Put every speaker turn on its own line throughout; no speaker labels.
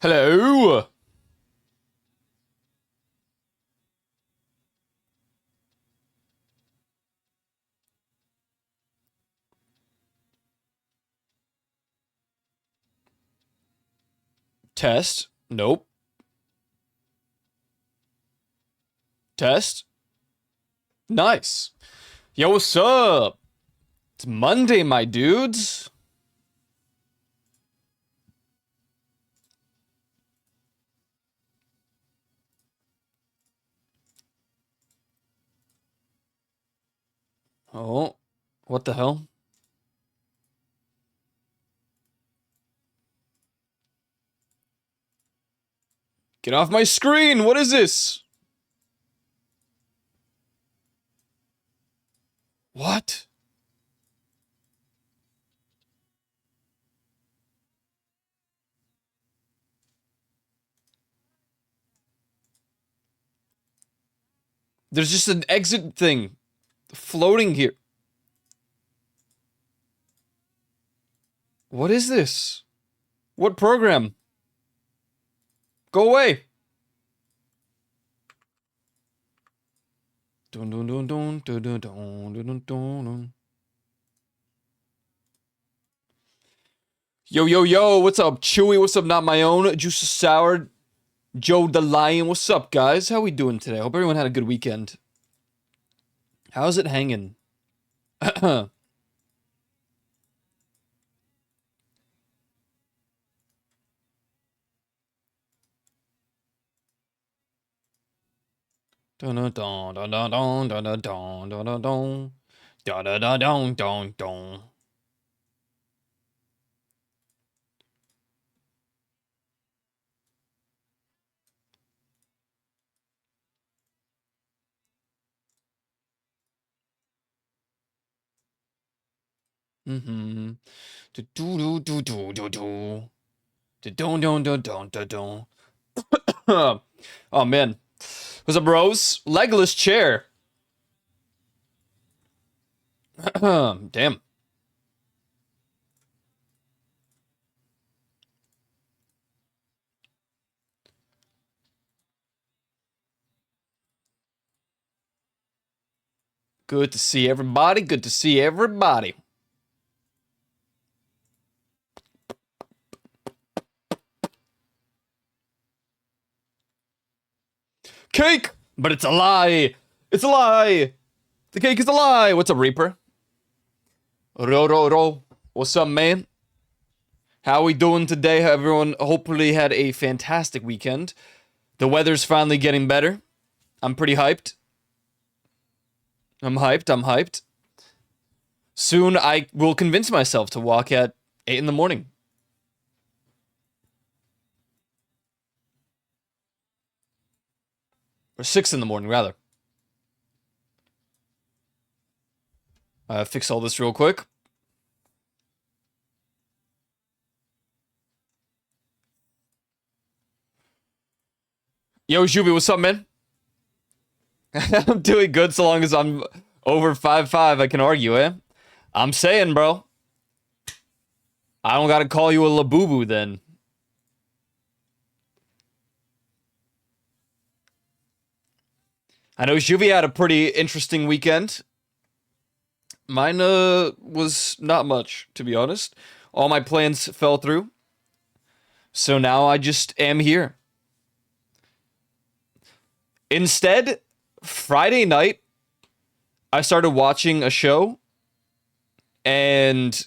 Hello. Test. Nope. Test. Nice. Yo, what's up? It's Monday, my dudes. Oh, what the hell? Get off my screen! What is this? What? There's just an exit thing floating here. What is this? What program? Go away. Dun dun dun dun dun dun dun dun dun dun. Yo, yo, yo, what's up, Chewy? What's up, Not My Own? Juice is Sour, Joe the Lion. What's up, guys? How we doing today? Hope everyone had a good weekend. How's it hanging? Dun dun dun dun dun dun dun dun dun dun dun dun dun dun dun dun dun. Mm-hmm. Do do do do do do. Do don don don don don don. Oh man. What's up, bros? Legless chair. Damn. Good to see everybody. Good to see everybody. Cake! But it's a lie! It's a lie! The cake is a lie! What's up, Reaper? Ro ro ro. What's up, man? How we doing today? Everyone hopefully had a fantastic weekend. The weather's finally getting better. I'm pretty hyped. I'm hyped. Soon I will convince myself to walk at 8 in the morning. Or 6 in the morning, rather. Fix all this real quick. Yo, Juvi, what's up, man? I'm doing good so long as I'm over 5'5", I can argue, eh? I'm saying, bro. I don't gotta call you a labubu then. I know Juvi had a pretty interesting weekend. Mine was not much, to be honest. All my plans fell through. So now I just am here. Instead, Friday night, I started watching a show, and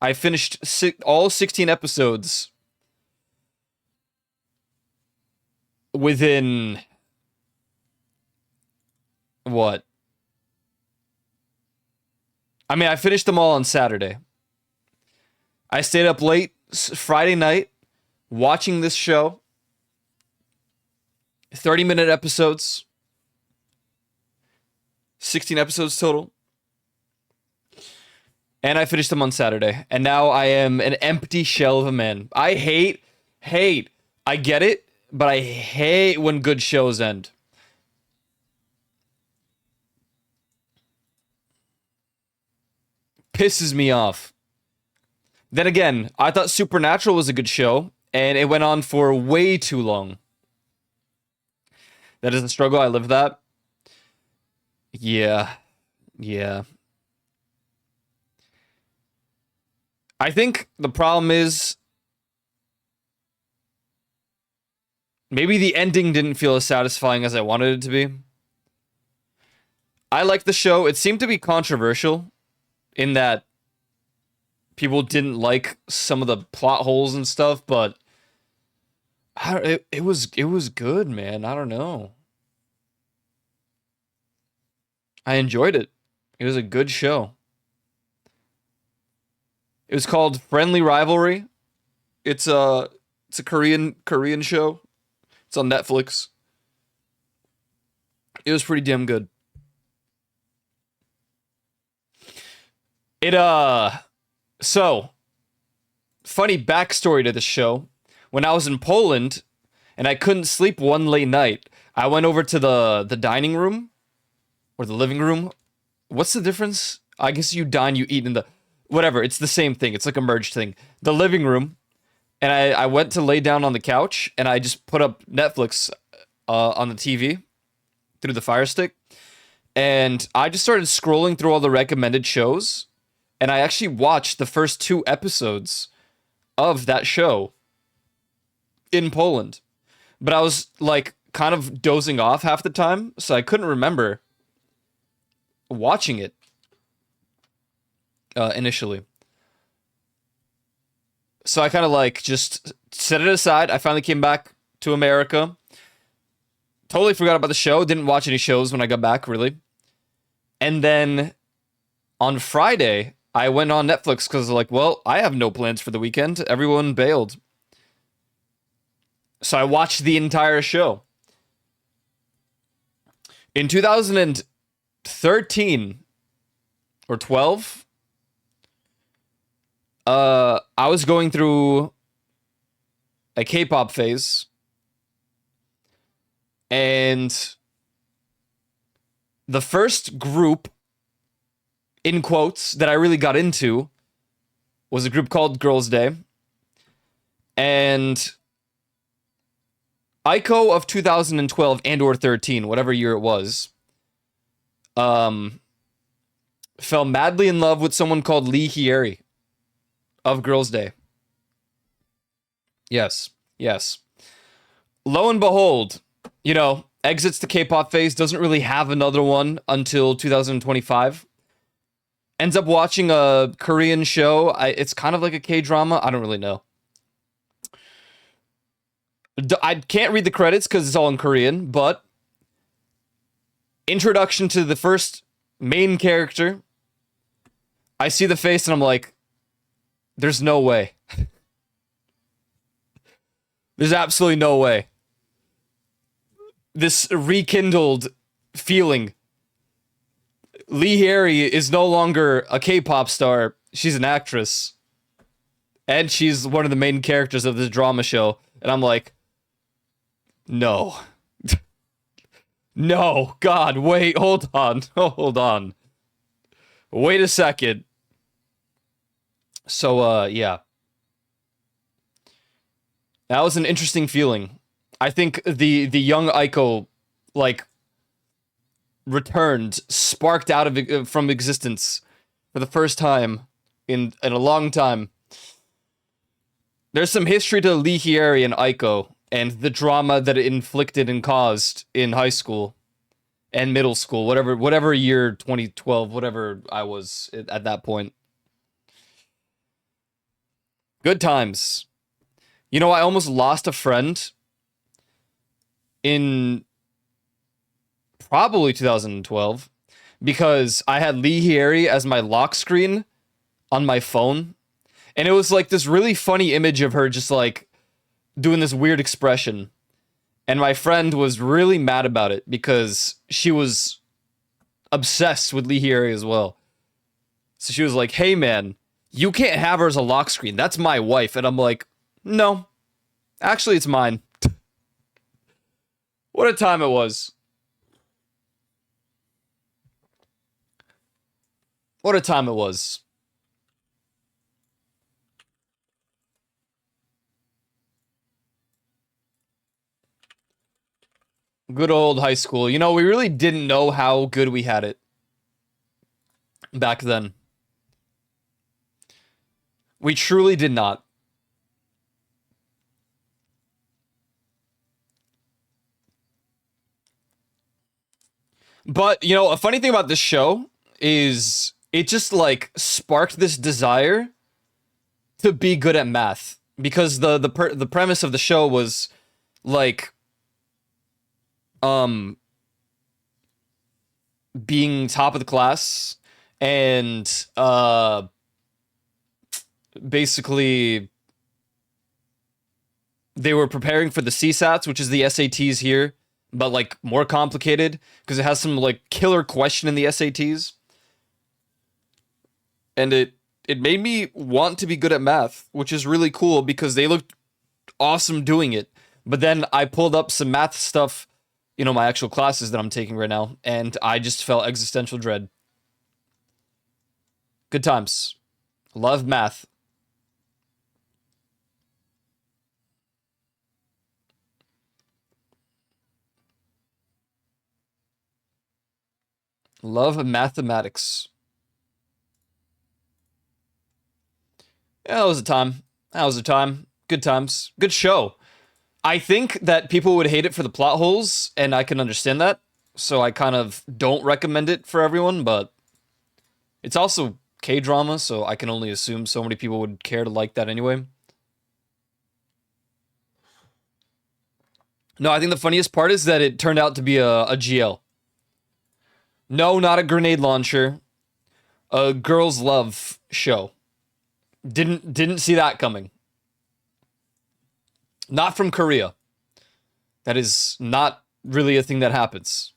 I finished all 16 episodes within what? I mean, I finished them all on Saturday. I stayed up late Friday night watching this show. 30-minute episodes. 16 episodes total. And I finished them on Saturday. And now I am an empty shell of a man. I hate. I get it, but I hate when good shows end. Pisses me off. Then again, I thought Supernatural was a good show, and it went on for way too long. That is a struggle. I live that. Yeah. Yeah. I think the problem is maybe the ending didn't feel as satisfying as I wanted it to be. I like the show. It seemed to be controversial in that people didn't like some of the plot holes and stuff, but it was good, man. I don't know. I enjoyed it. It was a good show. It was called Friendly Rivalry. It's a Korean show. It's on Netflix. It was pretty damn good. It so funny backstory to the show. When I was in Poland and I couldn't sleep one late night, I went over to the dining room or the living room. What's the difference? I guess you dine, you eat in the whatever. It's the same thing. It's like a merged thing. The living room, and I went to lay down on the couch and I just put up Netflix on the TV through the Fire Stick, and I just started scrolling through all the recommended shows, and I actually watched the first 2 episodes of that show in Poland. But I was like kind of dozing off half the time, so I couldn't remember watching it initially. So I kind of like just set it aside. I finally came back to America. Totally forgot about the show. Didn't watch any shows when I got back, really. And then on Friday, I went on Netflix because like, well, I have no plans for the weekend. Everyone bailed. So I watched the entire show. In 2013 or 12, I was going through a K-pop phase, and the first group, in quotes, that I really got into was a group called Girls' Day, and Aiko of 2012 and or 13, whatever year it was, fell madly in love with someone called Lee Hyeri of Girls' Day. Yes, yes. Lo and behold, exits the K-pop phase, doesn't really have another one until 2025. Ends up watching a Korean show. It's kind of like a K-drama. I don't really know. I can't read the credits because it's all in Korean, but introduction to the first main character. I see the face and I'm like, there's no way. There's absolutely no way. This rekindled feeling. Lee Hyeri is no longer a K-pop star. She's an actress. And she's one of the main characters of this drama show. And I'm like, no. No, God, wait, hold on. Hold on. Wait a second. So, yeah. That was an interesting feeling. I think the young Aiko, like, returned, sparked out of from existence for the first time in a long time. There's some history to Lee Hyeri and Aiko and the drama that it inflicted and caused in high school and middle school, whatever year, 2012, whatever I was at that point. Good times. I almost lost a friend in probably 2012 because I had Lee Hyeri as my lock screen on my phone. And it was like this really funny image of her just like doing this weird expression. And my friend was really mad about it because she was obsessed with Lee Hyeri as well. So she was like, hey man, you can't have her as a lock screen. That's my wife. And I'm like, no, actually it's mine. What a time it was. What a time it was. Good old high school. You know, we really didn't know how good we had it back then. We truly did not. But, you know, a funny thing about this show is it just like sparked this desire to be good at math because the premise of the show was like um being top of the class and basically they were preparing for the CSATs, which is the SATs here, but like more complicated because it has some like killer question in the SATs. And it made me want to be good at math, which is really cool because they looked awesome doing it. But then I pulled up some math stuff, you know, my actual classes that I'm taking right now, and I just felt existential dread. Good times. Love math. Love mathematics. Yeah, that was a time. That was a time. Good times. Good show. I think that people would hate it for the plot holes, and I can understand that. So I kind of don't recommend it for everyone, but it's also K-drama, so I can only assume so many people would care to like that anyway. No, I think the funniest part is that it turned out to be a GL. No, not a grenade launcher. A girls' love show. Didn't see that coming. Not from Korea. That is not really a thing that happens.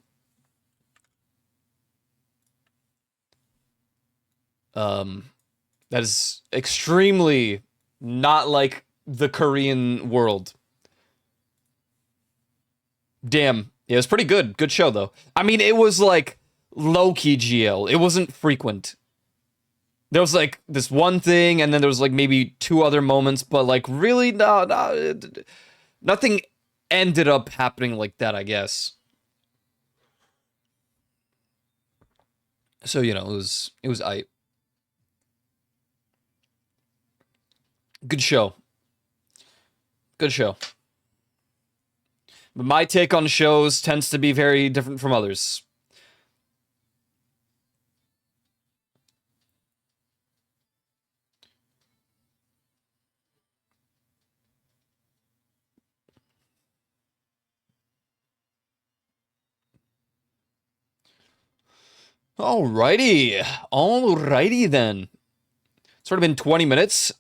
That is extremely not like the Korean world. Damn. Yeah, it was pretty good. Good show though. I mean, it was like low-key GL. It wasn't frequent. There was like this one thing, and then there was like maybe two other moments, but like really, no, nothing ended up happening like that, I guess. So you know, it was I good show, good show. But my take on shows tends to be very different from others. Alrighty, alrighty then. Sort of been 20 minutes.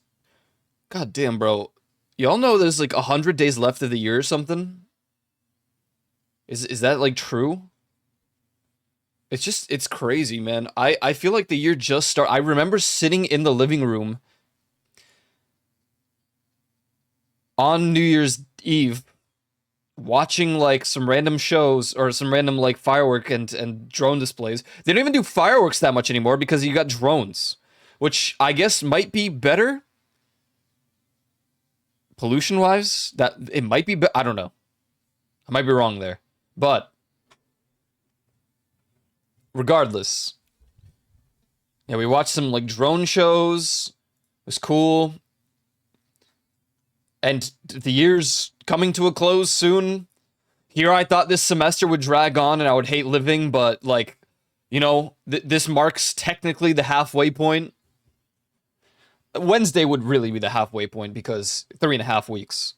God damn, bro. Y'all know there's like 100 days left of the year or something? Is that like true? It's crazy, man. I feel like the year just started. I remember sitting in the living room on New Year's Eve watching like some random shows or some random like firework and drone displays. They don't even do fireworks that much anymore because you got drones, which I guess might be better pollution wise. That it might be, I don't know. I might be wrong there. But regardless, yeah, we watched some like drone shows. It was cool. And the year's coming to a close soon. Here I thought this semester would drag on and I would hate living, but like, you know, this marks technically the halfway point. Wednesday would really be the halfway point because 3.5 weeks.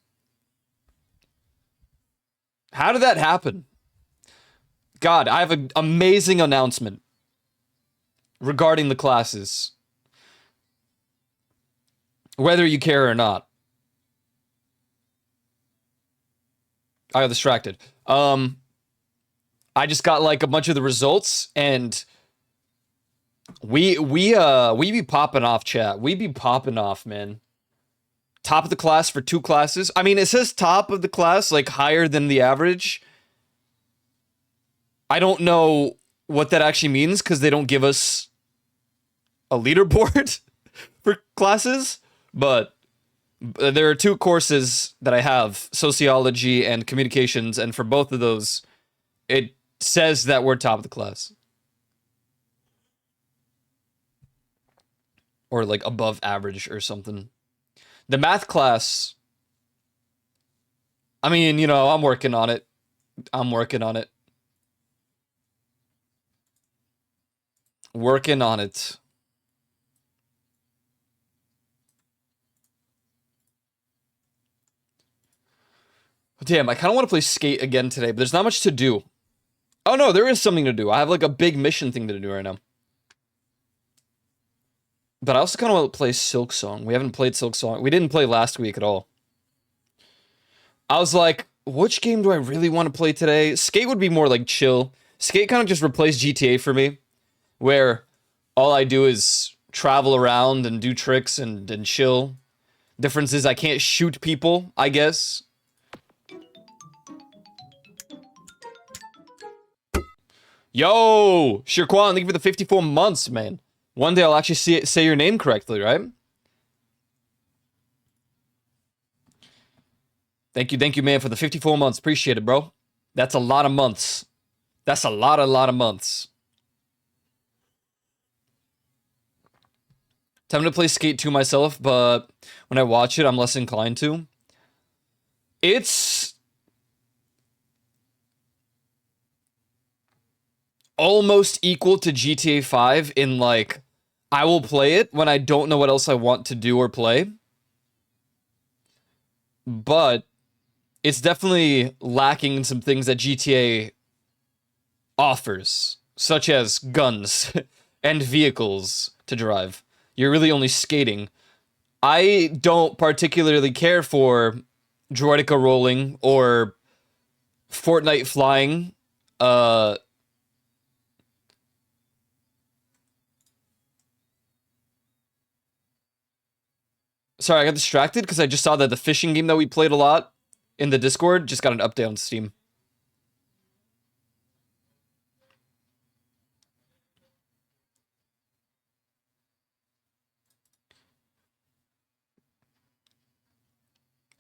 How did that happen? God, I have an amazing announcement regarding the classes, whether you care or not. I got distracted. I just got like a bunch of the results, and we be popping off, chat. We be popping off, man. Top of the class for 2 classes. I mean, it says top of the class, like higher than the average. I don't know what that actually means because they don't give us a leaderboard for classes, but there are 2 courses that I have, sociology and communications, and for both of those, it says that we're top of the class. Or like above average or something. The math class, I mean, you know, I'm working on it. I'm working on it. Working on it. Damn, I kind of want to play Skate again today, but there's not much to do. Oh no, there is something to do. I have like a big mission thing to do right now. But I also kind of want to play Silksong. We haven't played Silksong. We didn't play last week at all. I was like, which game do I really want to play today? Skate would be more like chill. Skate kind of just replaced GTA for me, where all I do is travel around and do tricks and chill. Difference is I can't shoot people, I guess. Yo, Shirquan, thank you for the 54 months, man. One day I'll actually say your name correctly, right? Thank you, man, for the 54 months. Appreciate it, bro. That's a lot of months. That's a lot of months. Time to play Skate 2 myself, but when I watch it, I'm less inclined to. It's almost equal to GTA 5 in, like, I will play it when I don't know what else I want to do or play. But it's definitely lacking in some things that GTA offers, such as guns and vehicles to drive. You're really only skating. I don't particularly care for Droideka rolling or Fortnite flying. Sorry, I got distracted because I just saw that the fishing game that we played a lot in the Discord just got an update on Steam.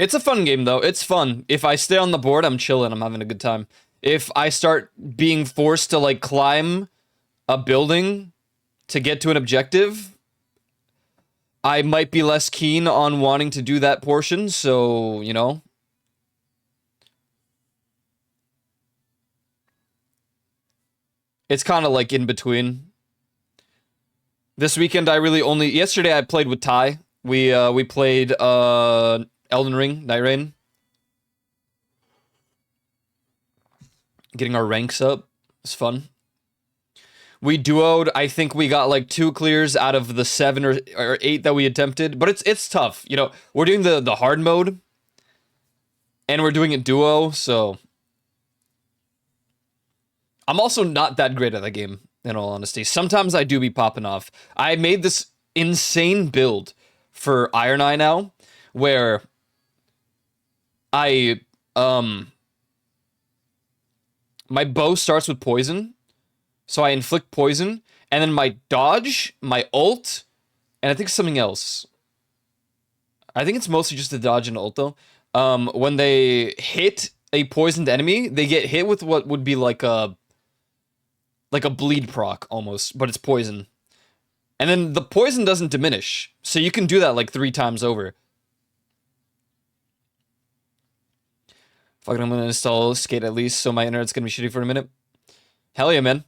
It's a fun game, though. It's fun. If I stay on the board, I'm chilling. I'm having a good time. If I start being forced to, like, climb a building to get to an objective, I might be less keen on wanting to do that portion, so, you know. It's kind of like in between. This weekend I really only... Yesterday I played with Ty. We played Elden Ring, Night Rain. Getting our ranks up. It's fun. We duoed. I think we got like 2 clears out of the 7 or 8 that we attempted. But it's tough. You know, we're doing the hard mode. And we're doing it duo, so... I'm also not that great at the game, in all honesty. Sometimes I do be popping off. I made this insane build for Iron Eye now, where my bow starts with poison, so I inflict poison, and then my dodge, my ult, and I think something else. I think it's mostly just the dodge and ult, though. When they hit a poisoned enemy, they get hit with what would be like a bleed proc, almost, but it's poison. And then the poison doesn't diminish, so you can do that like 3 times over. Fucking, I'm gonna install Skate at least, so my internet's gonna be shitty for a minute. Hell yeah, man.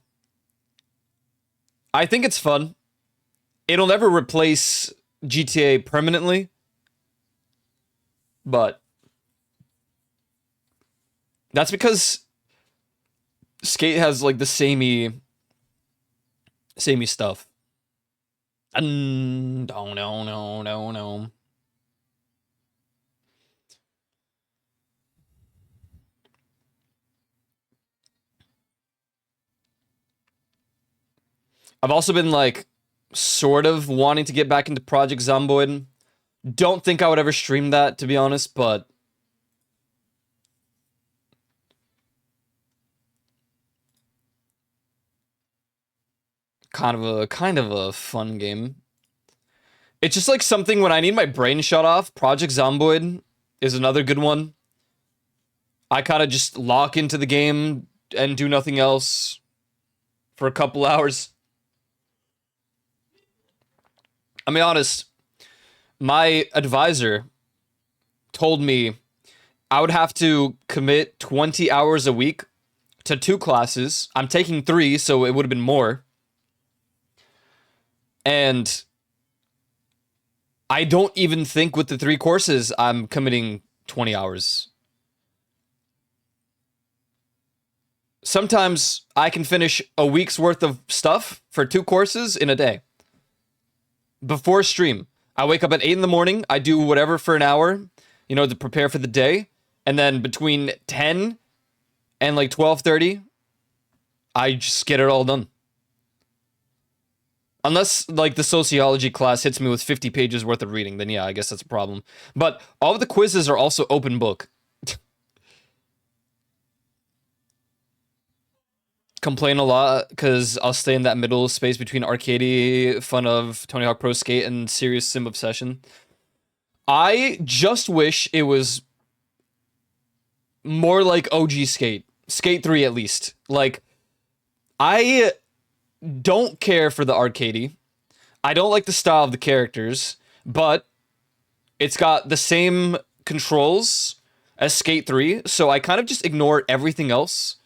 I think it's fun. It'll never replace GTA permanently, but that's because Skate has like the samey stuff. No. I've also been like sort of wanting to get back into Project Zomboid. Don't think I would ever stream that, to be honest, but kind of a fun game. It's just like something when I need my brain shut off. Project Zomboid is another good one. I kind of just lock into the game, and do nothing else for a couple hours. I mean, honest, my advisor told me I would have to commit 20 hours a week to 2 classes. I'm taking 3, so it would have been more. And I don't even think with the 3 courses I'm committing 20 hours. Sometimes I can finish a week's worth of stuff for 2 courses in a day. Before stream, I wake up at 8 in the morning, I do whatever for an hour, you know, to prepare for the day, and then between 10 and like 12:30, I just get it all done. Unless, like, the sociology class hits me with 50 pages worth of reading, then yeah, I guess that's a problem. But all of the quizzes are also open book. Complain a lot, because I'll stay in that middle space between arcadey fun of Tony Hawk Pro Skate and serious sim obsession. I just wish it was more like OG Skate. Skate 3 at least. Like, I don't care for the arcadey. I don't like the style of the characters, but it's got the same controls as Skate 3, so I kind of just ignore everything else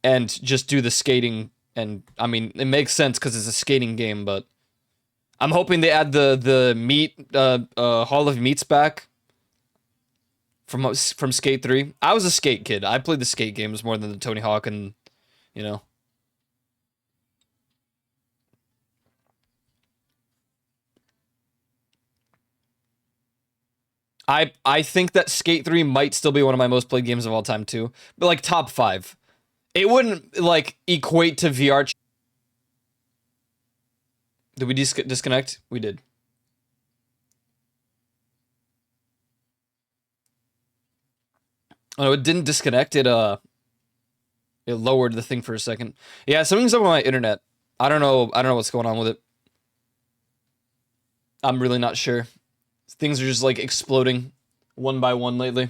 and just do the skating. And I mean, it makes sense because it's a skating game, but I'm hoping they add the meat Hall of Meats back from Skate 3. I was a skate kid. I played the skate games more than the Tony Hawk, and you know. I think that Skate 3 might still be one of my most played games of all time too. But like top 5. It wouldn't like equate to VR. Did we disconnect? We did. Oh, no, it didn't disconnect. It lowered the thing for a second. Yeah, something's up with my internet. I don't know what's going on with it. I'm really not sure. Things are just like exploding one by one lately.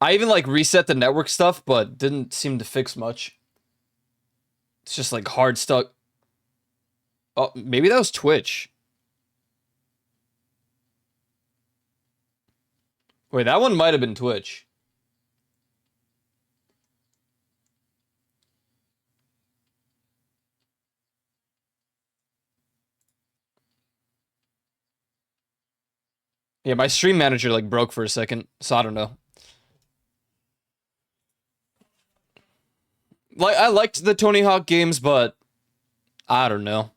I even like reset the network stuff, but didn't seem to fix much. It's just like hard stuck. Oh, maybe that was Twitch. Wait, that one might have been Twitch. Yeah, my stream manager like broke for a second, so I don't know. Like, I liked the Tony Hawk games, but I don't know.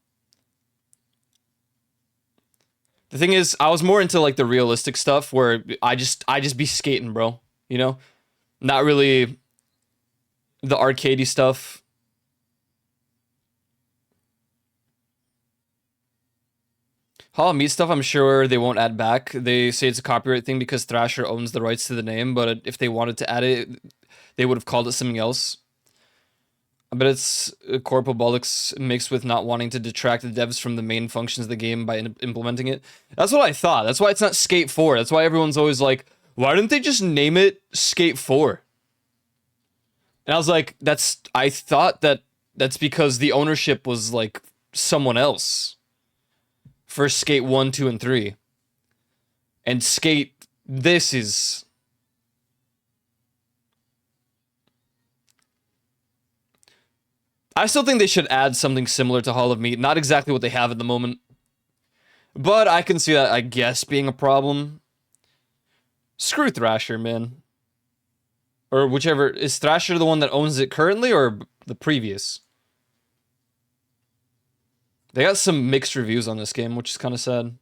The thing is, I was more into like the realistic stuff where I just be skating, bro. You know, not really the arcadey stuff. Hall of Meat stuff, I'm sure they won't add back. They say it's a copyright thing because Thrasher owns the rights to the name, but if they wanted to add it, they would have called it something else. But it's corpobolics mixed with not wanting to detract the devs from the main functions of the game by implementing it. That's what I thought. That's why it's not Skate 4. That's why everyone's always like, why didn't they just name it Skate 4? And I was like, I thought that's because the ownership was like someone else for Skate 1, 2, and 3. And Skate, this is... I still think they should add something similar to Hall of Meat. Not exactly what they have at the moment. But I can see that, I guess, being a problem. Screw Thrasher, man. Or whichever. Is Thrasher the one that owns it currently, or the previous? They got some mixed reviews on this game, which is kind of sad.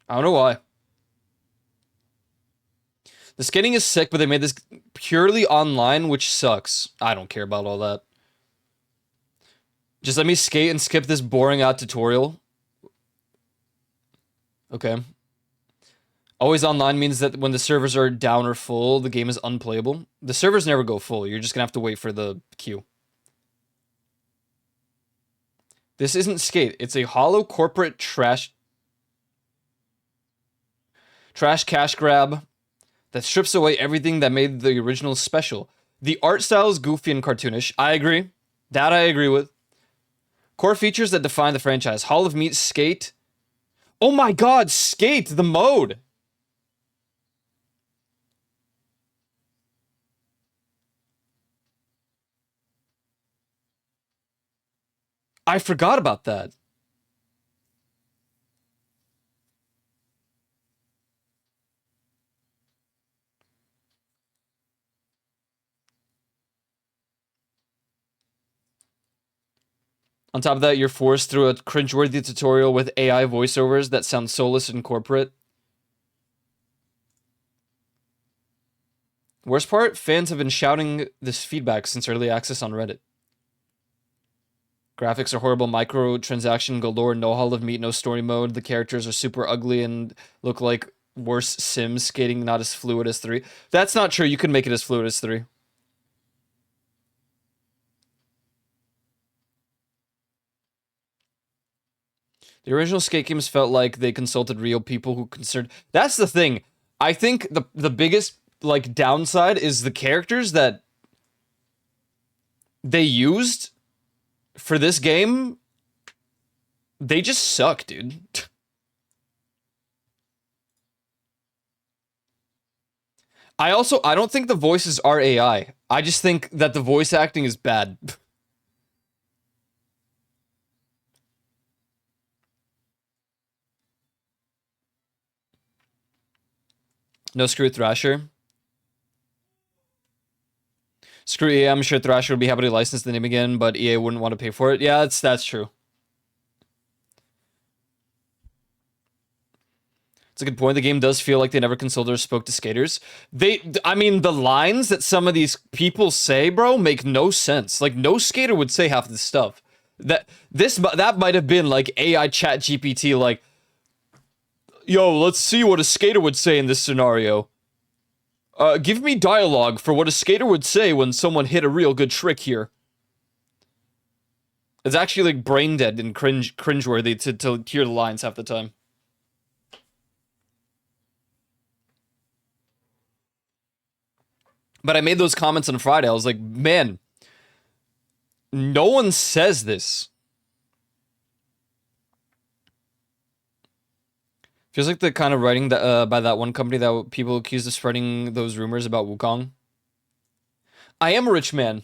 I don't know why. The skating is sick, but they made this purely online, which sucks. I don't care about all that. Just let me skate and skip this boring out tutorial. Okay. Always online means that when the servers are down or full, the game is unplayable. The servers never go full. You're just gonna have to wait for the queue. This isn't Skate. It's a hollow corporate trash cash grab that strips away everything that made the original special. The art style is goofy and cartoonish. I agree. That I agree with. Core features that define the franchise. Hall of Meat, Skate. Oh my god, Skate, the mode! I forgot about that. On top of that, you're forced through a cringeworthy tutorial with AI voiceovers that sound soulless and corporate. Worst part, fans have been shouting this feedback since early access on Reddit. Graphics are horrible, microtransaction galore, no Hall of Meat, no story mode. The characters are super ugly and look like worse Sims, skating not as fluid as 3. That's not true, you can make it as fluid as 3. The original Skate games felt like they consulted real people who concerned. That's the thing. I think the biggest like downside is the characters that they used for this game. They just suck, dude. I don't think the voices are AI. I just think that the voice acting is bad. No screw Thrasher. Screw EA, I'm sure Thrasher would be happy to license the name again, but EA wouldn't want to pay for it. Yeah, that's true. It's a good point. The game does feel like they never consulted or spoke to skaters. I mean, the lines that some of these people say, bro, make no sense. Like, no skater would say half this stuff. That might have been like AI chat GPT, like, yo, let's see what a skater would say in this scenario. Give me dialogue for what a skater would say when someone hit a real good trick here. It's actually like brain dead and cringeworthy to hear the lines half the time. But I made those comments on Friday. I was like, man, no one says this. Feels like the kind of writing that by that one company that people accused of spreading those rumors about Wukong. I am a rich man.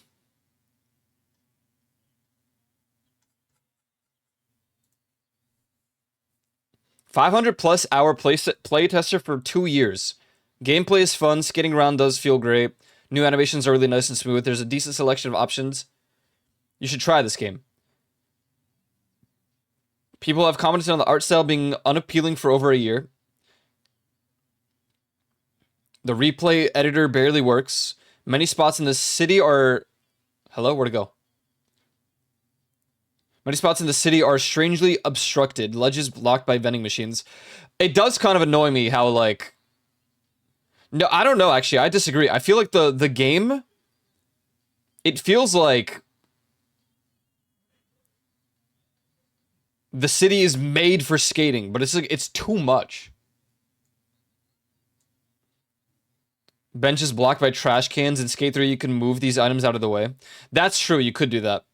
+500 hour play tester for 2 years. Gameplay is fun. Skating around does feel great. New animations are really nice and smooth. There's a decent selection of options. You should try this game. People have commented on the art style being unappealing for over a year. The replay editor barely works. Many spots in the city are... Hello? Where'd it go? Many spots in the city are strangely obstructed. Ledges blocked by vending machines. It does kind of annoy me how, like... No, I don't know, actually. I disagree. I feel like the game... It feels like... The city is made for skating, but it's like it's too much. Benches blocked by trash cans. In Skate 3, you can move these items out of the way. That's true, you could do that.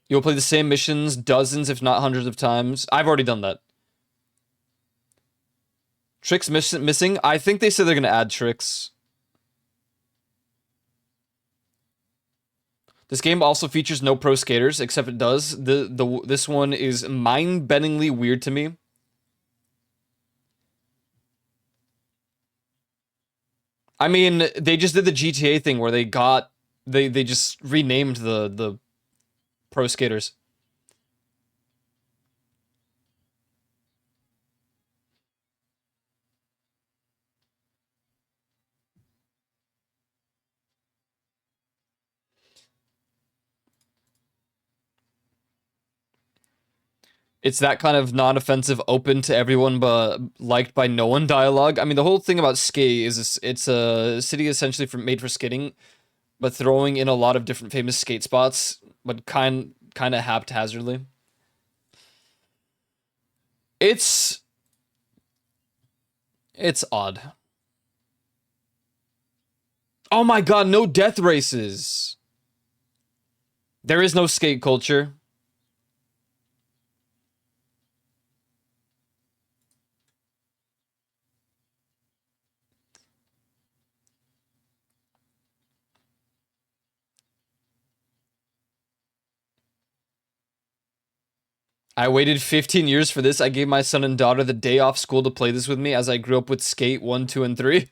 You'll play the same missions dozens, if not hundreds of times. I've already done that. Tricks missing? I think they said they're going to add tricks. This game also features no pro skaters, except it does. This one is mind-bendingly weird to me. I mean, they just did the GTA thing where they just renamed the pro skaters. It's that kind of non-offensive, open to everyone but liked by no one dialogue. I mean, the whole thing about Skate is it's a city essentially made for skating, but throwing in a lot of different famous skate spots, but kind of haphazardly. It's odd. Oh my god, no death races. There is no skate culture. I waited 15 years for this. I gave my son and daughter the day off school to play this with me as I grew up with Skate 1, 2, and 3.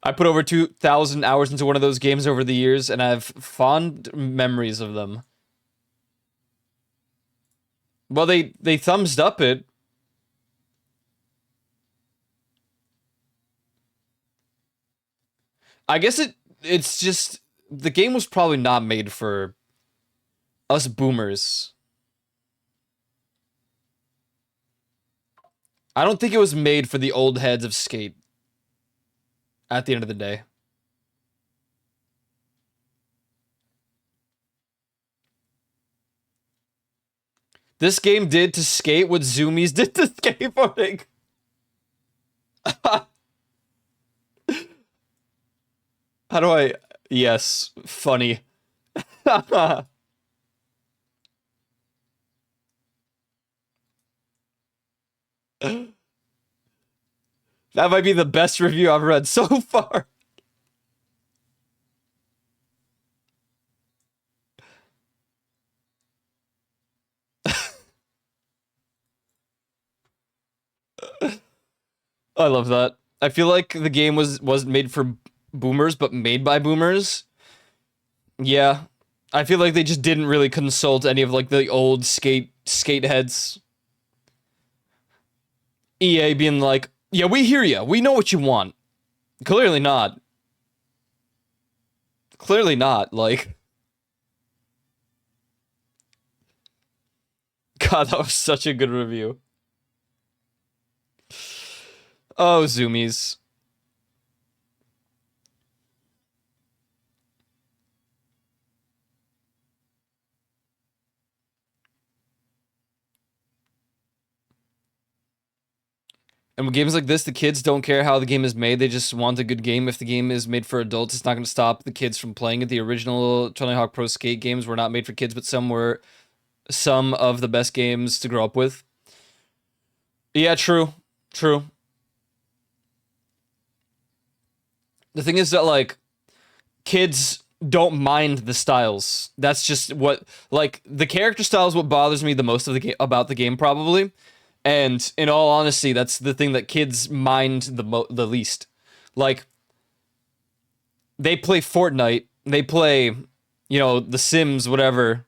I put over 2,000 hours into one of those games over the years, and I have fond memories of them. Well, they thumbs up it. I guess it's just the game was probably not made for us boomers. I don't think it was made for the old heads of Skate at the end of the day. This game did to Skate what Zoomies did to skateboarding. How do I... Yes, funny. That might be the best review I've read so far. I love that. I feel like the game wasn't made for boomers, but made by boomers. Yeah. I feel like they just didn't really consult any of like the old skate heads. EA being like, yeah, we hear you. We know what you want. Clearly not. Clearly not. Like, God, that was such a good review. Oh, Zoomies. And with games like this, the kids don't care how the game is made. They just want a good game. If the game is made for adults, it's not going to stop the kids from playing it. The original Tony Hawk Pro Skate games were not made for kids, but some were some of the best games to grow up with. Yeah, true. True. The thing is that, like, kids don't mind the styles. That's just what, like, the character style is what bothers me the most of the game about the game, probably. And in all honesty, that's the thing that kids mind the least. Like, they play Fortnite, they play, you know, The Sims, whatever.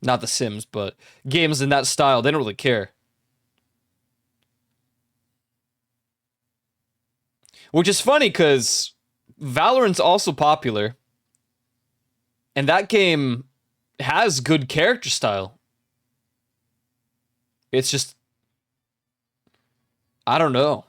Not The Sims, but games in that style. They don't really care. Which is funny because Valorant's also popular. And that game has good character style. It's just, I don't know.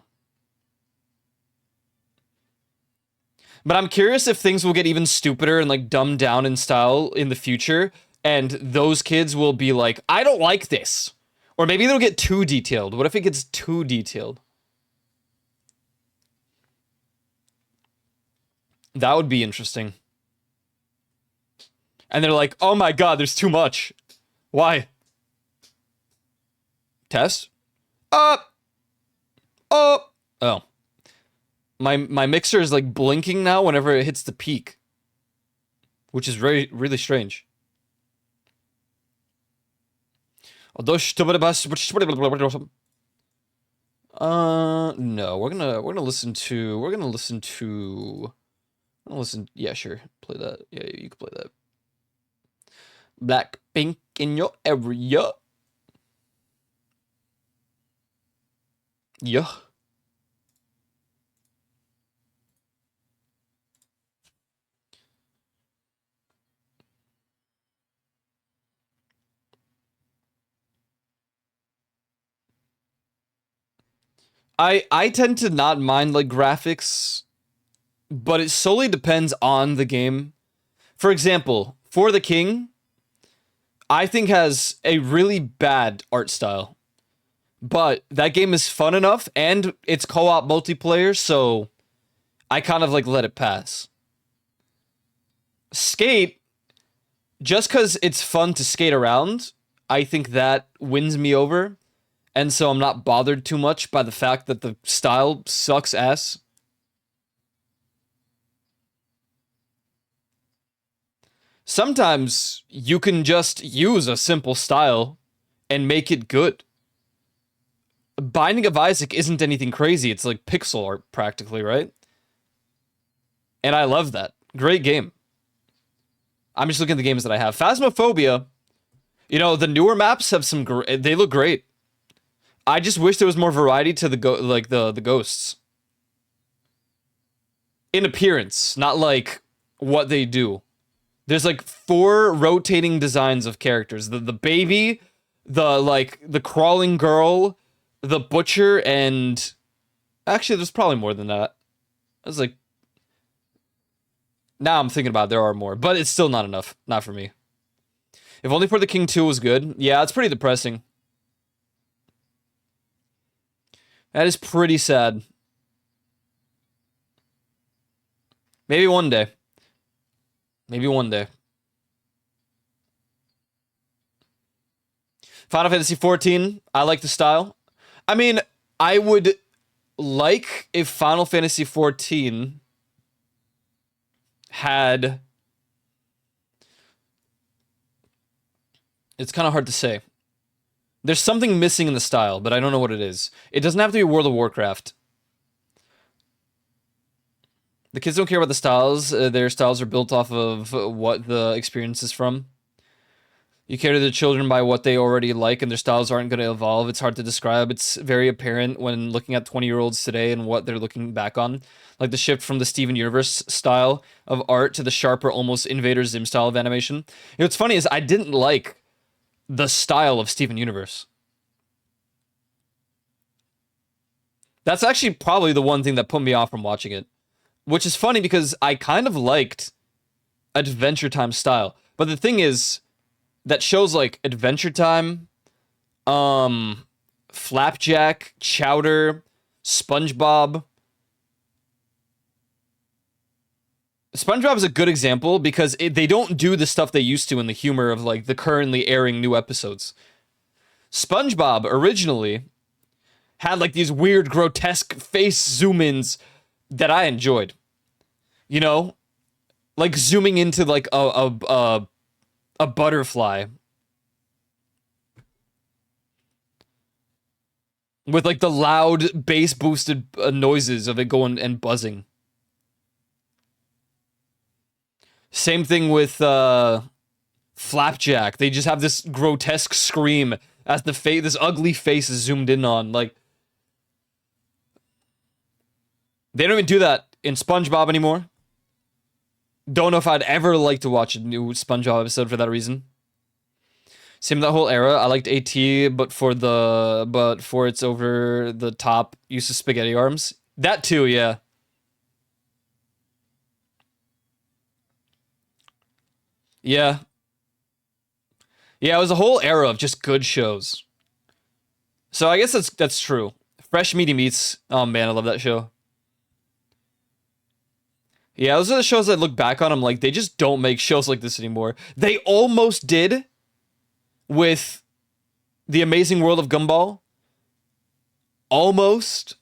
But I'm curious if things will get even stupider and like dumbed down in style in the future. And those kids will be like, I don't like this. Or maybe they'll get too detailed. What if it gets too detailed? That would be interesting. And they're like, oh my god, there's too much. Why? Test? Oh. My mixer is like blinking now whenever it hits the peak. Which is really strange. No, we're gonna listen. Yeah, sure. Play that. Yeah, you can play that. Blackpink in your area. Yeah. I tend to not mind like graphics, but it solely depends on the game. For example, For the King, I think has a really bad art style. But that game is fun enough and it's co-op multiplayer, so I kind of like let it pass. Skate, just because it's fun to skate around, I think that wins me over. And so I'm not bothered too much by the fact that the style sucks ass. Sometimes you can just use a simple style and make it good. Binding of Isaac isn't anything crazy. It's like pixel art practically, right? And I love that. Great game. I'm just looking at the games that I have. Phasmophobia, you know, the newer maps have some they look great. I just wish there was more variety to the the ghosts. In appearance, not like what they do. There's like 4 rotating designs of characters. The baby, the crawling girl, the butcher, and actually there's probably more than that. I was like, now I'm thinking about it, there are more, but it's still not enough. Not for me. If Only for the King 2 was good. Yeah, it's pretty depressing. That is pretty sad. Maybe one day. Maybe one day. Final Fantasy XIV, I like the style. I mean, I would like if Final Fantasy XIV had... It's kind of hard to say. There's something missing in the style, but I don't know what it is. It doesn't have to be World of Warcraft. The kids don't care about the styles. Their styles are built off of what the experience is from. You cater to the children by what they already like, and their styles aren't going to evolve. It's hard to describe. It's very apparent when looking at 20-year-olds today and what they're looking back on. Like the shift from the Steven Universe style of art to the sharper, almost Invader Zim style of animation. You know, what's funny is I didn't like the style of Steven Universe. That's actually probably the one thing that put me off from watching it. Which is funny because I kind of liked Adventure Time style. But the thing is that shows like Adventure Time, Flapjack, Chowder, SpongeBob. SpongeBob is a good example because they don't do the stuff they used to in the humor of like the currently airing new episodes. SpongeBob originally had like these weird grotesque face zoom-ins that I enjoyed. You know? Like zooming into like a butterfly. With like the loud bass boosted noises of it going and buzzing. Same thing with Flapjack. They just have this grotesque scream as this ugly face is zoomed in on. Like, they don't even do that in SpongeBob anymore. Don't know if I'd ever like to watch a new SpongeBob episode for that reason. Same that whole era. I liked AT, but for its over the top use of spaghetti arms. That too, yeah. Yeah. Yeah, it was a whole era of just good shows. So I guess that's true. Fresh Meaty Meats. Oh man, I love that show. Yeah, those are the shows I look back on. I'm like, they just don't make shows like this anymore. They almost did with The Amazing World of Gumball. Almost.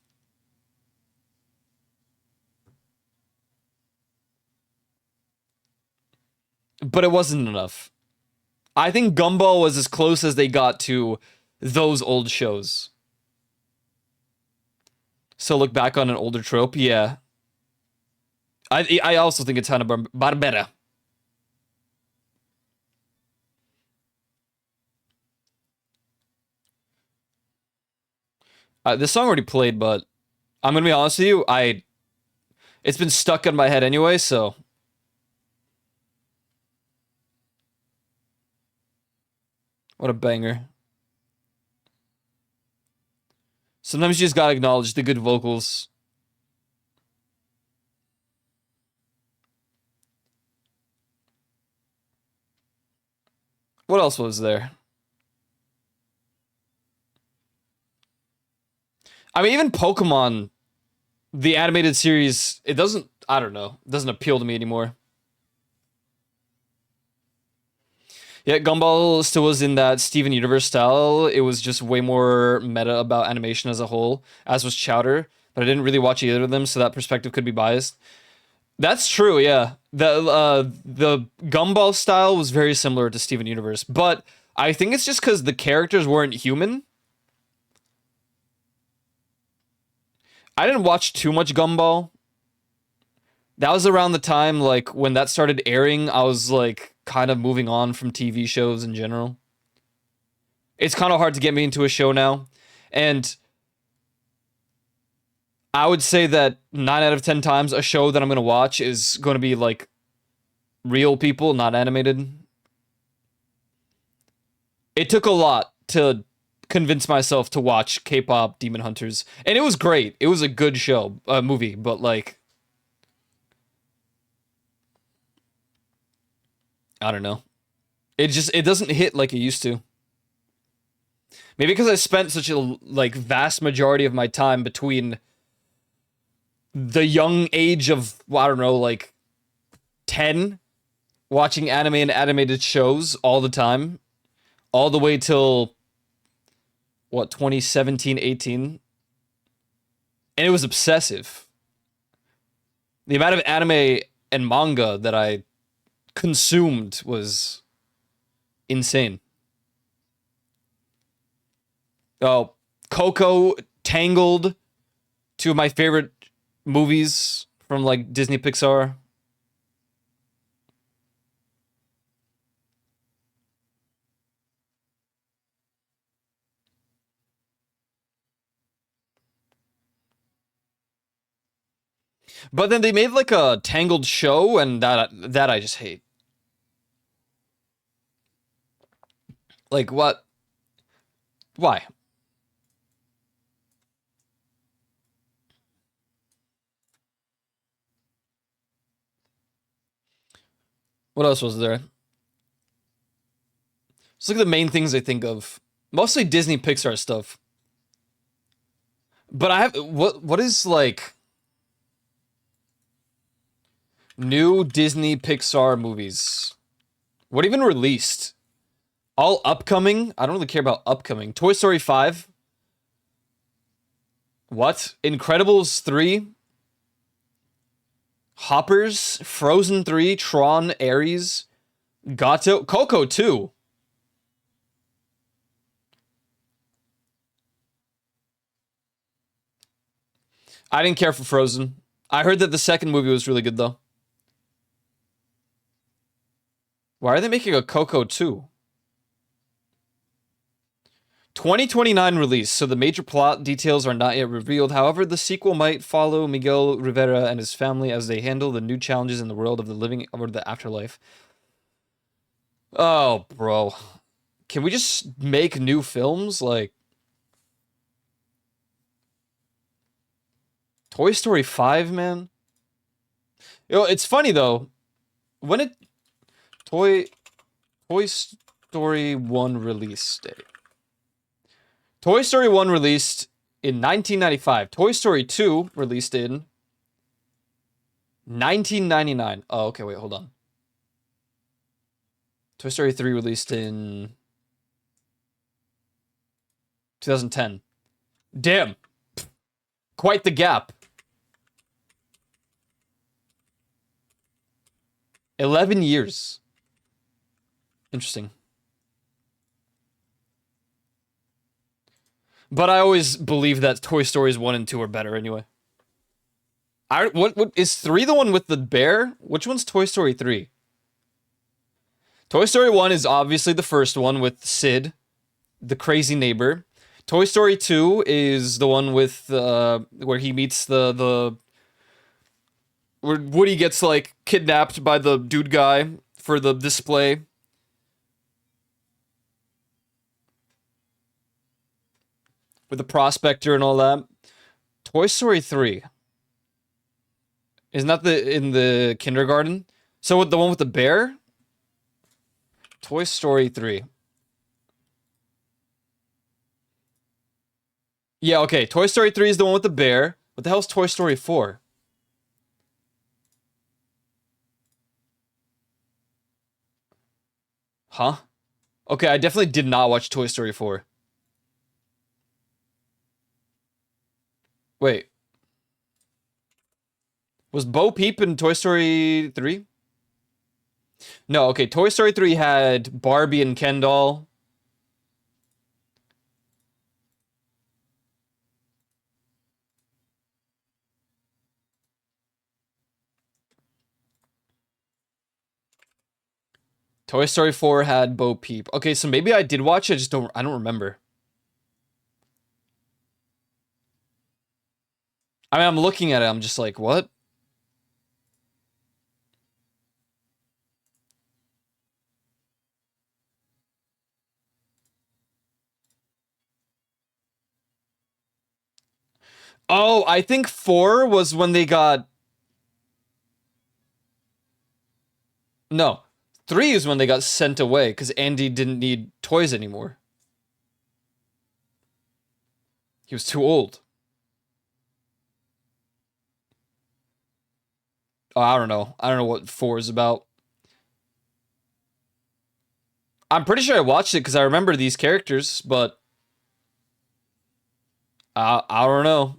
But it wasn't enough. I think Gumball was as close as they got to those old shows. So look back on an older trope, yeah. I also think it's Hanna-Barbera. This song already played, but I'm gonna be honest with you, it's been stuck in my head anyway, so what a banger. Sometimes you just gotta acknowledge the good vocals. What else was there? I mean, even Pokemon, the animated series, it doesn't, I don't know, it doesn't appeal to me anymore. Yeah, Gumball still was in that Steven Universe style. It was just way more meta about animation as a whole, as was Chowder. But I didn't really watch either of them, so that perspective could be biased. That's true, yeah. The Gumball style was very similar to Steven Universe, but I think it's just because the characters weren't human. I didn't watch too much Gumball. That was around the time, like, when that started airing, I was, like, kind of moving on from TV shows in general. It's kind of hard to get me into a show now. And I would say that 9 out of 10 times a show that I'm going to watch is going to be, like, real people, not animated. It took a lot to convince myself to watch K-pop Demon Hunters. And it was great. It was a good show, movie, but, like, I don't know. It doesn't hit like it used to. Maybe because I spent such a like vast majority of my time between the young age of, well, I don't know, like 10, watching anime and animated shows all the time, all the way till what, 2017, 18. And it was obsessive. The amount of anime and manga that I consumed was insane. Oh, Coco, Tangled, two of my favorite movies from like Disney Pixar. But then they made like a Tangled show, and that I just hate. Like what? Why? What else was there? It's like the main things I think of. Mostly Disney Pixar stuff. But I have what is like new Disney Pixar movies? What even released? All upcoming? I don't really care about upcoming. Toy Story 5? What? Incredibles 3? Hoppers? Frozen 3? Tron? Aries? Gato? Coco 2? I didn't care for Frozen. I heard that the second movie was really good though. Why are they making a Coco 2? 2029 release, so the major plot details are not yet revealed. However, the sequel might follow Miguel Rivera and his family as they handle the new challenges in the world of the living or the afterlife. Oh, bro. Can we just make new films? Like, Toy Story 5, man? You know, it's funny, though. When it... Toy Story 1 release date. Toy Story 1 released in 1995. Toy Story 2 released in 1999. Oh, okay, wait, hold on. Toy Story 3 released in 2010. Damn. Quite the gap. 11 years. Interesting. But I always believe that Toy Stories 1 and 2 are better anyway. What is 3 the one with the bear? Which one's Toy Story 3? Toy Story 1 is obviously the first one with Sid, the crazy neighbor. Toy Story 2 is the one with where he meets the where Woody gets like kidnapped by the dude guy for the display. With the prospector and all that. Toy Story 3. Isn't that in the kindergarten? So with the one with the bear? Toy Story 3. Yeah, okay. Toy Story 3 is the one with the bear. What the hell's Toy Story 4? Huh? Okay, I definitely did not watch Toy Story 4. Wait. Was Bo Peep in Toy Story 3? No, okay. Toy Story 3 had Barbie and Ken doll. Toy Story 4 had Bo Peep. Okay, so maybe I did watch it, I don't remember. I mean, I'm looking at it, I'm just like, what? Oh, I think 4 was when they got... No. 3 is when they got sent away, because Andy didn't need toys anymore. He was too old. Oh, I don't know. I don't know what 4 is about. I'm pretty sure I watched it because I remember these characters, but... I don't know.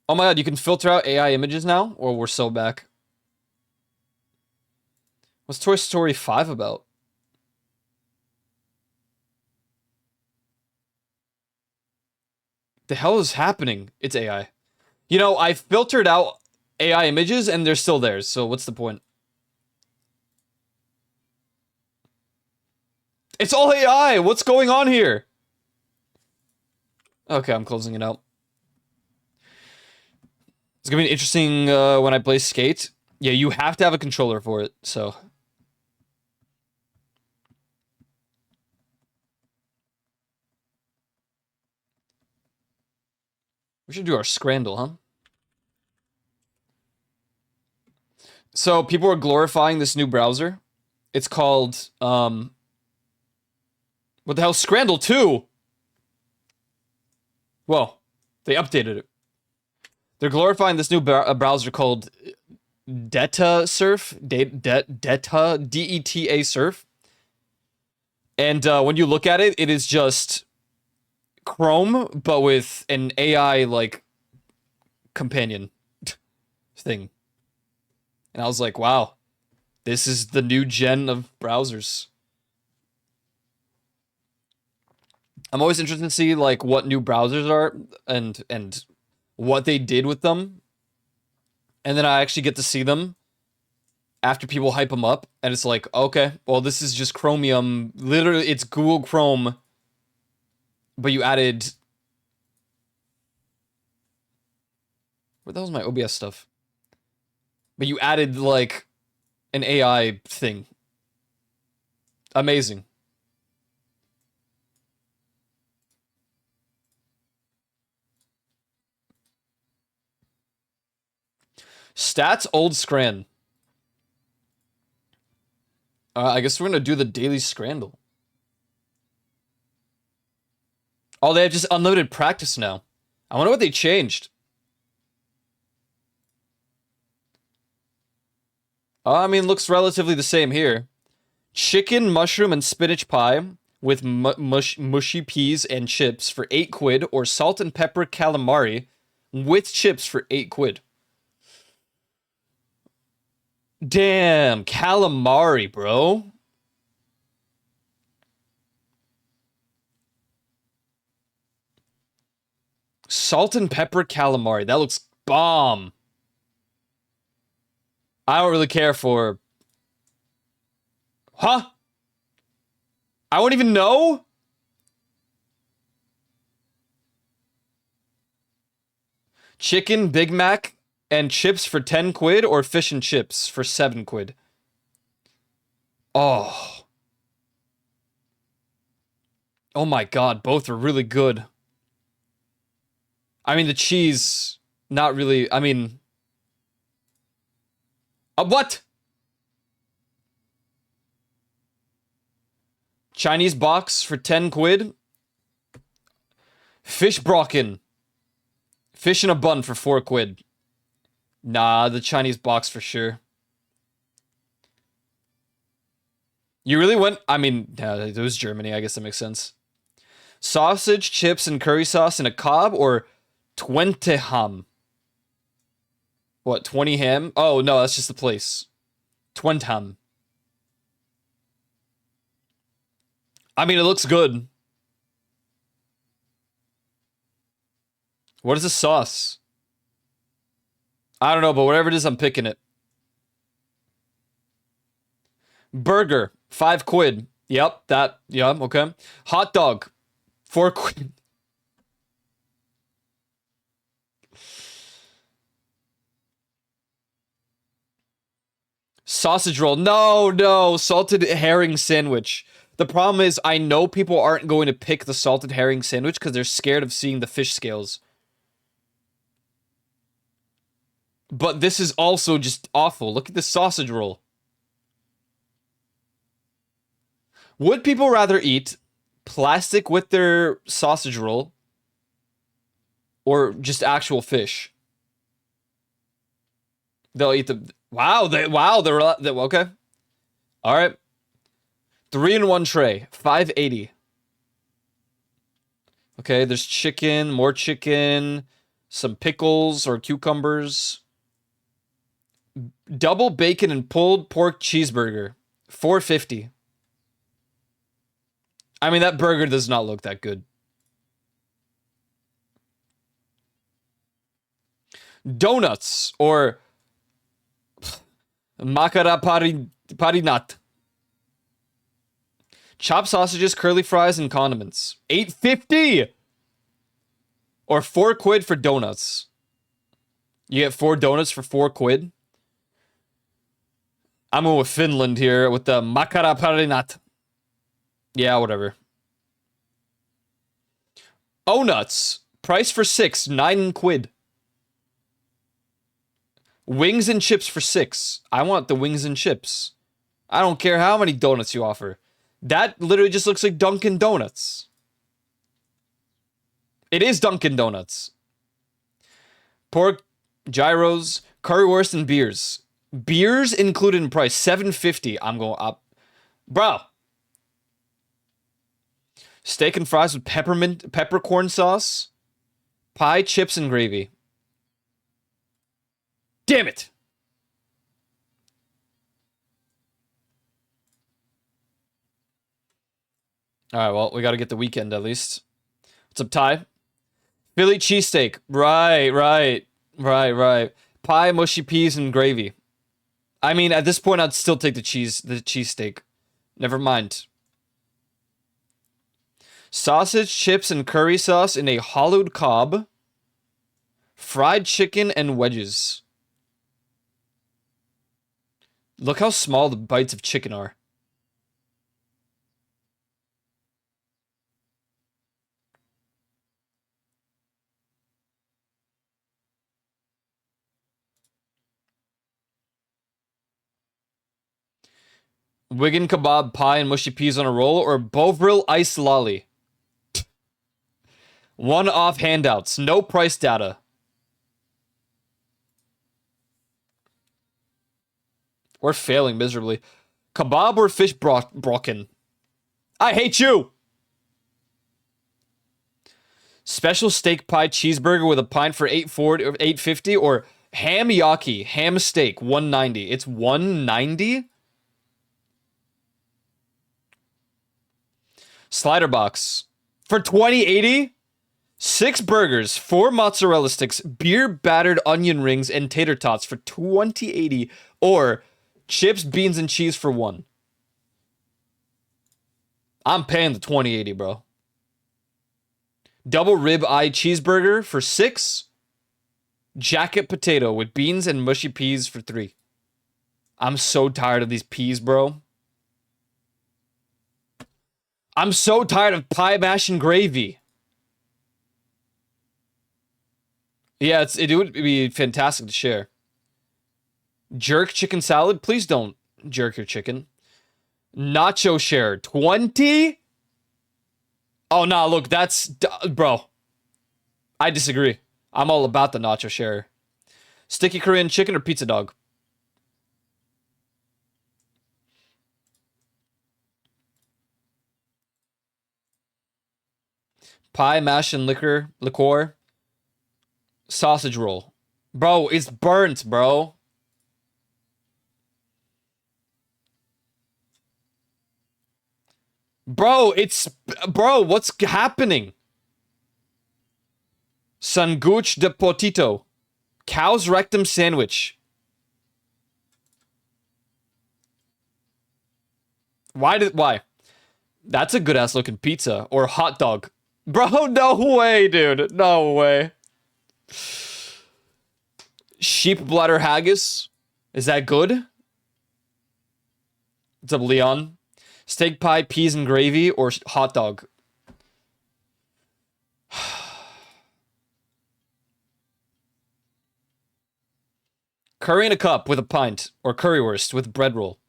Oh my god, you can filter out AI images now? Or we're so back. What's Toy Story 5 about? The hell is happening? It's AI. You know, I filtered out AI images and they're still there, so what's the point? It's all AI! What's going on here? Okay, I'm closing it out. It's gonna be interesting when I play Skate. Yeah, you have to have a controller for it, so... We should do our Scrandle, huh? So, people are glorifying this new browser. It's called, what the hell? Scrandle 2! Well, they updated it. They're glorifying this new browser called Deta Surf. Deta, D-E-T-A Surf. And when you look at it, it is just Chrome, but with an AI, like, companion thing. And I was like, wow, this is the new gen of browsers. I'm always interested to see, like, what new browsers are and what they did with them. And then I actually get to see them after people hype them up. And it's like, okay, well, this is just Chromium. Literally, it's Google Chrome, but you added... Where the hell's my OBS stuff? But you added, like, an AI thing. Amazing. Stats old Scran. I guess we're gonna do the daily Scrandle. Oh, they have just unlimited practice now. I wonder what they changed. I mean, looks relatively the same here. Chicken, mushroom, and spinach pie with mushy peas and chips for 8 quid, or salt and pepper calamari with chips for 8 quid. Damn, calamari, bro. Salt and pepper calamari. That looks bomb. I don't really care for... Huh? I won't even know? Chicken, Big Mac, and chips for 10 quid, or fish and chips for 7 quid? Oh. Oh my god, both are really good. I mean, the cheese, not really. I mean, What? Chinese box for 10 quid. Fish brocken. Fish in a bun for 4 quid. Nah, the Chinese box for sure. You really went... I mean, yeah, it was Germany. I guess that makes sense. Sausage, chips, and curry sauce in a cob or 20 ham? What, 20 ham? Oh, no, that's just the place. 20 ham. I mean, it looks good. What is the sauce? I don't know, but whatever it is, I'm picking it. Burger, 5 quid. Yep, that, yeah, okay. Hot dog, 4 quid. Sausage roll, no, salted herring sandwich. The problem is, I know people aren't going to pick the salted herring sandwich because they're scared of seeing the fish scales. But this is also just awful. Look at the sausage roll. Would people rather eat plastic with their sausage roll or just actual fish? They'll eat the... Wow, they're okay. All right. 3-in-1 tray, 580. Okay, there's chicken, more chicken, some pickles or cucumbers. Double bacon and pulled pork cheeseburger, 450. I mean, that burger does not look that good. Donuts or makara parinat. Chopped sausages, curly fries, and condiments. 850! Or 4 quid for donuts. You get 4 donuts for 4 quid. I'm going with Finland here with the makara parinat. Yeah, whatever. Oh nuts. Price for 6, 9 quid. Wings and chips for 6. I want the wings and chips. I don't care how many donuts you offer. That literally just looks like Dunkin' Donuts. It is Dunkin' Donuts. Pork, gyros, currywurst, and beers. Beers included in price, 750. I'm going up. Bro. Steak and fries with peppercorn sauce. Pie, chips, and gravy. Damn it. All right, well, we got to get the weekend at least. What's up, Ty? Philly cheesesteak. Right. Pie, mushy peas, and gravy. I mean, at this point, I'd still take the cheesesteak. Never mind. Sausage, chips, and curry sauce in a hollowed cob. Fried chicken and wedges. Look how small the bites of chicken are. Wigan kebab, pie, and mushy peas on a roll, or Bovril ice lolly. One-off handouts, no price data. We're failing miserably. Kebab or fish brocken? I hate you! Special steak pie cheeseburger with a pint for $8.50 or ham yaki, ham steak, $1.90. It's $1.90? Slider box for $20.80. 6 burgers, 4 mozzarella sticks, beer battered onion rings, and tater tots for $20.80, or chips, beans, and cheese for 1. I'm paying the $20.80, bro. Double rib eye cheeseburger for 6. Jacket potato with beans and mushy peas for 3. I'm so tired of these peas, bro. I'm so tired of pie mash and gravy. Yeah, it would be fantastic to share. Jerk chicken salad. Please don't jerk your chicken. Nacho share. 20? Oh, nah, look, that's... Bro. I disagree. I'm all about the nacho share. Sticky Korean chicken or pizza dog? Pie, mash, and liqueur. Sausage roll. Bro, it's burnt, bro. Bro, what's happening? Sanguche de potito. Cow's rectum sandwich. Why? That's a good ass looking pizza or hot dog. Bro, no way, dude. No way. Sheep bladder haggis. Is that good? What's up, Leon? Steak pie, peas and gravy, or hot dog? Curry in a cup with a pint, or currywurst with bread roll.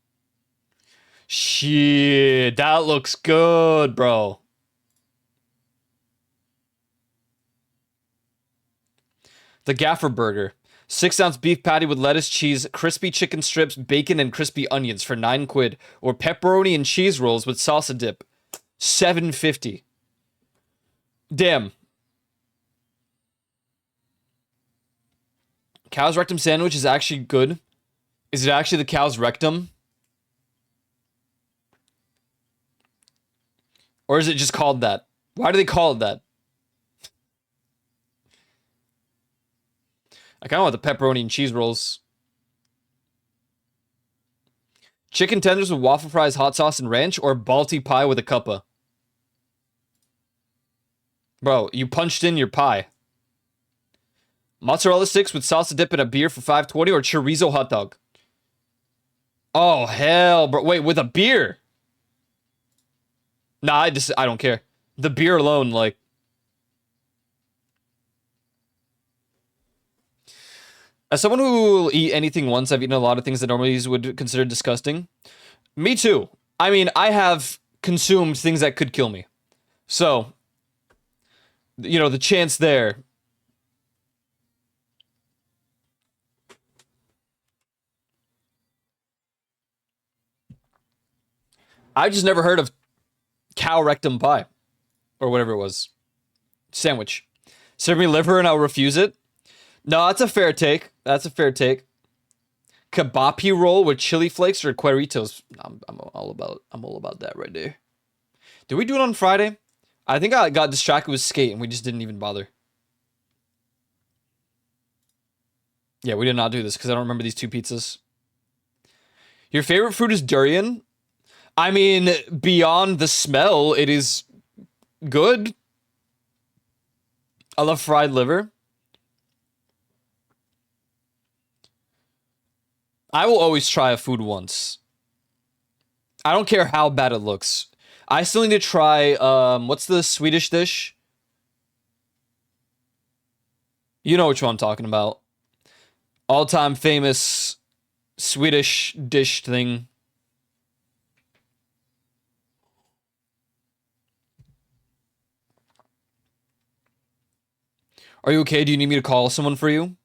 Shit, that looks good, bro. The Gaffer Burger. 6-ounce beef patty with lettuce, cheese, crispy chicken strips, bacon, and crispy onions for 9 quid. Or pepperoni and cheese rolls with salsa dip. 7.50. Damn. Cow's rectum sandwich is actually good. Is it actually the cow's rectum? Or is it just called that? Why do they call it that? I kind of want the pepperoni and cheese rolls. Chicken tenders with waffle fries, hot sauce, and ranch, or Balti pie with a cuppa? Bro, you punched in your pie. Mozzarella sticks with salsa dip and a beer for 5.20, or chorizo hot dog? Oh, hell, bro. Wait, with a beer? Nah, I don't care. The beer alone, like... As someone who will eat anything once, I've eaten a lot of things that normally would consider disgusting. Me too. I mean, I have consumed things that could kill me. So, you know, the chance there. I just never heard of cow rectum pie. Or whatever it was. Sandwich. Serve me liver and I'll refuse it. No, that's a fair take. That's a fair take. Kabapi roll with chili flakes or Cueritos. I'm all about that right there. Did we do it on Friday? I think I got distracted with skate and we just didn't even bother. Yeah, we did not do this because I don't remember these 2 pizzas. Your favorite fruit is durian? I mean, beyond the smell, it is good. I love fried liver. I will always try a food once. I don't care how bad it looks. I still need to try, what's the Swedish dish? You know which one I'm talking about. All-time famous Swedish dish thing. Are you okay? Do you need me to call someone for you?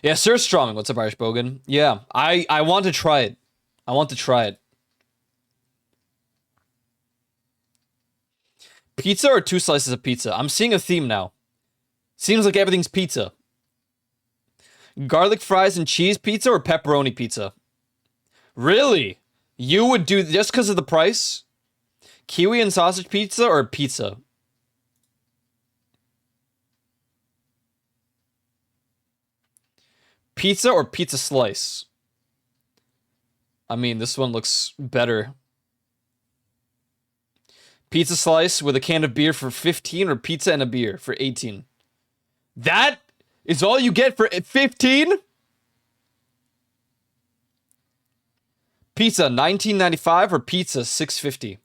Yeah, Sir Strong. What's up, Irish Bogan? Yeah, I want to try it. I want to try it. Pizza or 2 slices of pizza? I'm seeing a theme now. Seems like everything's pizza. Garlic fries and cheese pizza or pepperoni pizza? Really? You would do just because of the price? Kiwi and sausage pizza or pizza? Pizza or pizza slice? I mean, this one looks better. Pizza slice with a can of beer for 15 or pizza and a beer for 18? That is all you get for 15? Pizza 19.95 or pizza 6.50?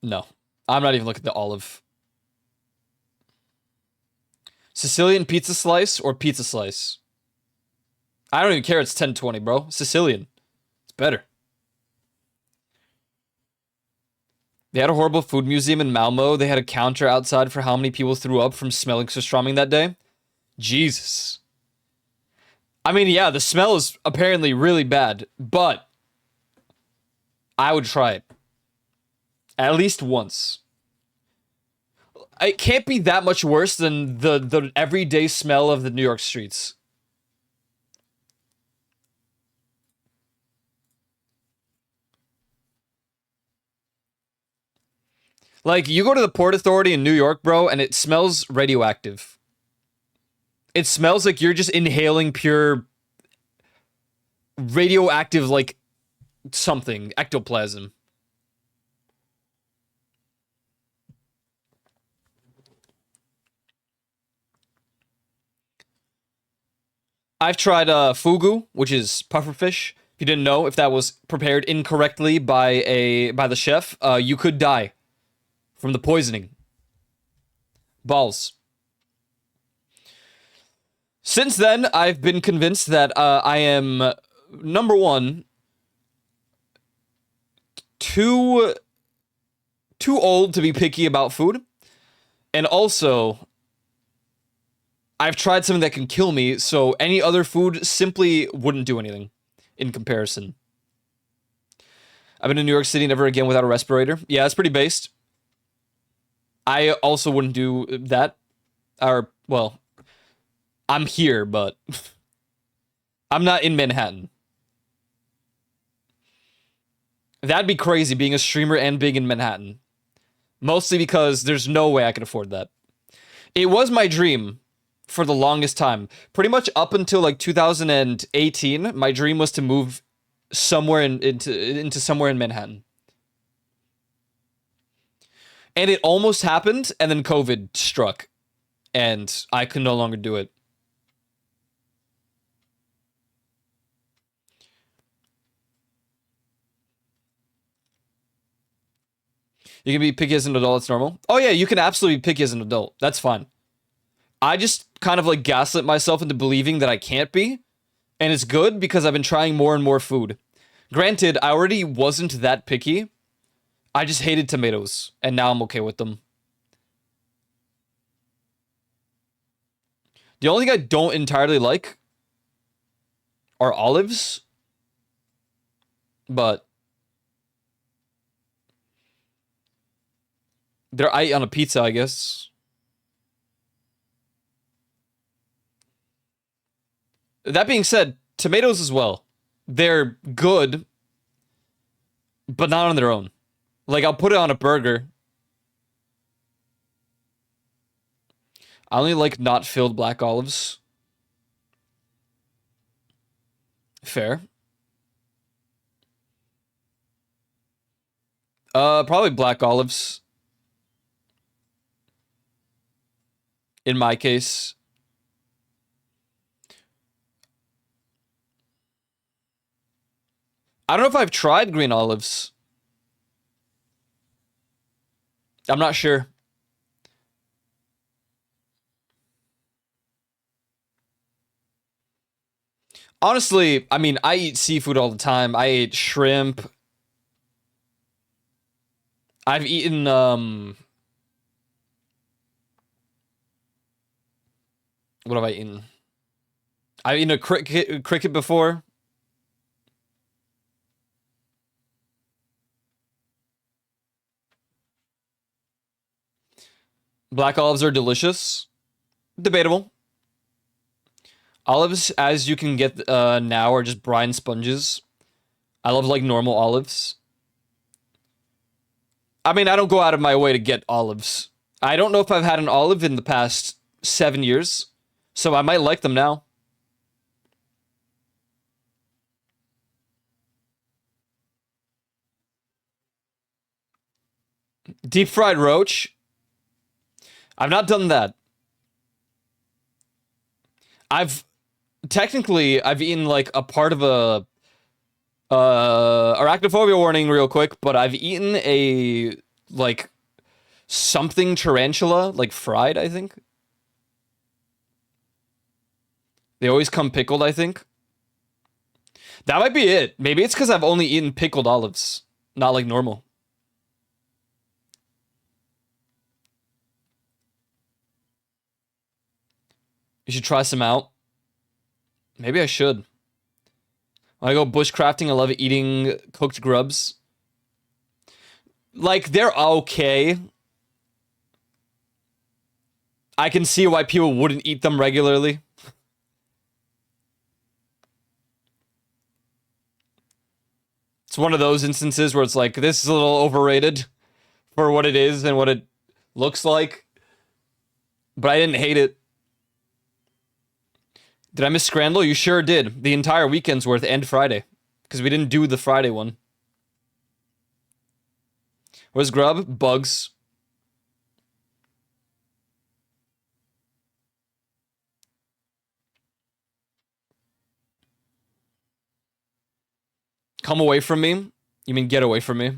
No. I'm not even looking at the olive. Sicilian pizza slice or pizza slice? I don't even care. It's 1020, bro. Sicilian. It's better. They had a horrible food museum in Malmo. They had a counter outside for how many people threw up from smelling surströmming that day. Jesus. I mean, yeah, the smell is apparently really bad, but I would try it. At least once. It can't be that much worse than the everyday smell of the New York streets. Like, you go to the Port Authority in New York, bro, and it smells radioactive. It smells like you're just inhaling pure radioactive, like, something, ectoplasm. I've tried fugu, which is pufferfish. If you didn't know, if that was prepared incorrectly by the chef, you could die from the poisoning. Balls. Since then, I've been convinced that I am, number one, too old to be picky about food, and also I've tried something that can kill me, so any other food simply wouldn't do anything in comparison. I've been in New York City never again without a respirator. Yeah, that's pretty based. I also wouldn't do that. Or, well, I'm here, but I'm not in Manhattan. That'd be crazy being a streamer and being in Manhattan. Mostly because there's no way I could afford that. It was my dream for the longest time. Pretty much up until like 2018, my dream was to move somewhere into somewhere in Manhattan. And it almost happened, and then COVID struck, and I could no longer do it. You can be picky as an adult, it's normal. Oh yeah, you can absolutely be picky as an adult. That's fine. I just kind of like gaslit myself into believing that I can't be, and it's good because I've been trying more and more food. Granted, I already wasn't that picky. I just hated tomatoes, and now I'm okay with them. The only thing I don't entirely like are olives, but they're on a pizza, I guess. That being said, tomatoes as well. They're good, but not on their own. Like, I'll put it on a burger. I only like not filled black olives. Fair. Probably black olives. In my case. I don't know if I've tried green olives. I'm not sure. Honestly, I mean, I eat seafood all the time. I ate shrimp. I've eaten, what have I eaten? I've eaten a cricket before. Black olives are delicious. Debatable. Olives, as you can get now, are just brine sponges. I love, like, normal olives. I mean, I don't go out of my way to get olives. I don't know if I've had an olive in the past 7 years, so I might like them now. Deep fried roach? I've not done that. I've eaten like a part of a arachnophobia warning real quick, but I've eaten a like something tarantula, like fried, I think. They always come pickled, I think. That might be it. Maybe it's because I've only eaten pickled olives, not like normal. You should try some out. Maybe I should. When I go bushcrafting, I love eating cooked grubs. Like, they're okay. I can see why people wouldn't eat them regularly. It's one of those instances where it's like, this is a little overrated for what it is and what it looks like. But I didn't hate it. Did I miss Scrandle? You sure did. The entire weekend's worth and Friday. Because we didn't do the Friday one. Where's Grub? Bugs. Come away from me? You mean get away from me?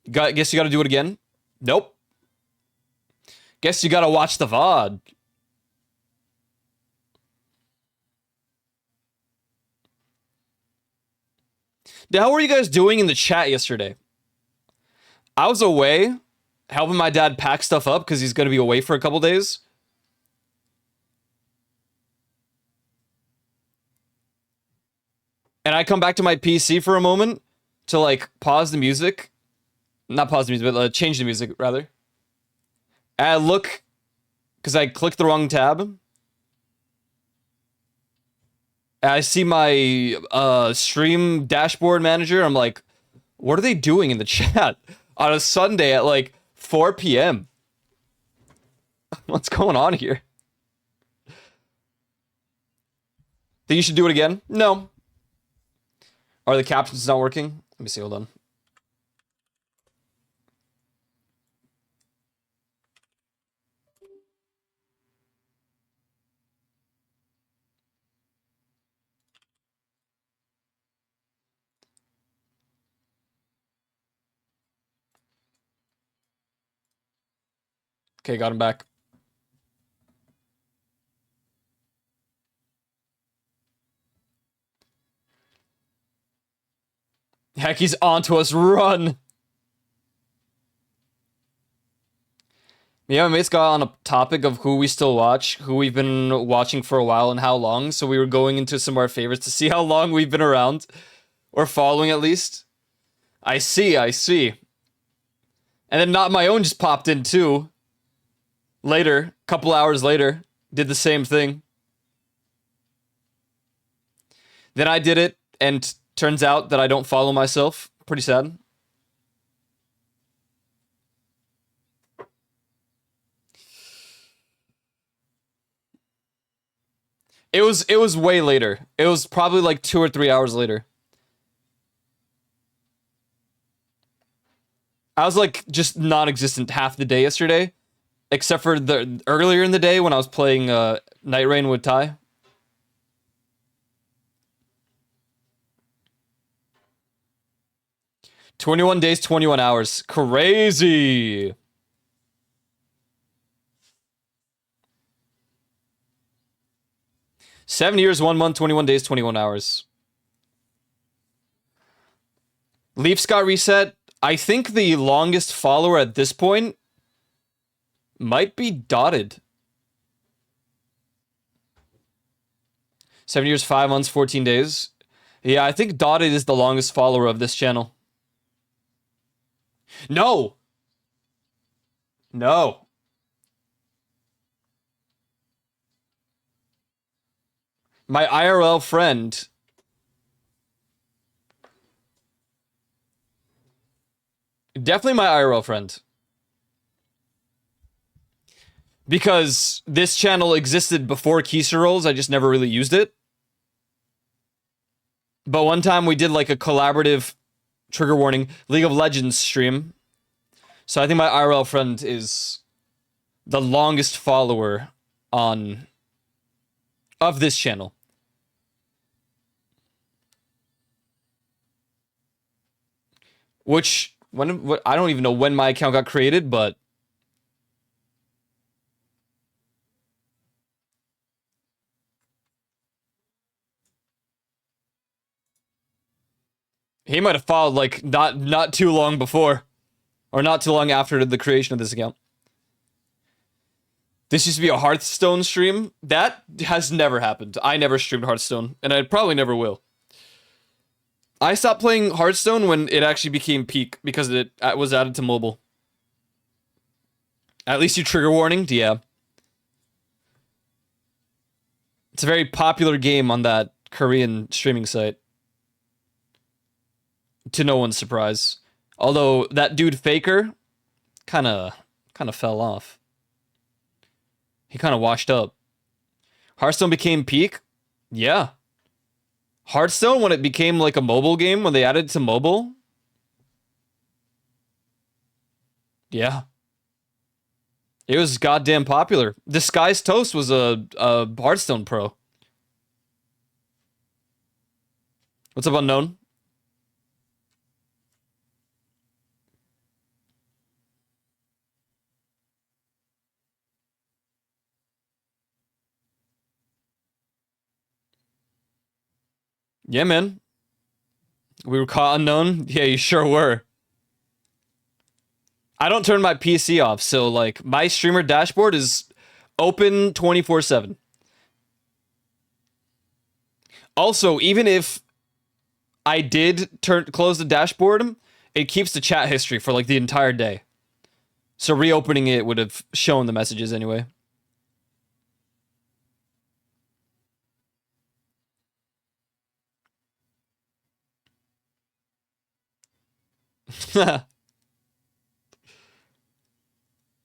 Guess you gotta do it again? Nope. Guess you gotta watch the VOD. How were you guys doing in the chat yesterday? I was away, helping my dad pack stuff up because he's gonna be away for a couple days. And I come back to my PC for a moment to like pause the music. Not pause the music, but change the music rather. And I look, because I clicked the wrong tab. And I see my stream dashboard manager. I'm like, what are they doing in the chat on a Sunday at like 4 p.m.? What's going on here? Think you should do it again? No. Are the captions not working? Let me see, hold on. Okay, got him back. Heck, he's onto us. Run! Yeah, my mates got on a topic of who we still watch, who we've been watching for a while and how long. So we were going into some of our favorites to see how long we've been around. Or following at least. I see. And then Not My Own just popped in too. Later, a couple hours later, did the same thing. Then I did it, and turns out that I don't follow myself. Pretty sad. It was way later. It was probably like 2 or 3 hours later. I was like just non-existent half the day yesterday, except for the earlier in the day when I was playing Night Rain with Ty. "21 days, 21 hours. Crazy. "7 years, 1 month, 21 days, 21 hours. Leafs got reset. I think the longest follower at this point might be Dotted. 7 years, 5 months, 14 days. Yeah, I think Dotted is the longest follower of this channel. No! No. My IRL friend. Definitely my IRL friend. Because this channel existed before Keister Rolls, I just never really used it. But one time we did like a collaborative, trigger warning, League of Legends stream. So I think my IRL friend is the longest follower of this channel. Which, I don't even know when my account got created, but He might have followed like not too long before, or not too long after the creation of this account. This used to be a Hearthstone stream. That has never happened. I never streamed Hearthstone, and I probably never will. I stopped playing Hearthstone when it actually became peak because it was added to mobile. At least you trigger warning, yeah. It's a very popular game on that Korean streaming site. To no one's surprise. Although that dude Faker kind of fell off. He kind of washed up. Hearthstone became peak? Yeah. Hearthstone, when it became like a mobile game, when they added it to mobile? Yeah. It was goddamn popular. Disguised Toast was a Hearthstone pro. What's up, Unknown? Yeah, man. We were caught Unknown? Yeah, you sure were. I don't turn my PC off, so like my streamer dashboard is open 24/7. Also, even if I did close the dashboard, it keeps the chat history for like the entire day. So reopening it would have shown the messages anyway.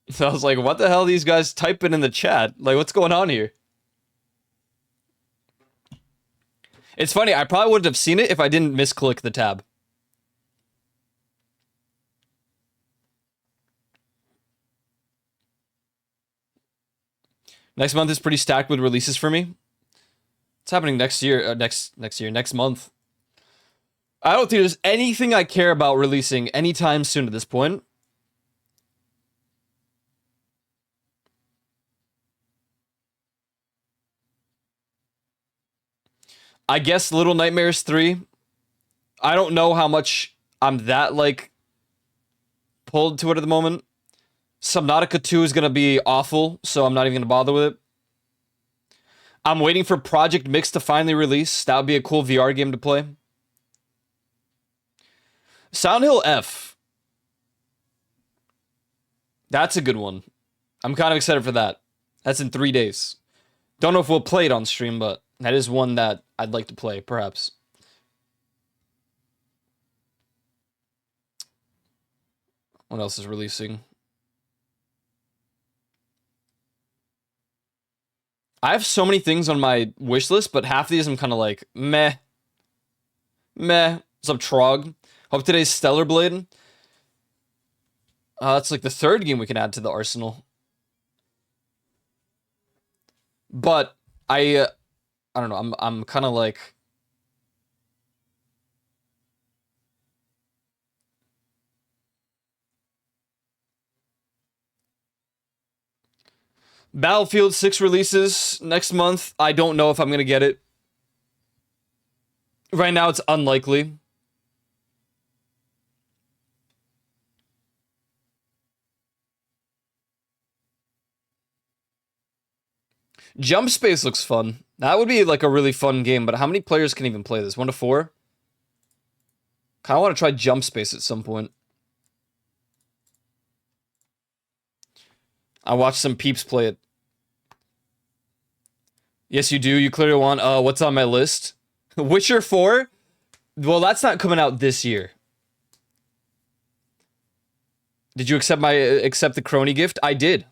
So I was like, what the hell are these guys typing in the chat? Like, what's going on here? It's funny, I probably wouldn't have seen it if I didn't misclick the tab. Next month is pretty stacked with releases for me. It's happening next year, next month. I don't think there's anything I care about releasing anytime soon at this point. I guess Little Nightmares 3. I don't know how much I'm that, like, pulled to it at the moment. Subnautica 2 is going to be awful, so I'm not even going to bother with it. I'm waiting for Project Mix to finally release. That would be a cool VR game to play. Silent Hill F. That's a good one. I'm kind of excited for that. That's in 3 days. Don't know if we'll play it on stream, but that is one that I'd like to play, perhaps. What else is releasing? I have so many things on my wish list, but half of these I'm kind of like, meh. Meh. What's up, Trog? Hope today's Stellar Blade. It's like the third game we can add to the arsenal. But I don't know. I'm kind of like, Battlefield 6 releases next month. I don't know if I'm gonna get it. Right now, it's unlikely. Jump Space looks fun. That would be like a really fun game, but how many players can even play this? 1 to 4? Kind of want to try Jump Space at some point. I watched some peeps play it. Yes, you do. You clearly want, what's on my list? Witcher 4? Well, that's not coming out this year. Did you accept the crony gift? I did.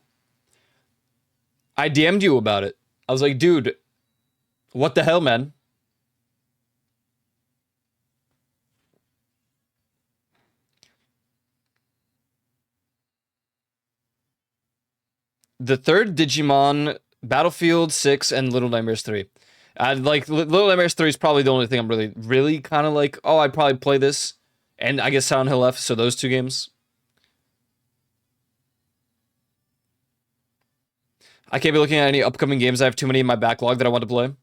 I DM'd you about it. I was like, dude, what the hell, man? The third Digimon, Battlefield 6, and Little Nightmares 3. Like, Little Nightmares 3 is probably the only thing I'm really kind of like, oh, I'd probably play this. And I guess Silent Hill F, so those 2 games. I can't be looking at any upcoming games. I have too many in my backlog that I want to play.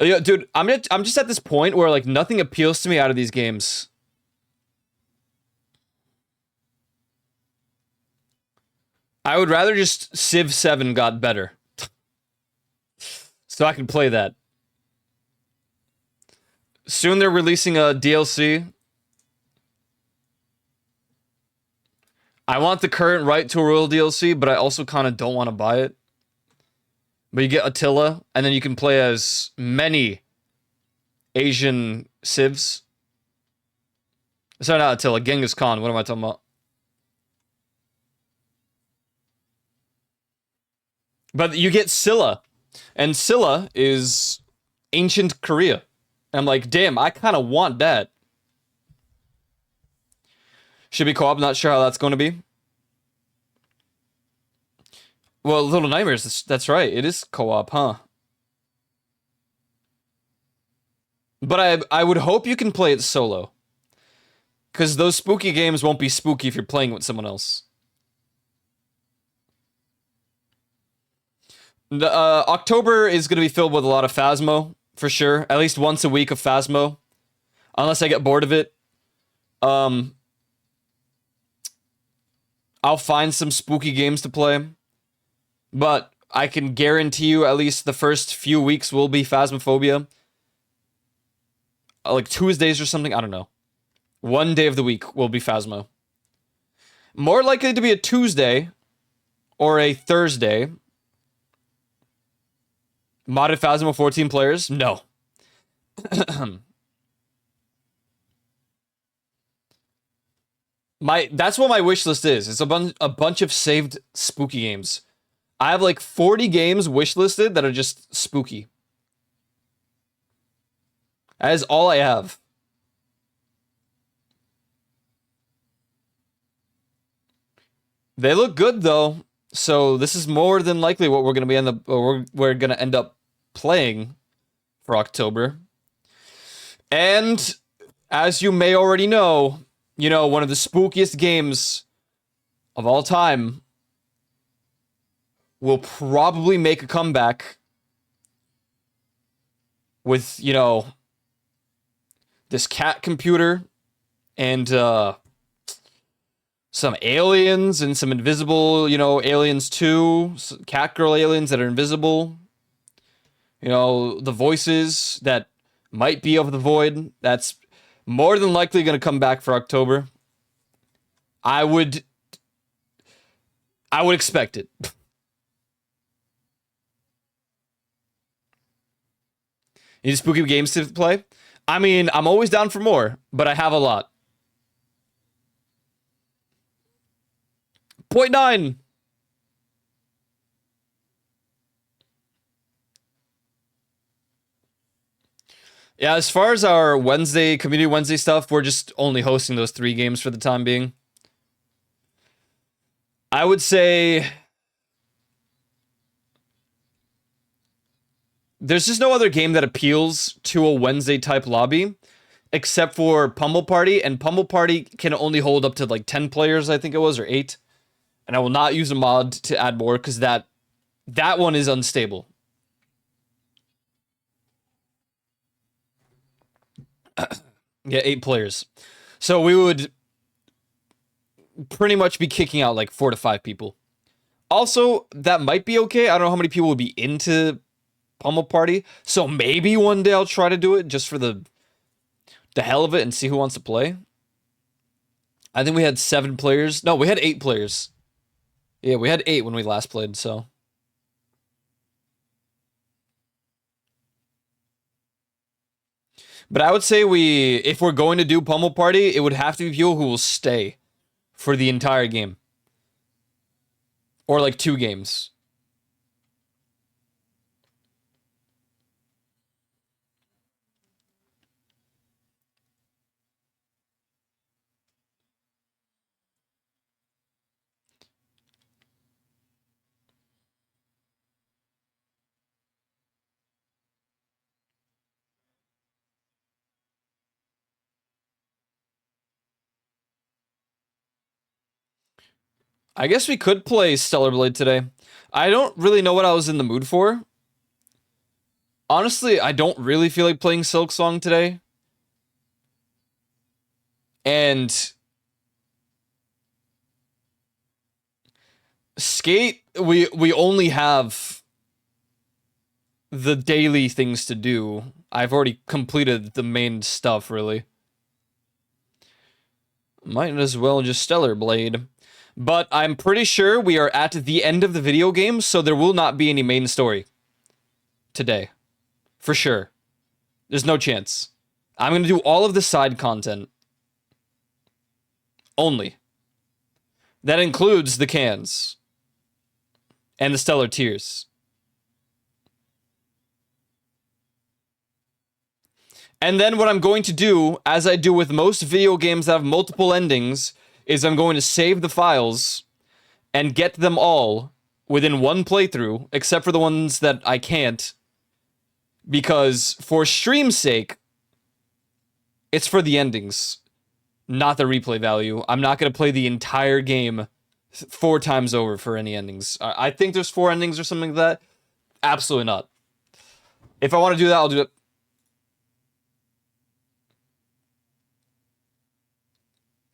Yeah, dude, I'm just at this point where like nothing appeals to me out of these games. I would rather just Civ 7 got better. So I can play that. Soon they're releasing a DLC. I want the current right to a Royal DLC, but I also kind of don't want to buy it. But you get Attila, and then you can play as many Asian civs. Sorry, not Attila, Genghis Khan. What am I talking about? But you get Silla, and Silla is ancient Korea. And I'm like, damn, I kind of want that. Should be co-op. Not sure how that's going to be. Well, Little Nightmares. That's right. It is co-op, huh? But I would hope you can play it solo. Because those spooky games won't be spooky if you're playing with someone else. October is going to be filled with a lot of Phasmo, for sure. At least once a week of Phasmo. Unless I get bored of it. I'll find some spooky games to play. But I can guarantee you at least the first few weeks will be Phasmophobia. Like Tuesdays or something, I don't know. One day of the week will be Phasmo. More likely to be a Tuesday or a Thursday. Modded Phasmo 14 players? No. That's what my wish list is. It's a bunch of saved spooky games. I have like 40 games wish listed that are just spooky. That is all I have. They look good though, so this is more than likely what we're gonna we're gonna end up playing for October. And as you may already know, one of the spookiest games of all time will probably make a comeback with, this cat computer and some aliens and some invisible, aliens too, cat girl aliens that are invisible. The voices that might be of the void. That's more than likely going to come back for October. I would expect it. Need spooky games to play? I mean, I'm always down for more, but I have a lot. Point 9. Yeah, as far as our Community Wednesday stuff, we're just only hosting those 3 games for the time being. I would say there's just no other game that appeals to a Wednesday type lobby except for Pummel Party, and Pummel Party can only hold up to like 10 players, I think it was, or 8. And I will not use a mod to add more because that one is unstable. Yeah, 8 players. So we would pretty much be kicking out like 4 to 5 people. Also, that might be okay. I don't know how many people would be into Pummel Party. So maybe one day I'll try to do it just for the hell of it and see who wants to play. I think we had 7 players. No, we had 8 players. Yeah, we had 8 when we last played, so. But I would say if we're going to do Pummel Party, it would have to be people who will stay for the entire game. Or like 2 games. I guess we could play Stellar Blade today. I don't really know what I was in the mood for. Honestly, I don't really feel like playing Silksong today. And Skate, we only have the daily things to do. I've already completed the main stuff, really. Might as well just Stellar Blade. But I'm pretty sure we are at the end of the video game, so there will not be any main story today. For sure. There's no chance. I'm going to do all of the side content. Only. That includes the cans. And the Stellar Tears. And then what I'm going to do, as I do with most video games that have multiple endings, is I'm going to save the files and get them all within one playthrough, except for the ones that I can't. Because for stream's sake, it's for the endings, not the replay value. I'm not going to play the entire game 4 times over for any endings. I think there's 4 endings or something like that. Absolutely not. If I want to do that, I'll do it.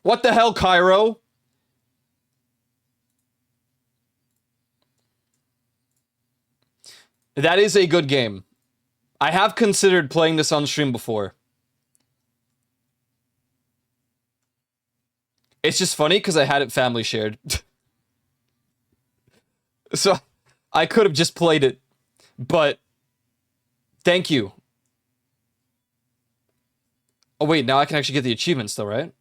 What the hell, Cairo? That is a good game. I have considered playing this on stream before. It's just funny because I had it family shared. So I could have just played it. But thank you. Oh wait, now I can actually get the achievements though, right?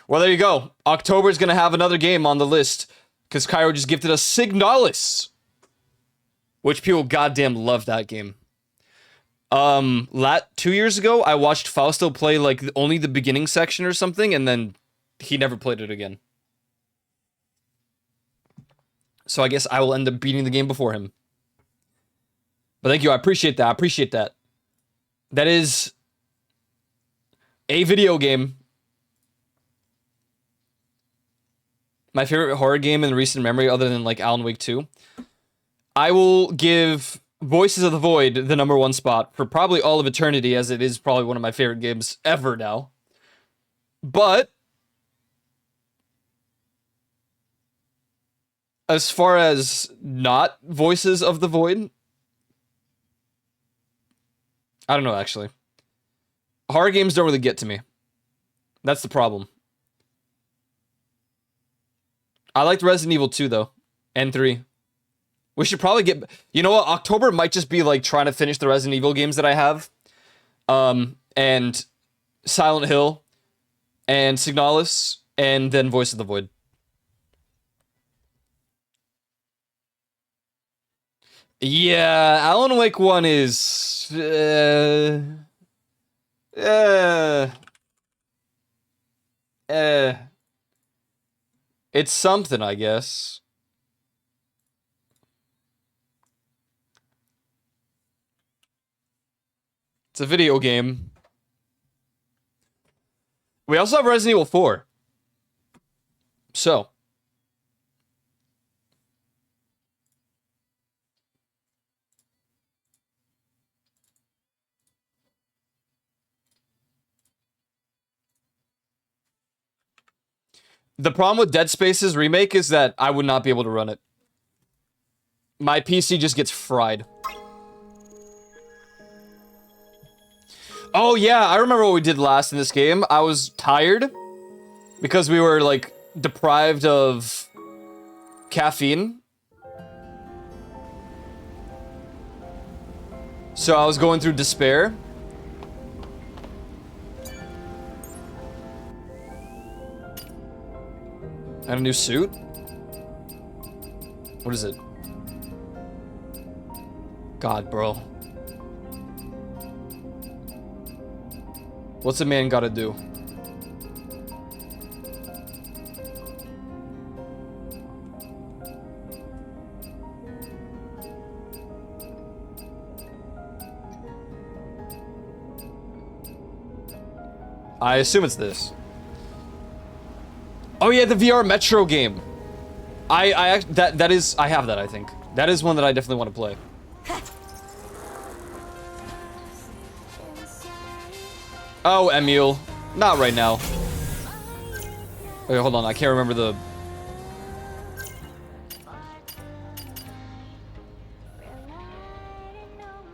Well, there you go. October's gonna have another game on the list because Cairo just gifted us Signalis, which people goddamn love that game. 2 years ago, I watched Fausto play like only the beginning section or something, and then he never played it again. So I guess I will end up beating the game before him. But thank you, I appreciate that. I appreciate that. That is a video game. My favorite horror game in recent memory, other than like Alan Wake 2. I will give Voices of the Void the #1 spot for probably all of eternity, as it is probably one of my favorite games ever now. But as far as not Voices of the Void, I don't know, actually. Horror games don't really get to me. That's the problem. I liked Resident Evil 2, though. And 3. We should probably get... You know what? October might just be, like, trying to finish the Resident Evil games that I have. And Silent Hill. And Signalis. And then Voice of the Void. Yeah, Alan Wake 1 is... It's something, I guess. It's a video game. We also have Resident Evil 4. So. The problem with Dead Space's remake is that I would not be able to run it. My PC just gets fried. Oh yeah, I remember what we did last in this game. I was tired because we were like deprived of caffeine. So I was going through despair. And a new suit? What is it? God, bro. What's a man gotta do? I assume it's this. Oh yeah, the VR Metro game. I have that, I think. That is one that I definitely want to play. Oh, Emule. Not right now. Okay, hold on. I can't remember the...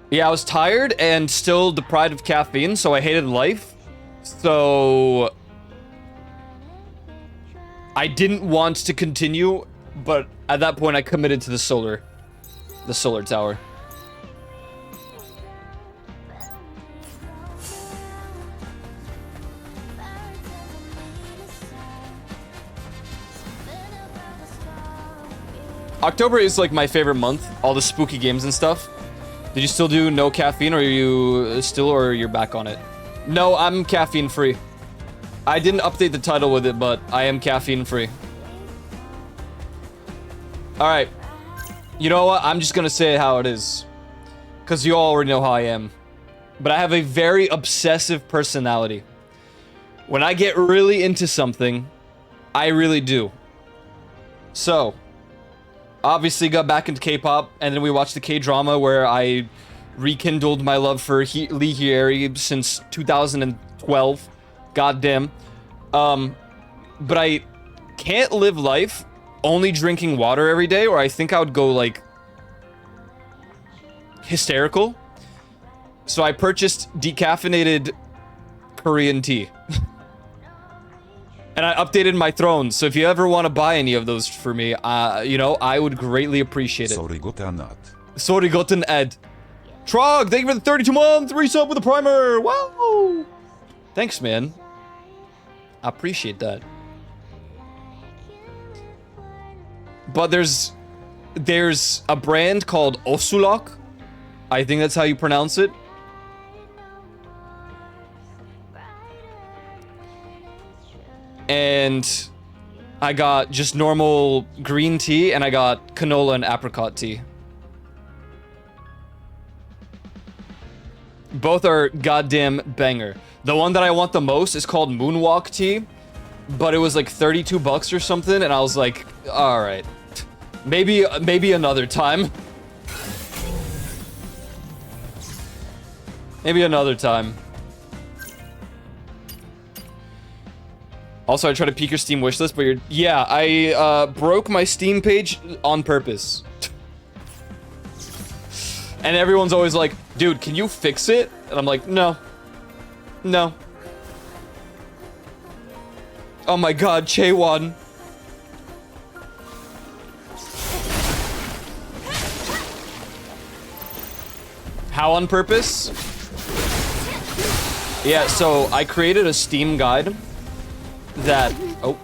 Yeah, I was tired and still deprived of caffeine, so I hated life. So... I didn't want to continue, but at that point I committed to the solar tower. October is like my favorite month, all the spooky games and stuff. Did you still do no caffeine, or or you're back on it? No, I'm caffeine free. I didn't update the title with it, but I am caffeine free. Alright. You know what? I'm just gonna say how it is. Because you all already know how I am. But I have a very obsessive personality. When I get really into something, I really do. So, obviously got back into K-pop, and then we watched the K-drama where I rekindled my love for Lee Hyeri since 2012. Goddamn. But I can't live life only drinking water every day, or I think I would go, like, hysterical. So I purchased decaffeinated Korean tea. And I updated my throne, so if you ever want to buy any of those for me, you know, I would greatly appreciate it. Sorigoten Ed. Trog, thank you for the 32 months, resub with a primer. Wow. Thanks, man. I appreciate that. But there's a brand called Osulok. I think that's how you pronounce it. And I got just normal green tea, and I got canola and apricot tea. Both are goddamn banger. The one that I want the most is called Moonwalk tea, but it was like 32 bucks or something, and I was like, all right, maybe another time. Maybe another time. Also, I tried to peek your Steam wishlist, but yeah, I broke my Steam page on purpose. And everyone's always like, dude, can you fix it? And I'm like, no. No. Oh my god, Chaewon. How on purpose? Yeah, so I created a Steam guide that... Oh.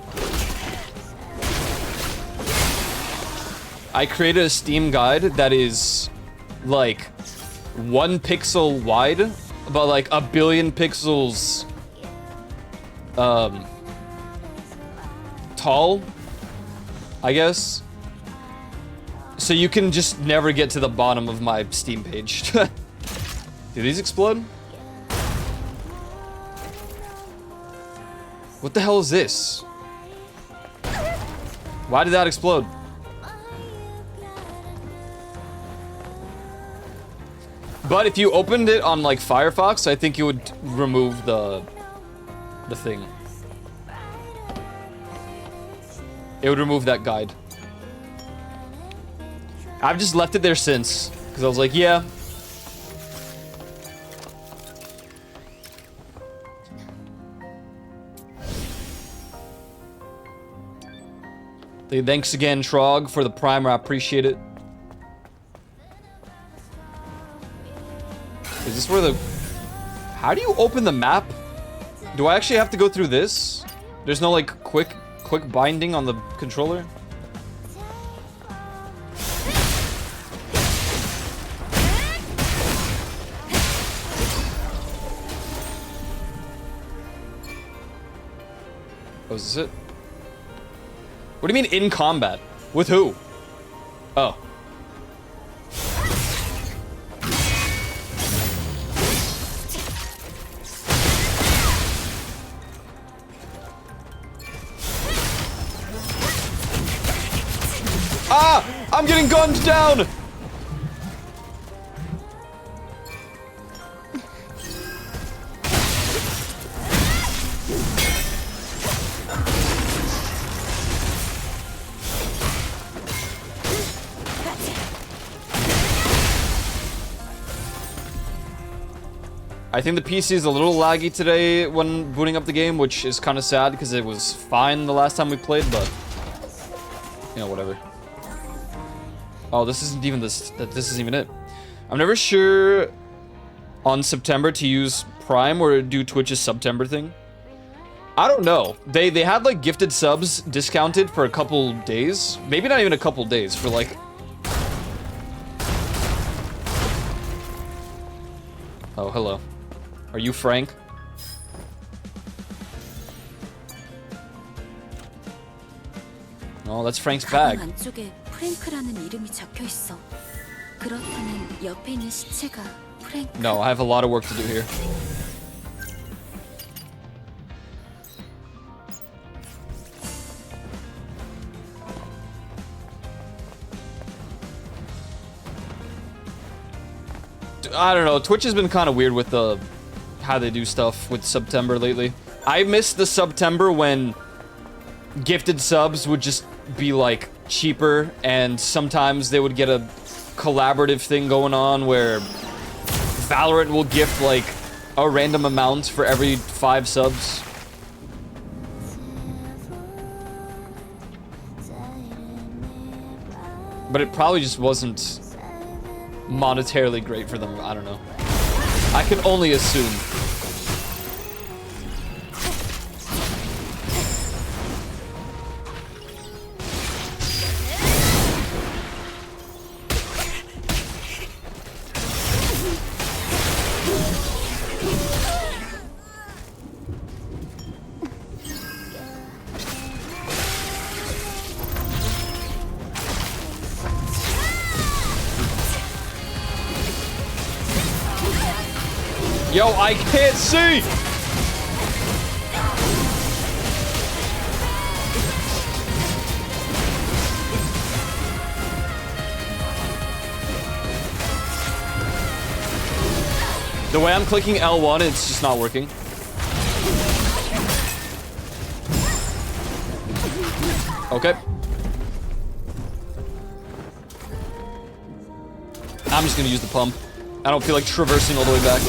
I created a Steam guide that is, like, 1 pixel wide, but like 1 billion pixels tall, I guess. So you can just never get to the bottom of my Steam page. Do these explode? What the hell is this? Why did that explode? But if you opened it on, like, Firefox, I think it would remove the thing. It would remove that guide. I've just left it there since, because I was like, yeah. Thanks again, Trog, for the primer. I appreciate it. Is this where the... How do you open the map? Do I actually have to go through this? There's no, like, quick binding on the controller? Oh, is this it? What do you mean in combat? With who? Oh. Ah! I'm getting gunned down! I think the PC is a little laggy today when booting up the game, which is kind of sad because it was fine the last time we played, but you know, whatever. Oh, this isn't even this isn't even it. I'm never sure on September to use Prime or do Twitch's September thing. I don't know. They had like gifted subs discounted for a couple days. Maybe not even a couple days, for like... Oh, hello. Are you Frank? Oh, that's Frank's bag.
안쪽에 프랭크라는 이름이 적혀 있어. 그렇다면 옆에 있는 시체가 프랭크.
No, I have a lot of work to do here. I don't know. Twitch has been kind of weird with the how they do stuff with September lately. I miss the September when gifted subs would just be like cheaper, and sometimes they would get a collaborative thing going on where Valorant will gift like a random amount for every 5 subs. But it probably just wasn't monetarily great for them. I don't know. I can only assume. Yo, I can't see! The way I'm clicking L1, it's just not working. Okay. I'm just gonna use the pump. I don't feel like traversing all the way back.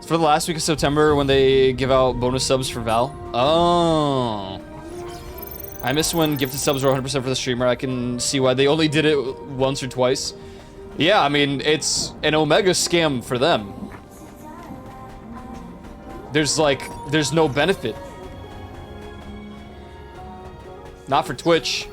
For the last week of September when they give out bonus subs for Val. Oh. I miss when gifted subs were 100% for the streamer. I can see why they only did it once or twice. Yeah, I mean, it's an Omega scam for them. There's no benefit. Not for Twitch.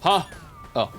Huh? Oh.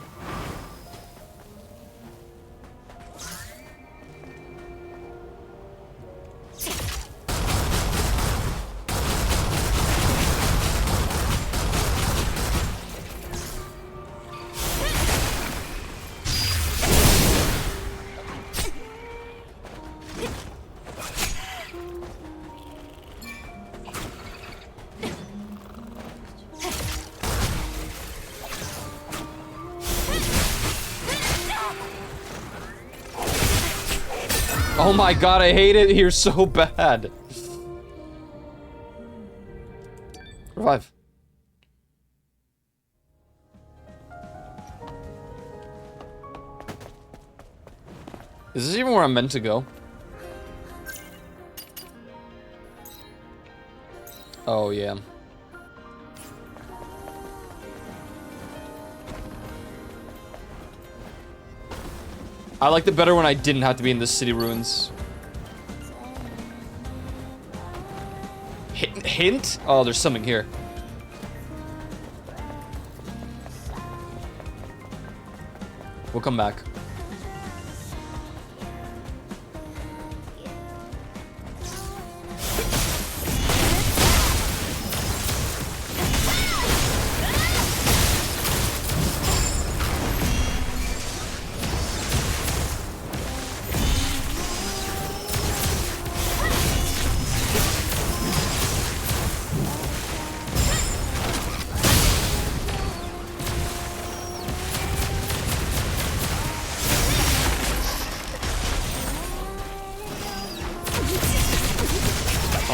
Oh my god, I hate it here so bad. Revive. Is this even where I'm meant to go? Oh, yeah. I liked it better when I didn't have to be in the city ruins. Hint? Oh, there's something here. We'll come back.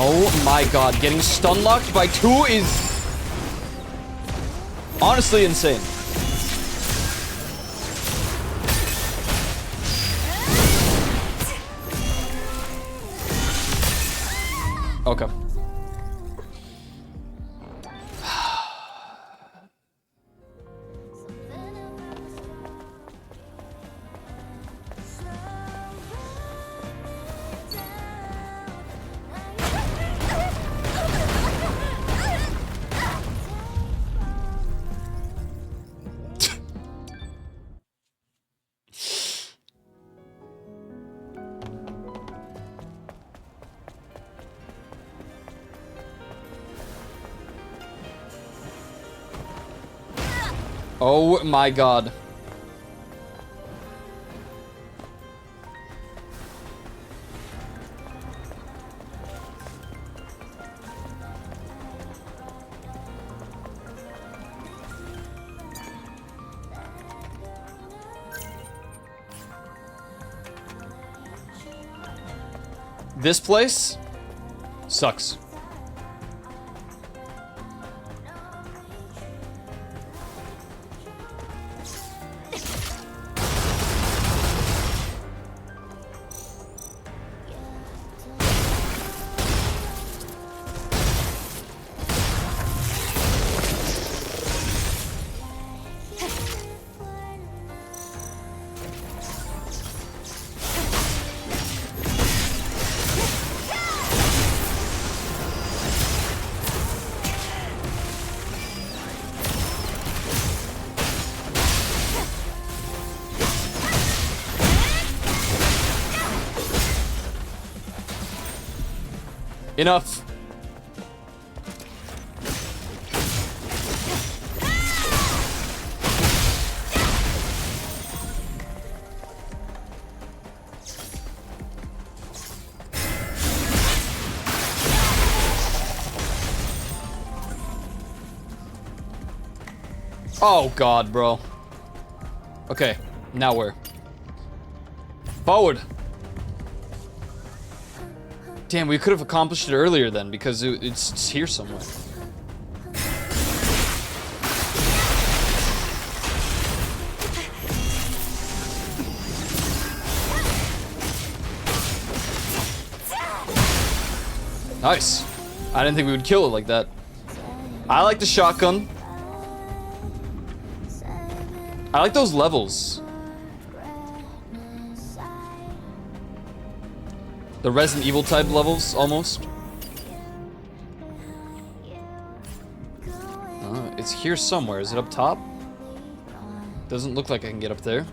Oh my god, getting stun locked by 2 is honestly insane. Okay. Oh my god. This place sucks. Enough. Oh god, bro. Okay, now where? Forward. Damn, we could have accomplished it earlier then, because it's here somewhere. Nice. I didn't think we would kill it like that. I like the shotgun. I like those levels. The Resident Evil type levels, almost. It's here somewhere. Is it up top? Doesn't look like I can get up there.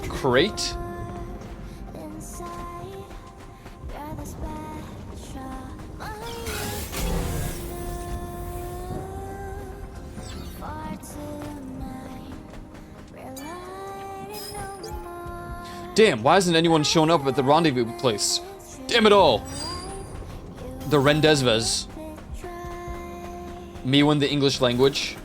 Crate? Damn, why hasn't anyone shown up at the rendezvous place? Damn it all! The Rendezvous. Me win the English language.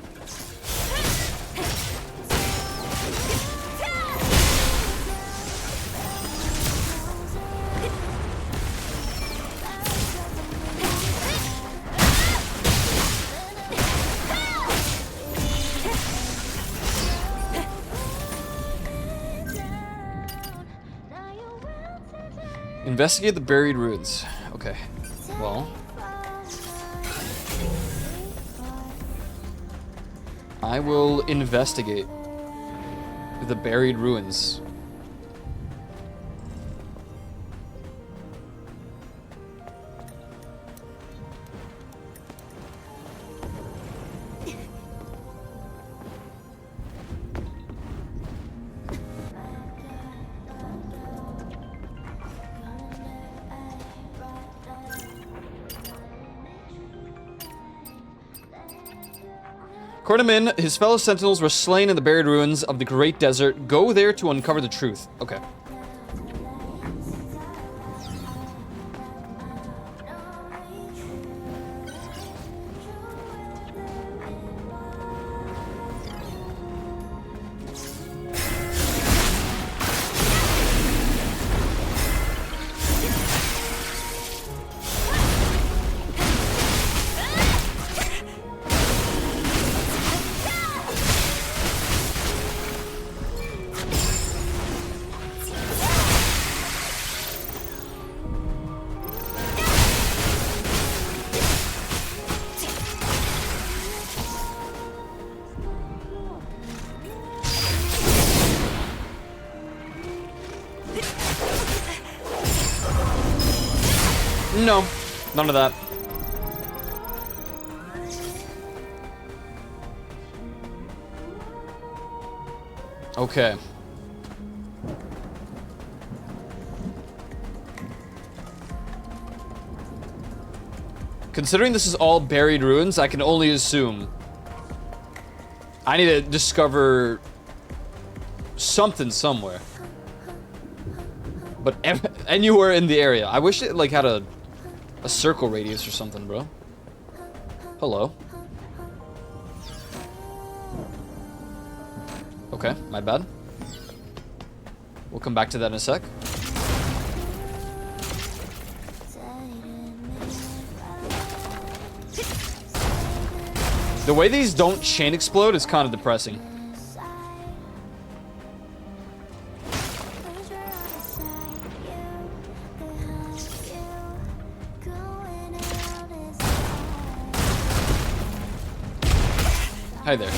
Investigate the buried ruins. Okay. Well. I will investigate the buried ruins. Corneman, his fellow sentinels were slain in the buried ruins of the Great Desert. Go there to uncover the truth. Okay. No, none of that. Okay. Considering this is all buried ruins, I can only assume I need to discover something somewhere. But anywhere in the area. I wish it like had a circle radius or something, bro. Hello. Okay, my bad. We'll come back to that in a sec. The way these don't chain explode is kind of depressing. Hi there.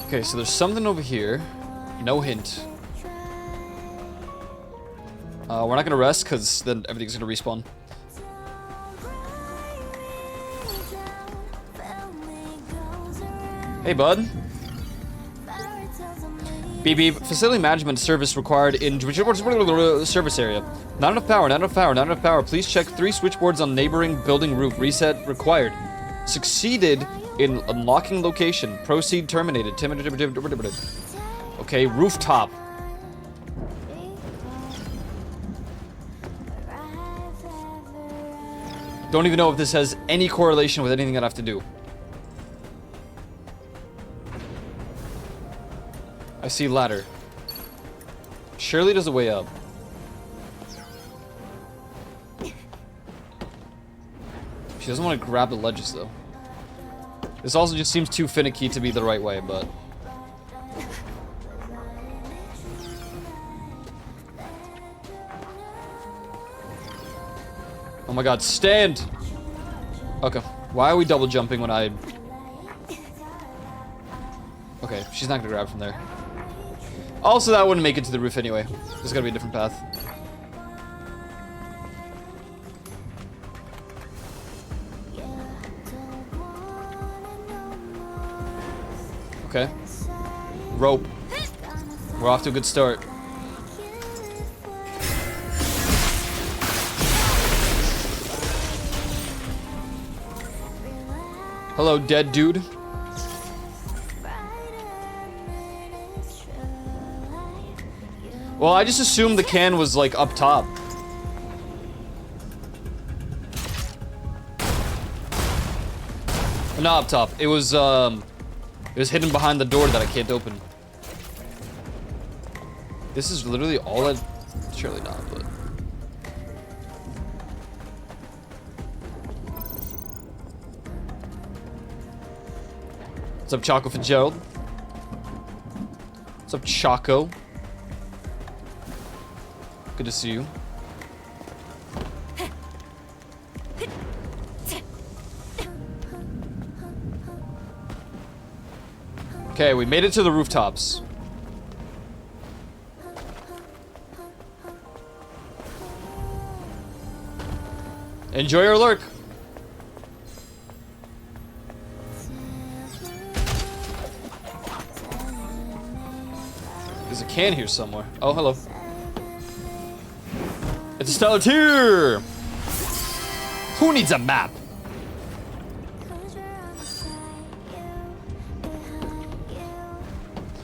Okay, so there's something over here. No hint. We're not gonna rest because then everything's gonna respawn. Hey, bud. BB, facility management service required in service area. Not enough power, not enough power, not enough power. Please check 3 switchboards on neighboring building roof. Reset required. Succeeded in unlocking location. Proceed terminated. Okay, rooftop. Don't even know if this has any correlation with anything I have to do. I see ladder. Surely there's a way up. She doesn't want to grab the ledges though. This also just seems too finicky to be the right way, but... Oh my god, stand! Okay, why are we double jumping when I... Okay, she's not gonna grab from there. Also, that wouldn't make it to the roof anyway. There's gotta be a different path. Okay. Rope. We're off to a good start. Hello, dead dude. Well, I just assumed the can was like up top. Not up top. It was hidden behind the door that I can't open. This is literally all I... Surely not, but... What's up, Choco Fitzgerald? What's up, Choco? Good to see you. Okay, we made it to the rooftops. Enjoy your lurk. There's a can here somewhere. Oh, hello. It's a stellar tier. Who needs a map?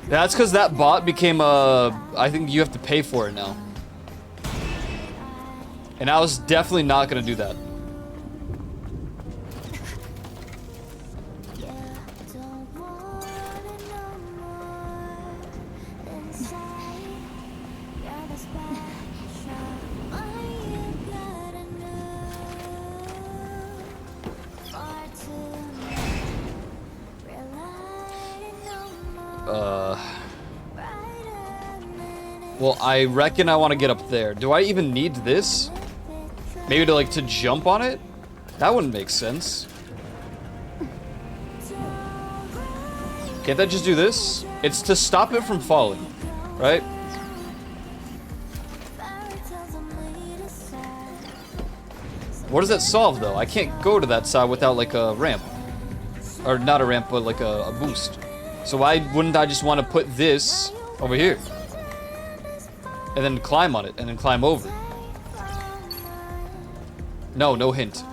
That's because that bot became a... I think you have to pay for it now. And I was definitely not going to do that. Well, I reckon I want to get up there. Do I even need this? Maybe to, like, to jump on it? That wouldn't make sense. Can't that just do this? It's to stop it from falling, right? What does that solve, though? I can't go to that side without, like, a ramp. Or not a ramp, but, like, a boost. So why wouldn't I just want to put this over here? And then climb on it, and then climb over. No, no hint.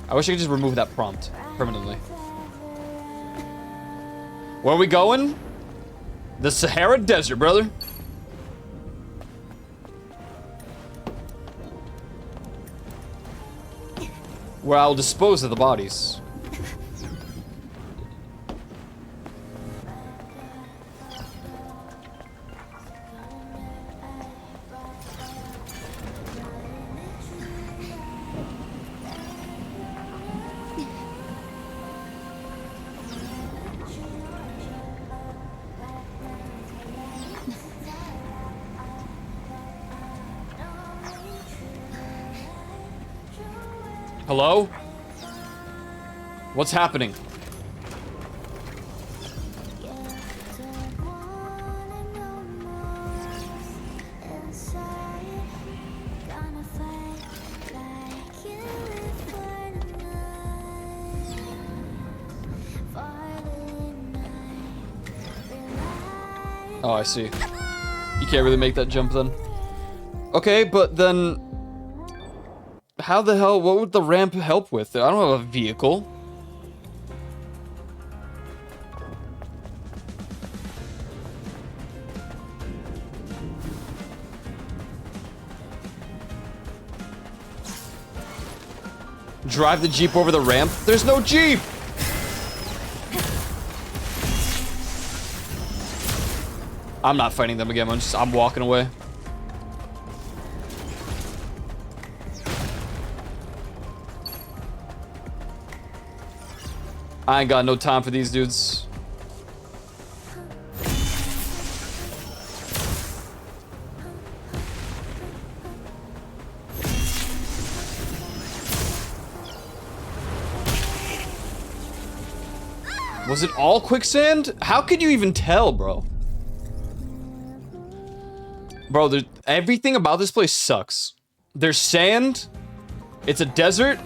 I wish I could just remove that prompt permanently. Where are we going? The Sahara Desert, brother. Where I'll dispose of the bodies. Hello? What's happening? Oh, I see. You can't really make that jump then. Okay, but then... How the hell, what would the ramp help with? I don't have a vehicle. Drive the Jeep over the ramp? There's no Jeep! I'm not fighting them again, I'm walking away. I ain't got no time for these dudes. Was it all quicksand? How could you even tell, bro? Bro, everything about this place sucks. There's sand. It's a desert.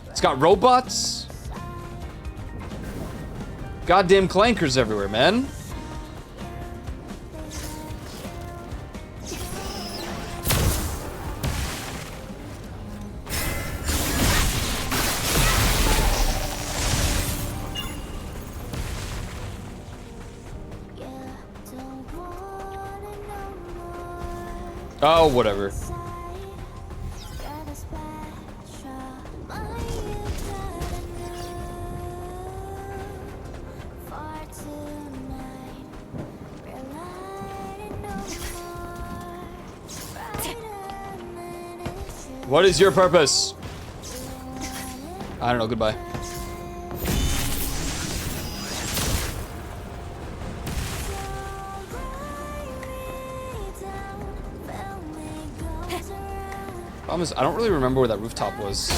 It's got robots. Goddamn clankers everywhere, man. Oh, whatever. What is your purpose? I don't know, goodbye. Problem is, I don't really remember where that rooftop was.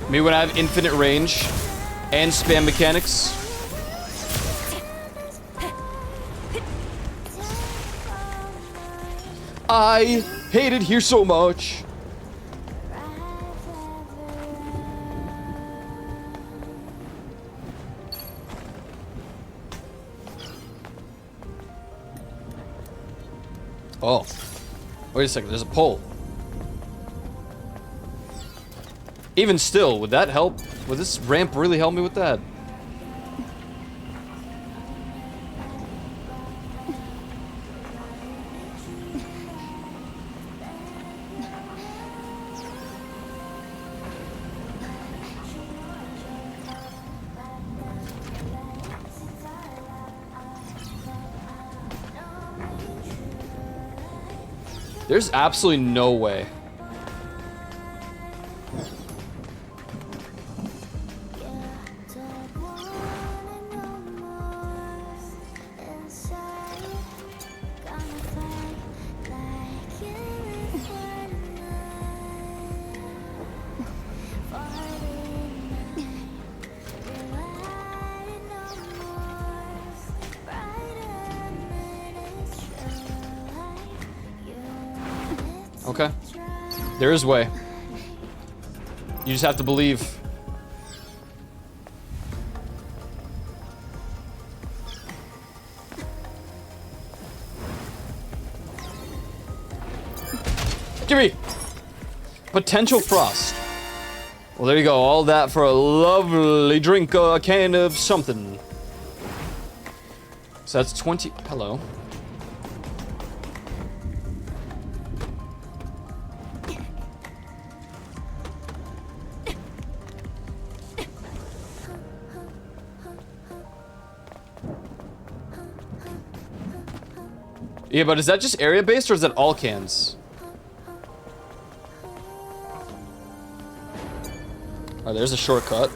Maybe when I have infinite range and spam mechanics. I hate it here so much. Oh, wait a second, there's a pole. Even still, would that help? Would this ramp really help me with that? There's absolutely no way. Okay. There is way. You just have to believe. Gimme! Potential frost. Well, there you go. All that for a lovely drink, a can of something. So that's 20. Hello. Yeah, but is that just area based or is that all cans? Oh, there's a shortcut.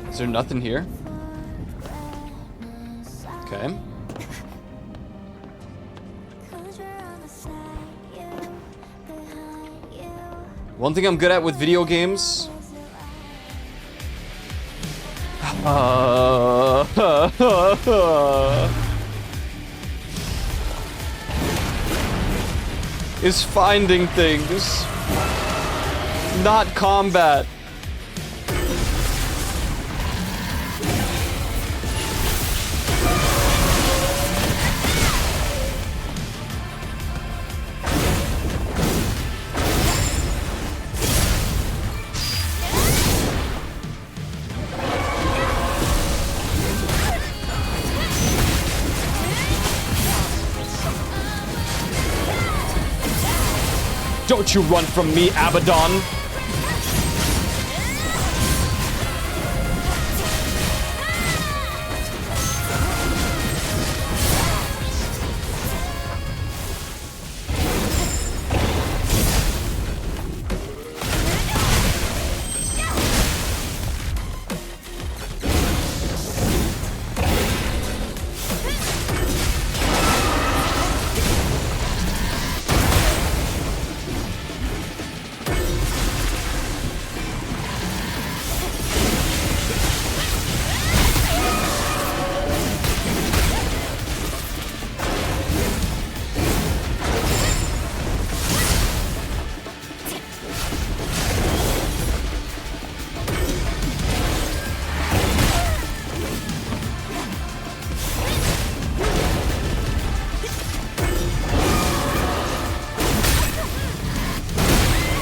Is there nothing here? Okay. One thing I'm good at with video games is finding things, not combat. Don't you run from me, Abaddon!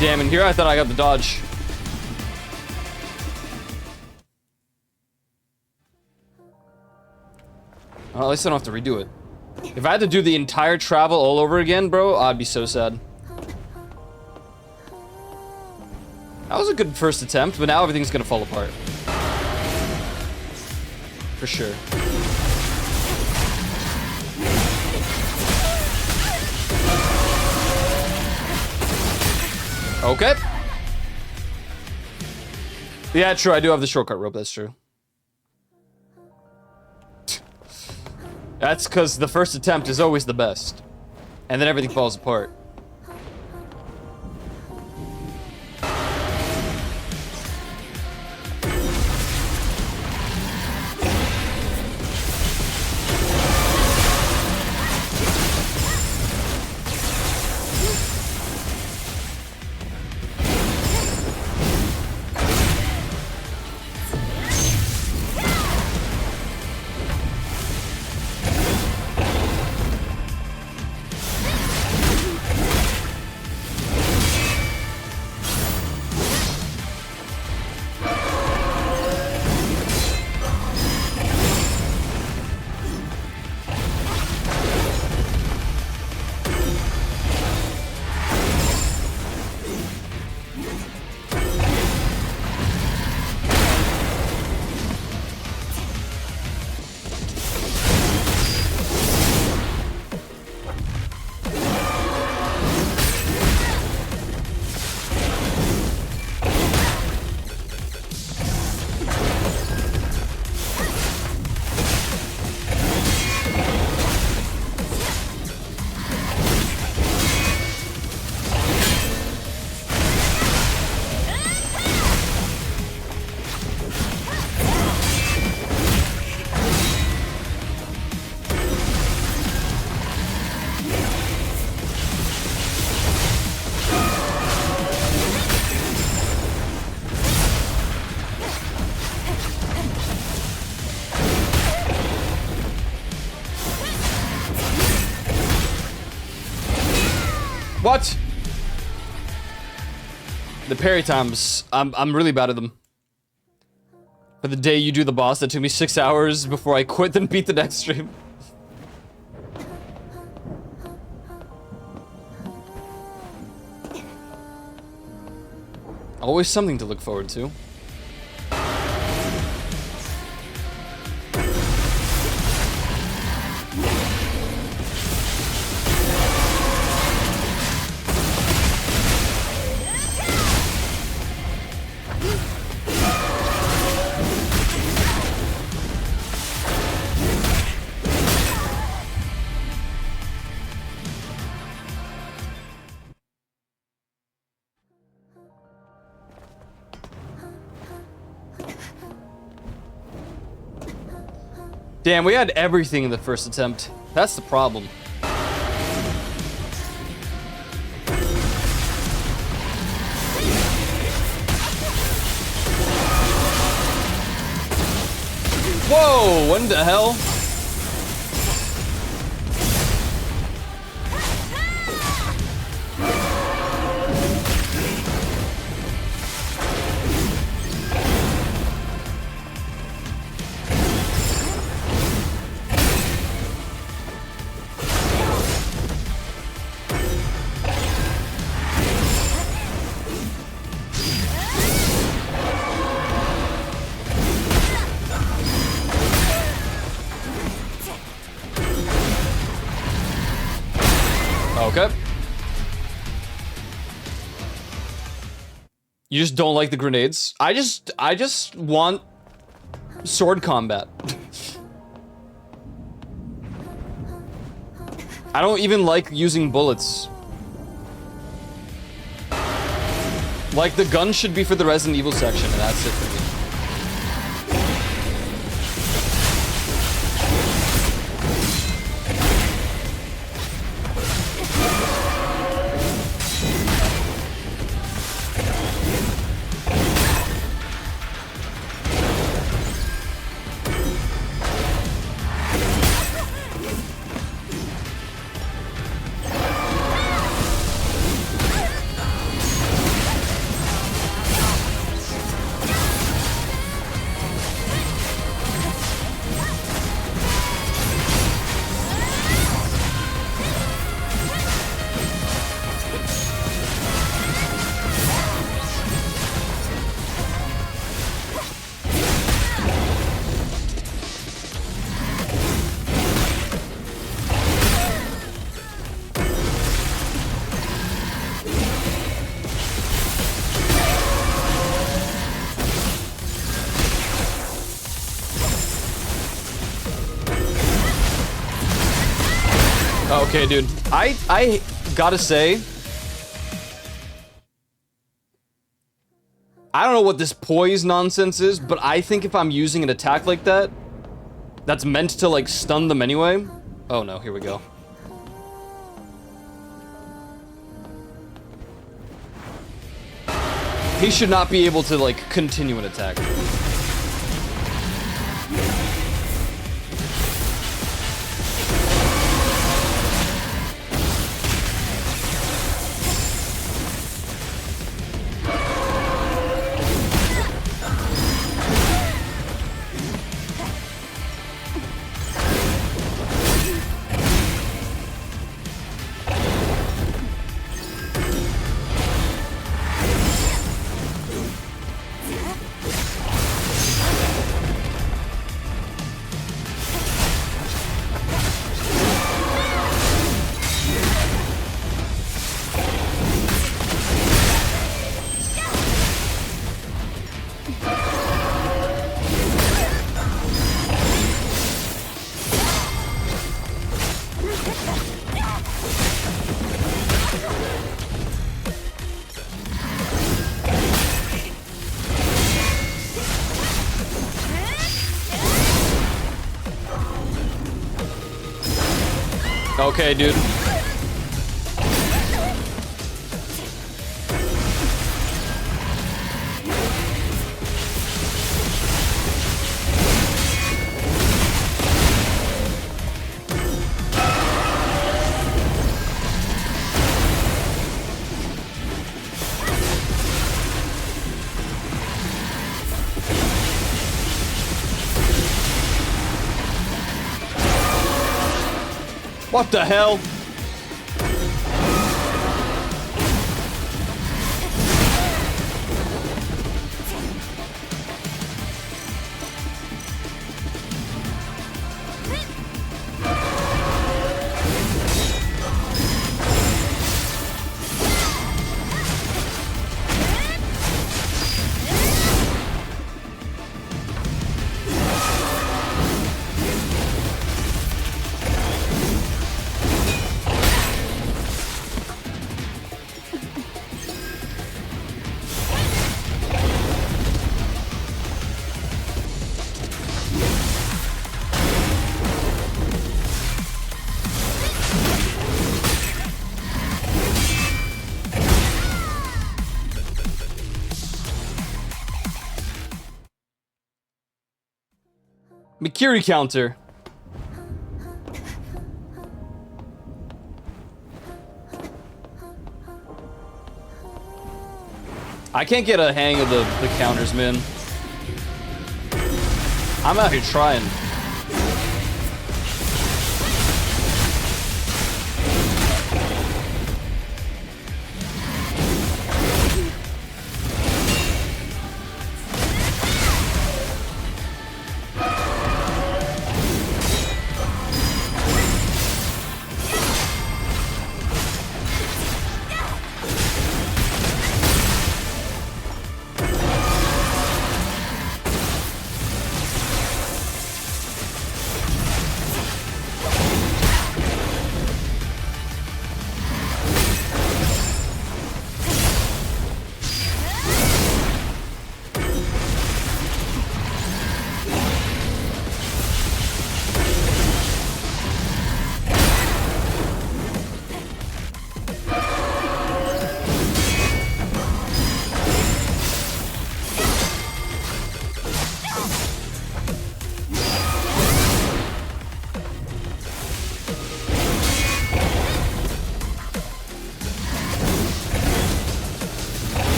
Damn, and here I thought I got the dodge. Well, at least I don't have to redo it. If I had to do the entire travel all over again, bro, I'd be so sad. That was a good first attempt, but now everything's gonna fall apart. For sure. Okay. Yeah, true. I do have the shortcut rope. That's true. That's because the first attempt is always the best. And then everything falls apart. What? The parry times, I'm really bad at them. For the day you do the boss, that took me 6 hours before I quit and beat the next stream. Always something to look forward to. Damn, we had everything in the first attempt. That's the problem. Whoa, what the hell? Okay. You just don't like the grenades? I just want sword combat. I don't even like using bullets. Like, the gun should be for the Resident Evil section, and that's it for me. Okay, dude. I gotta say, I don't know what this poise nonsense is, but I think if I'm using an attack like that, that's meant to, like, stun them anyway. Oh no, here we go. He should not be able to, like, continue an attack. Okay, dude. What the hell? Mikiri counter. I can't get a hang of the counters, man. I'm out here trying.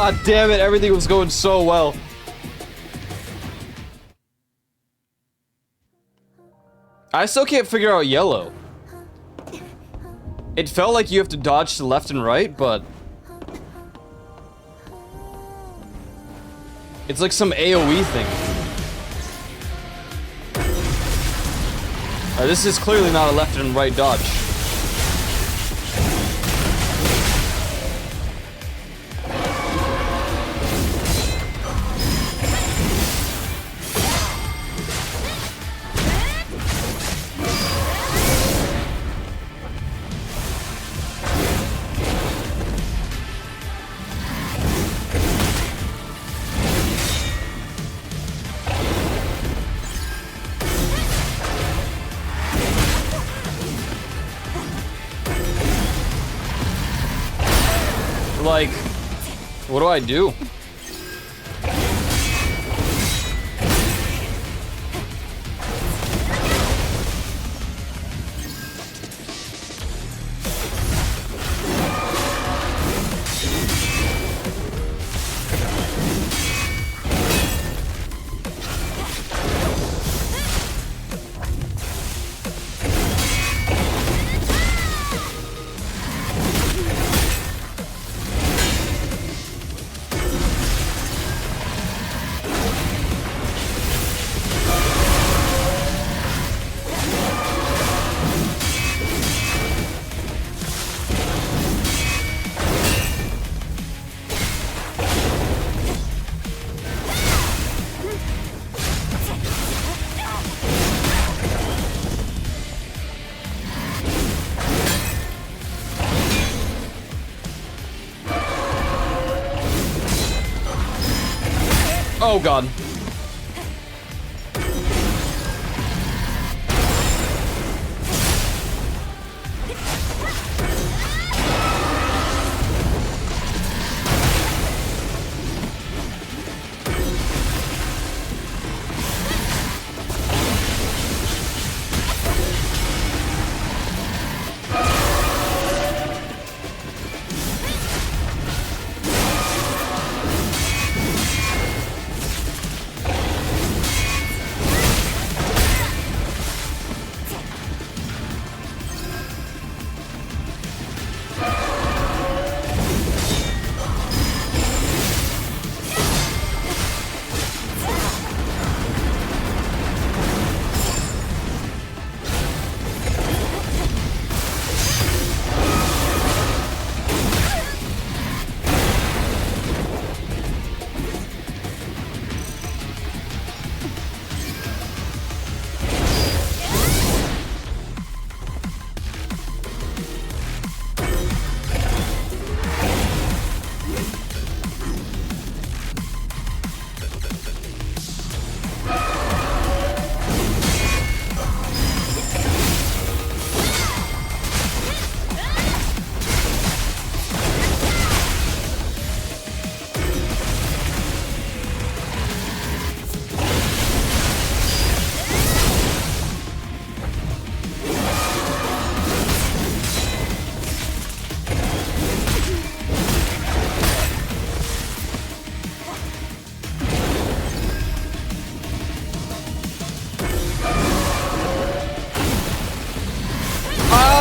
God damn it, everything was going so well. I still can't figure out yellow. It felt like you have to dodge to left and right, but... it's like some AoE thing. This is clearly not a left and right dodge. Like, what do I do? Oh god.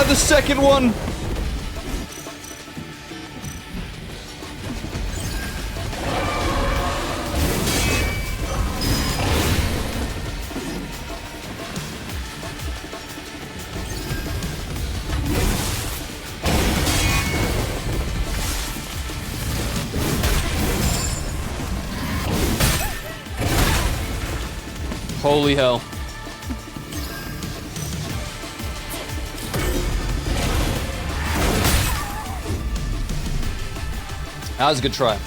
The second one. Holy hell. That was a good try.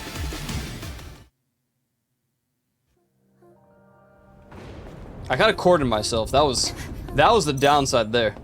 I kind of cornered myself. That was the downside there.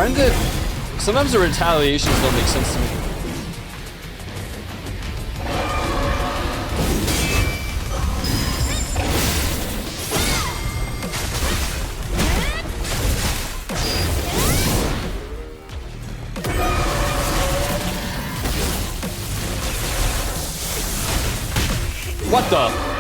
find it... Sometimes the retaliations don't make sense to me. What the?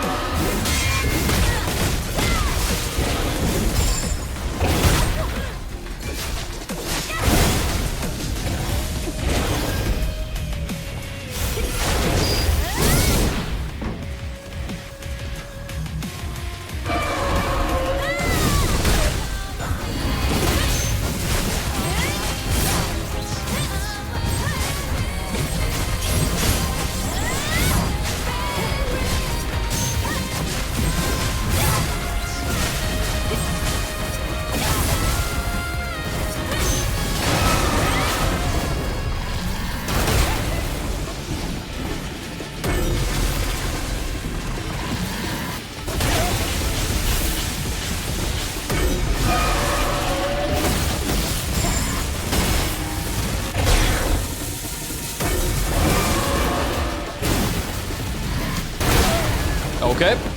Okay.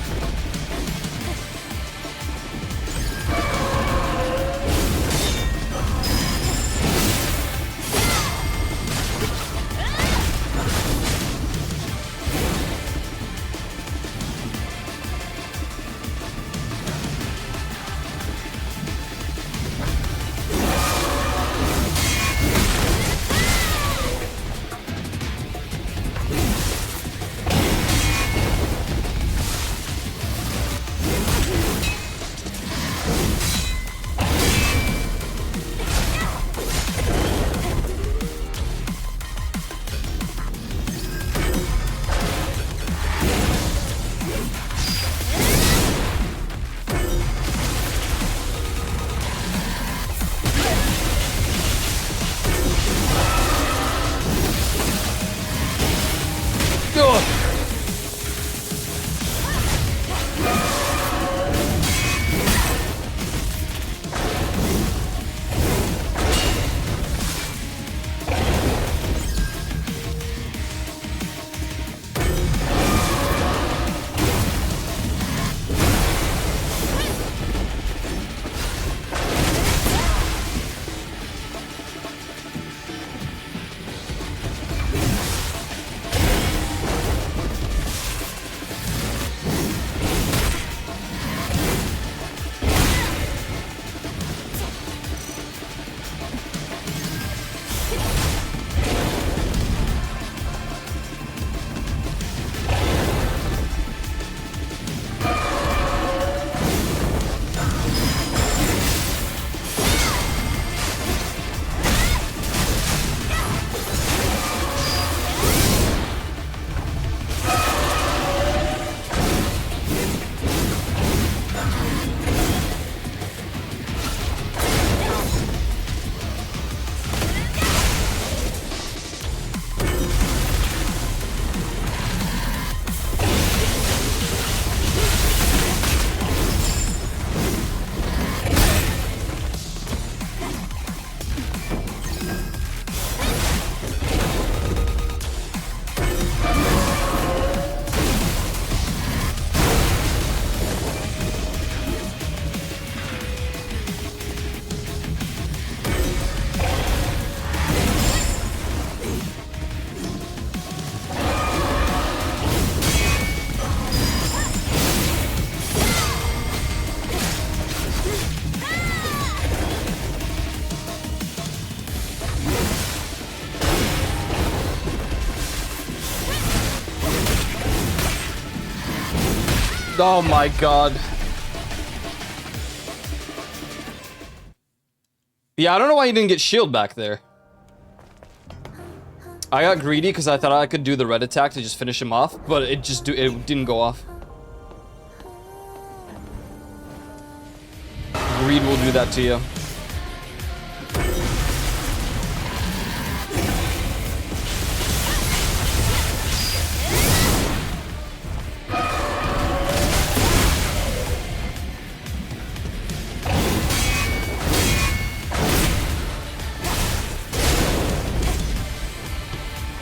Oh my god. Yeah, I don't know why you didn't get shield back there. I got greedy because I thought I could do the red attack to just finish him off, but it didn't go off. Greed will do that to you.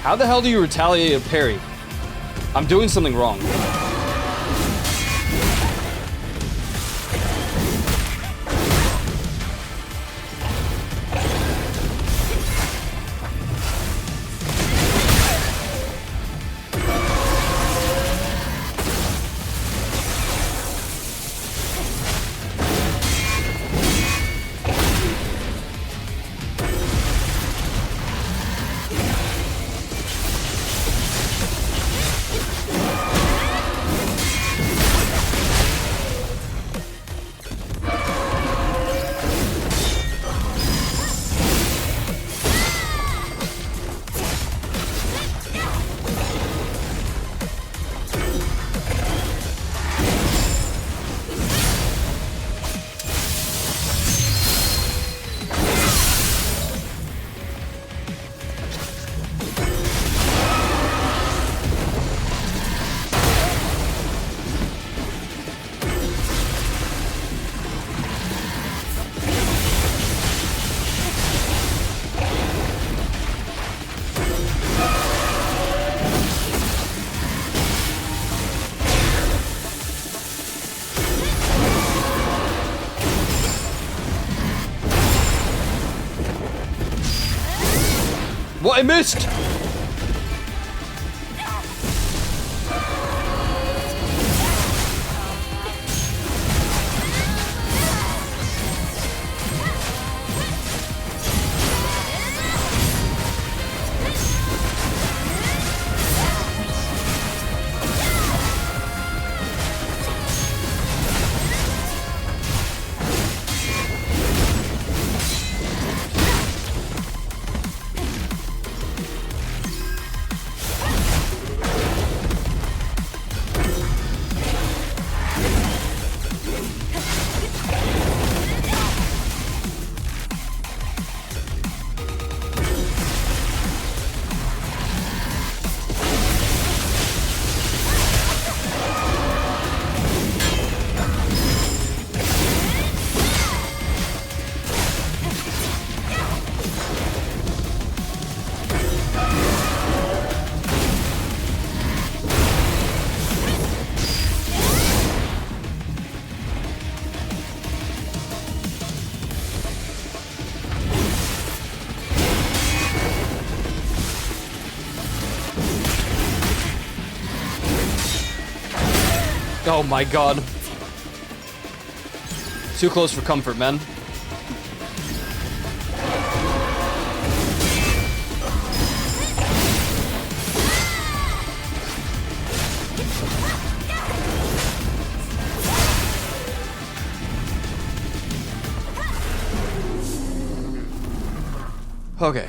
How the hell do you retaliate a parry? I'm doing something wrong. What, I missed? Oh my god. Too close for comfort, man. Okay.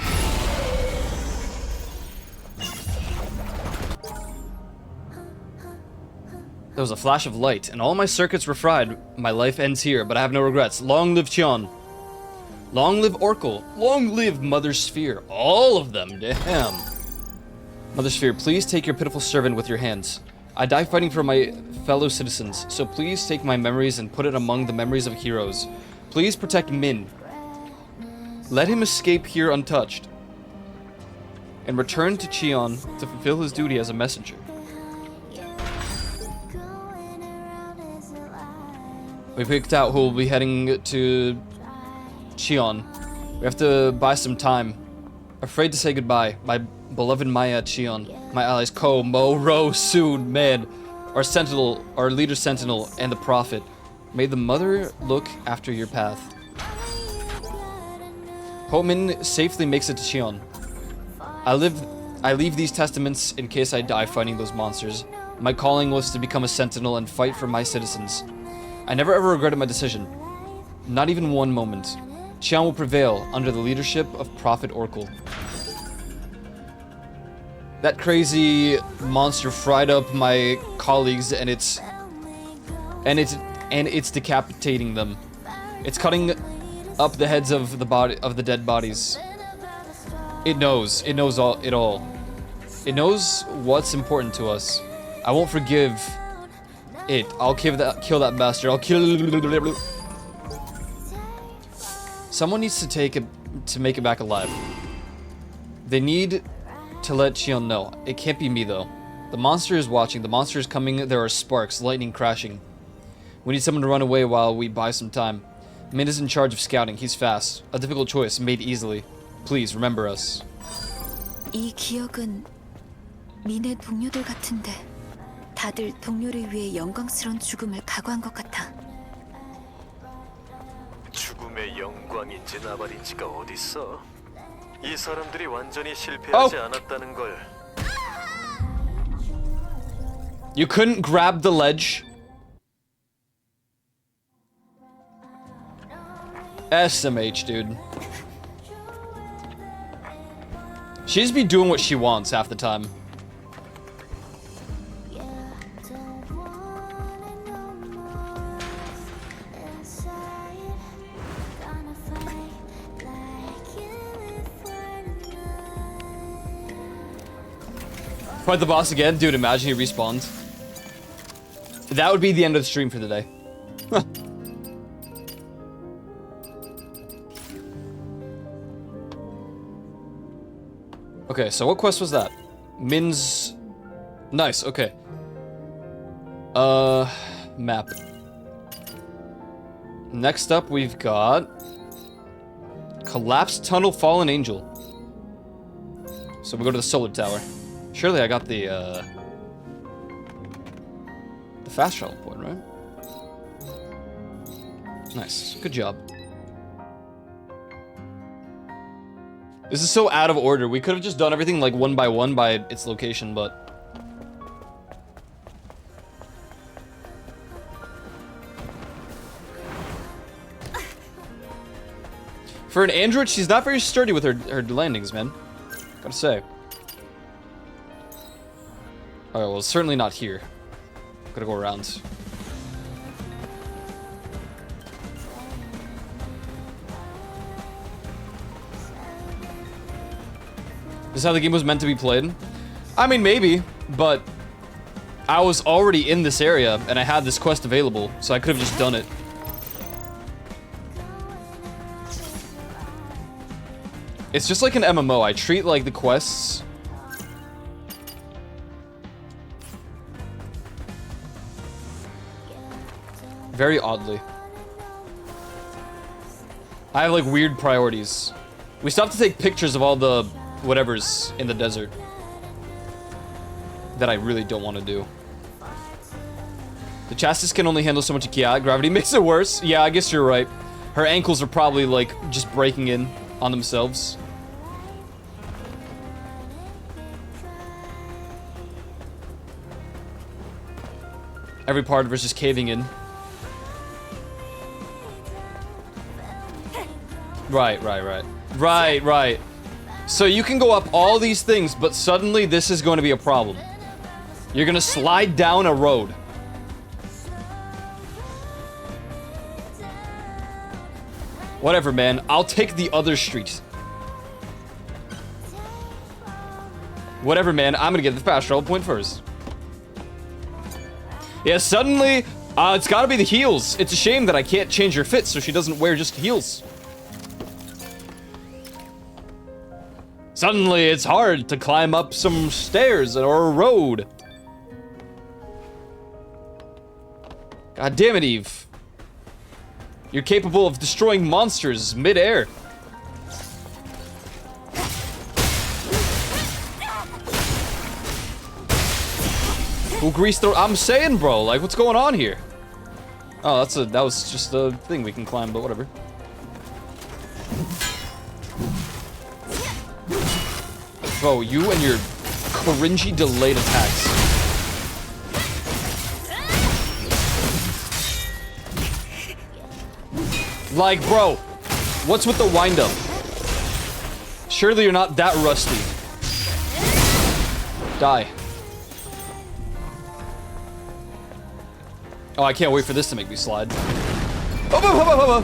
There was a flash of light, and all my circuits were fried. My life ends here, but I have no regrets. Long live Qion. Long live Oracle. Long live Mother Sphere. All of them, damn. Mother Sphere, please take your pitiful servant with your hands. I die fighting for my fellow citizens, so please take my memories and put it among the memories of heroes. Please protect Min. Let him escape here untouched, and return to Qion to fulfill his duty as a messenger. We picked out who will be heading to Qion. We have to buy some time. Afraid to say goodbye. My beloved Maya at Qion. My allies Ko, Mo, Ro, Soon, Med, our sentinel, our leader sentinel, and the prophet. May the mother look after your path. Hope Min safely makes it to Qion. I leave these testaments in case I die fighting those monsters. My calling was to become a sentinel and fight for my citizens. I never ever regretted my decision. Not even one moment. Qion will prevail under the leadership of Prophet Oracle. That crazy monster fried up my colleagues, and it's decapitating them. It's cutting up the heads of the dead bodies. It knows it all. It knows what's important to us. I won't forgive it. I'll kill that bastard. I'll kill. Someone needs to make it back alive. They need to let Chion know. It can't be me, though. The monster is watching. The monster is coming. There are sparks, lightning crashing. We need someone to run away while we buy some time. Min is in charge of scouting. He's fast. A difficult choice, made easily. Please, remember us.
이 기억은 민의 동료들 같은데 다들 동료를 위해 영광스러운 죽음을 각오한 것 같아.
죽음의 영광인지 나발인지가 어딨어? 이 사람들이 완전히 실패하지 않았다는 걸.
You couldn't grab the ledge. SMH, dude. She just be doing what she wants half the time. Fight the boss again? Dude, imagine he respawned. That would be the end of the stream for the day. Okay, so what quest was that? Min's... Nice, okay. Map. Next up, we've got... Collapsed Tunnel, Fallen Angel. So we go to the solar tower. Surely I got the fast travel point, right? Nice. Good job. This is so out of order. We could have just done everything like one by its location, but... For an android, she's not very sturdy with her landings, man. Gotta say. Alright, well, certainly not here. Gotta go around. This is how the game was meant to be played? I mean, maybe, but I was already in this area, and I had this quest available, so I could have just done it. It's just like an MMO. I treat, like, the quests... very oddly. I have, like, weird priorities. We still have to take pictures of all the whatever's in the desert that I really don't want to do. The chassis can only handle so much chaotic gravity. Makes it worse. Yeah, I guess you're right. Her ankles are probably, like, just breaking in on themselves. Every part of her is just caving in. Right. So you can go up all these things, but suddenly this is going to be a problem. You're going to slide down a road. Whatever, man. I'll take the other street. Whatever, man. I'm going to get the fast travel point first. Yeah, suddenly, it's got to be the heels. It's a shame that I can't change her fit so she doesn't wear just heels. Suddenly, it's hard to climb up some stairs or a road. God damn it, Eve. You're capable of destroying monsters mid-air. Who greased the... I'm saying, bro, like, what's going on here? Oh, that was just a thing we can climb, but whatever. Bro, you and your cringy delayed attacks. Like, bro, what's with the wind-up? Surely you're not that rusty. Die. Oh, I can't wait for this to make me slide. Oh,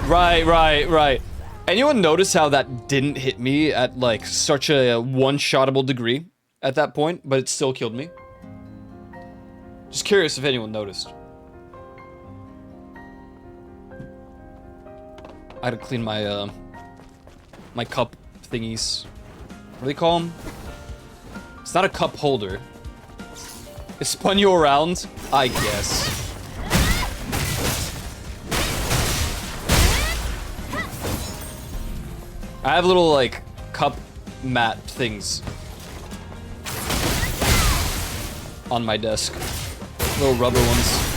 Right. Anyone notice how that didn't hit me at, like, such a one-shottable degree at that point, but it still killed me? Just curious if anyone noticed. I had to clean my, my cup thingies. What do they call them? It's not a cup holder. It spun you around? I guess. I have little, like, cup mat things on my desk. Little rubber ones.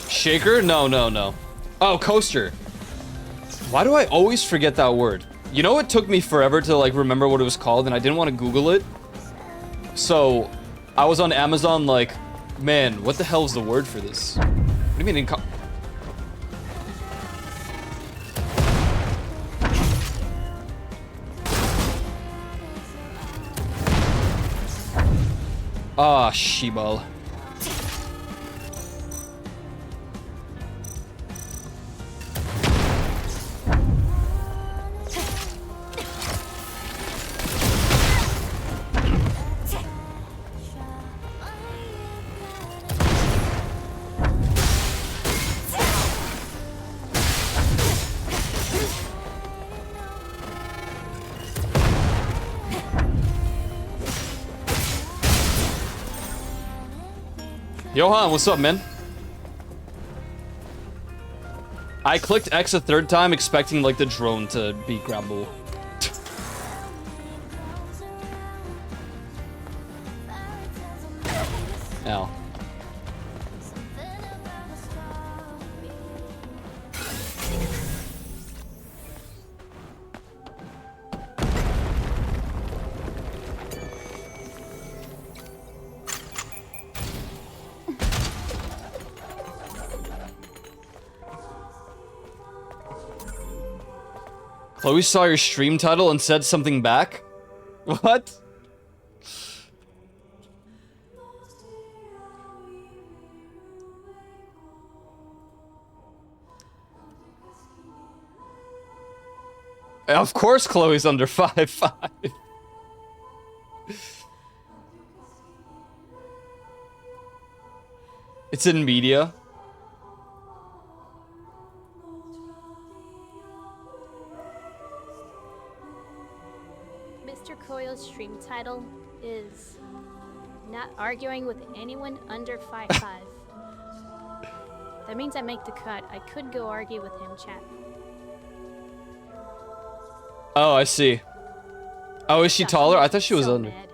Shaker? No, no, no. Oh, coaster. Why do I always forget that word? You know, it took me forever to, like, remember what it was called, and I didn't want to Google it. So, I was on Amazon, like, man, what the hell is the word for this? What do you mean in Ah, Shibal. Johan, what's up, man? I clicked X a third time, expecting, like, the drone to beat Gramble. Ow. Chloe saw your stream title and said something back? What? Of course Chloe's under 5'5". It's in media.
Mr. Koyo's stream title is not arguing with anyone under 5'5". That means I make the cut. I could go argue with him, chat.
Oh, I see. Oh, is she
Gosh,
taller?
he
I
makes
thought she
me
was
so
under.
mad.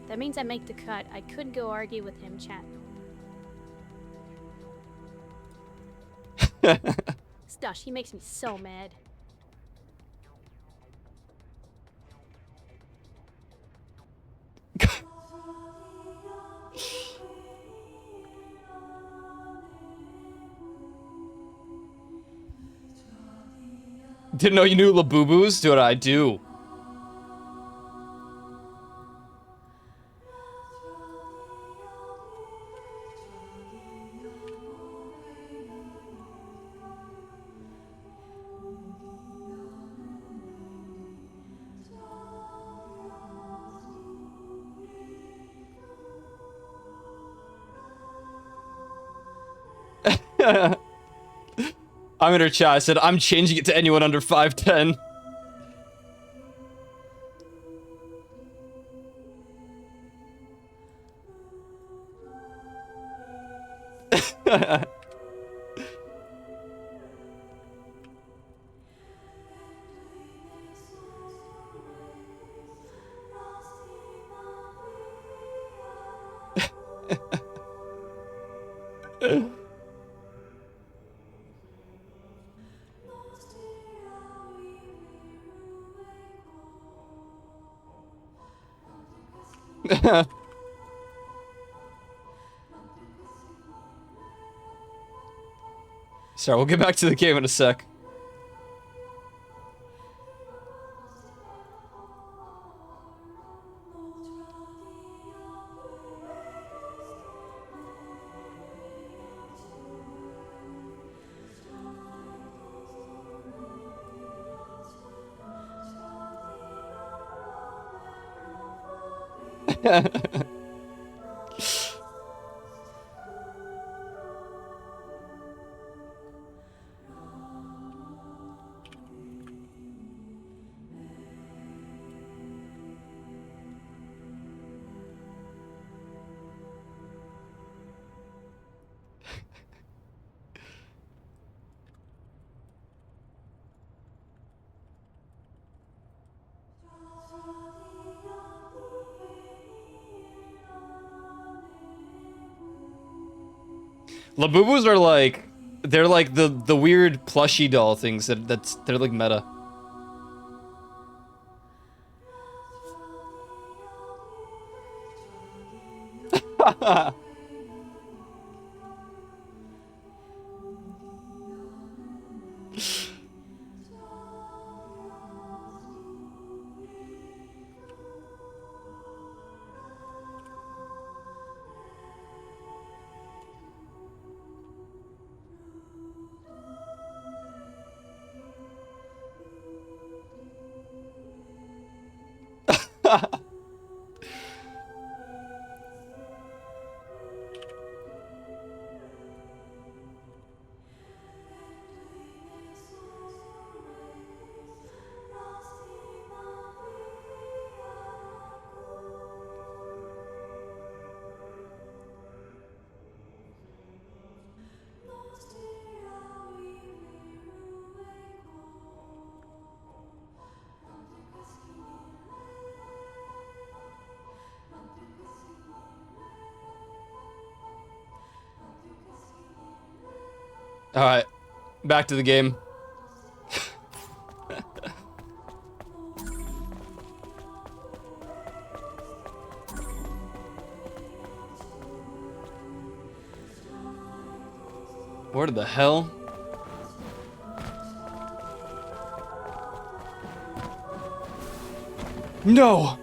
That means I make the cut. I could go argue with him, chat. Gosh, he makes me so mad.
Didn't know you knew Labubu's? Dude, I do. I'm in her chat. I said, I'm changing it to anyone under 5'10". Sorry, we'll get back to the game in a sec. Labubus are like, they're like the weird plushy doll things they're like meta. Alright, back to the game. Where the hell? No!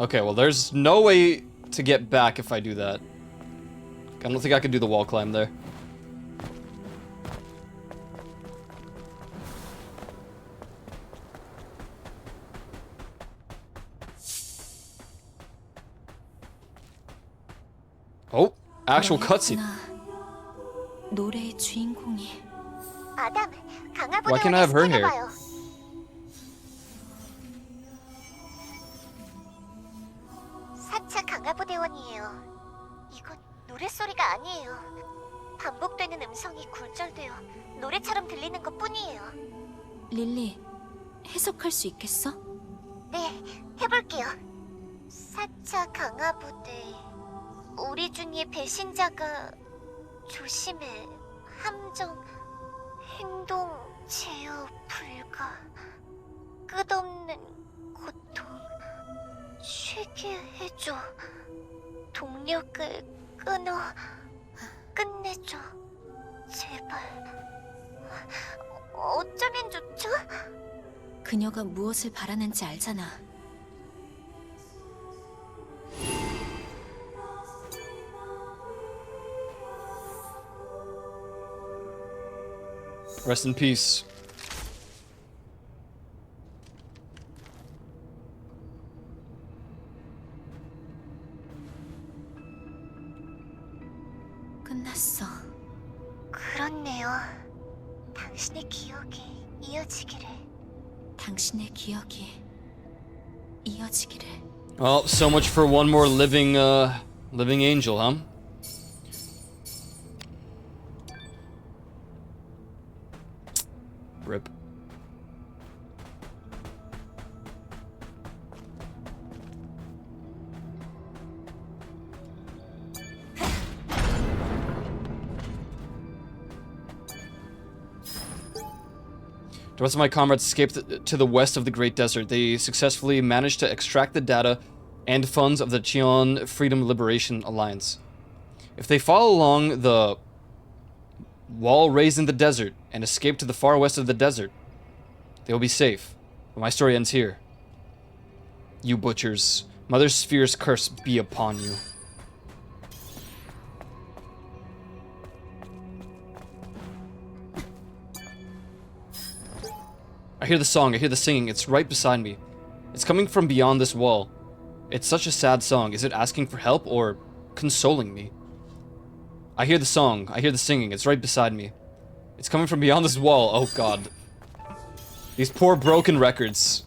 Okay, well, there's no way to get back if I do that. I don't think I can do the wall climb there. Oh, actual cutscene.
노래의 주인공이.
아담,
Why can't I have her hair?
스캔해봐요. 사차 강화부대원이에요. 이건 노랫소리가 아니에요. 반복되는 음성이 굴절되어 노래처럼 들리는 것뿐이에요.
릴리, 해석할 수 있겠어?
네, 해볼게요. 사차 강화부대. 우리 중에 배신자가 조심해. 함정, 행동, 제어 불가. 끝없는 고통. 쉬게 해줘. 동력을 끊어. 끝내줘. 제발. 어쩌면 좋죠?
그녀가 무엇을 바라는지 알잖아.
Rest in peace.
끝났어.
그렇네요. 당신의 기억이 이어지기를.
당신의 기억이 이어지기를.
Well, so much for one more living angel, huh? Rip. The rest of my comrades escaped to the west of the Great Desert. They successfully managed to extract the data and funds of the Cheon Freedom Liberation Alliance. If they follow along the wall raised in the desert and escape to the far west of the desert, they will be safe. But my story ends here. You butchers, Mother Sphere's curse be upon you. I hear the song, I hear the singing, it's right beside me. It's coming from beyond this wall. It's such a sad song. Is it asking for help or consoling me? I hear the song, I hear the singing, it's right beside me. It's coming from beyond this wall. Oh god. These poor broken records.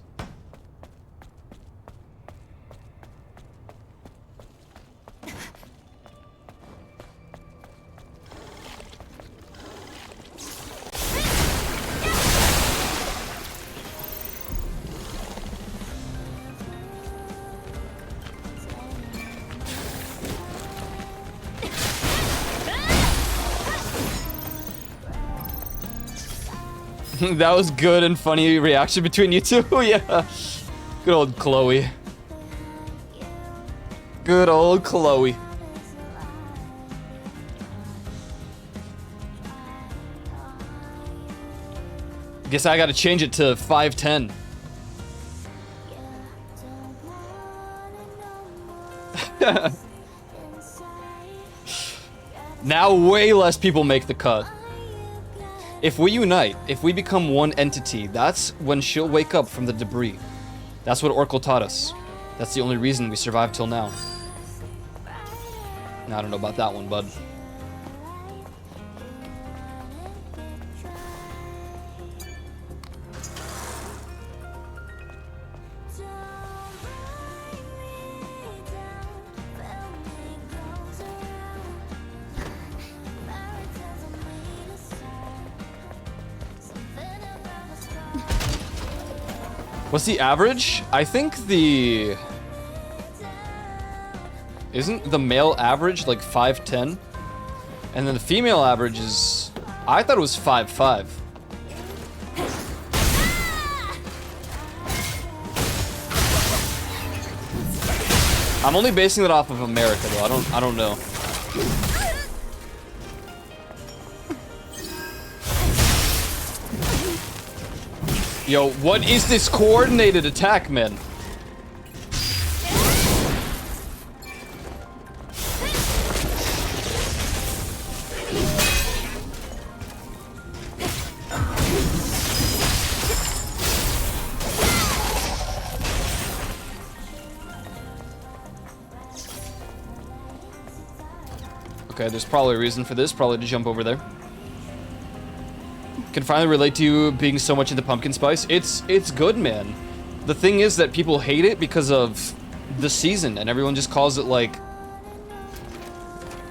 That was good and funny reaction between you two. Yeah. Good old Chloe. Good old Chloe. Guess I gotta change it to 510. Now way less people make the cut. If we unite, if we become one entity, that's when she'll wake up from the debris. That's what Oracle taught us. That's the only reason we survived till now. I don't know about that one, bud. What's the average? I think the... Isn't the male average like 5'10"? And then the female average is... I thought it was 5'5". I'm only basing it off of America though. I don't know. Yo, what is this coordinated attack, man? Okay, there's probably a reason for this, probably to jump over there. Can finally relate to you being so much into pumpkin spice. It's good, man. The thing is that people hate it because of the season, and everyone just calls it like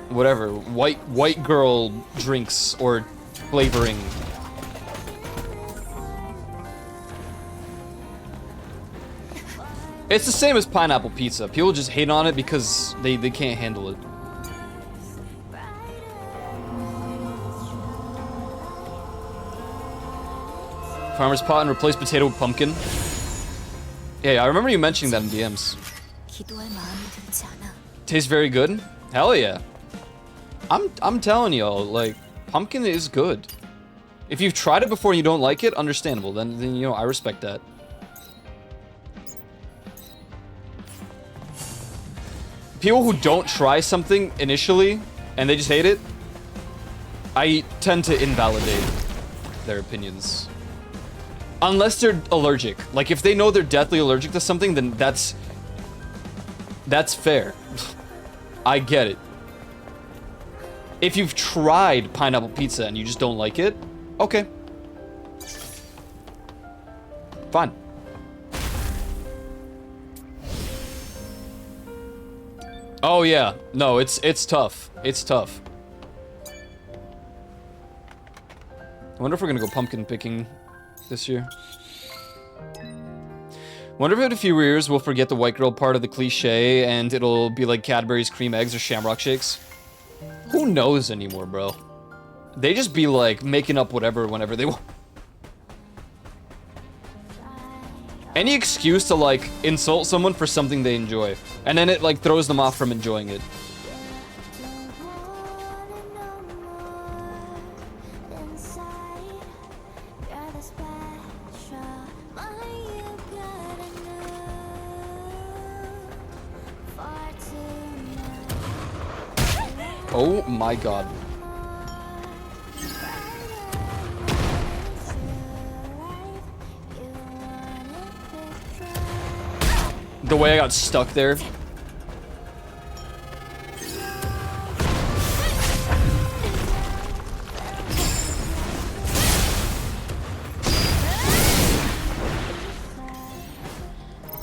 whatever, white girl drinks or flavoring. It's the same as pineapple pizza. People just hate on it because they can't handle it. Farmer's pot and replace potato with pumpkin. Yeah, I remember you mentioning that in DMs.
기도할 마음이 들지 않아.
Tastes very good. Hell yeah. I'm telling y'all, like, pumpkin is good. If you've tried it before and you don't like it, understandable. Then you know, I respect that. People who don't try something initially and they just hate it, I tend to invalidate their opinions. Unless they're allergic. Like, if they know they're deathly allergic to something, then that's fair. I get it. If you've tried pineapple pizza and you just don't like it, okay. Fine. Oh yeah. No, it's tough. It's tough. I wonder if we're gonna go pumpkin picking this year. Wonder if in a few years we'll forget the white girl part of the cliche and it'll be like Cadbury's cream eggs or Shamrock shakes. Who knows anymore, bro? They just be like making up whatever whenever they want. Any excuse to like insult someone for something they enjoy, and then it like throws them off from enjoying it. Oh my god. The way I got stuck there.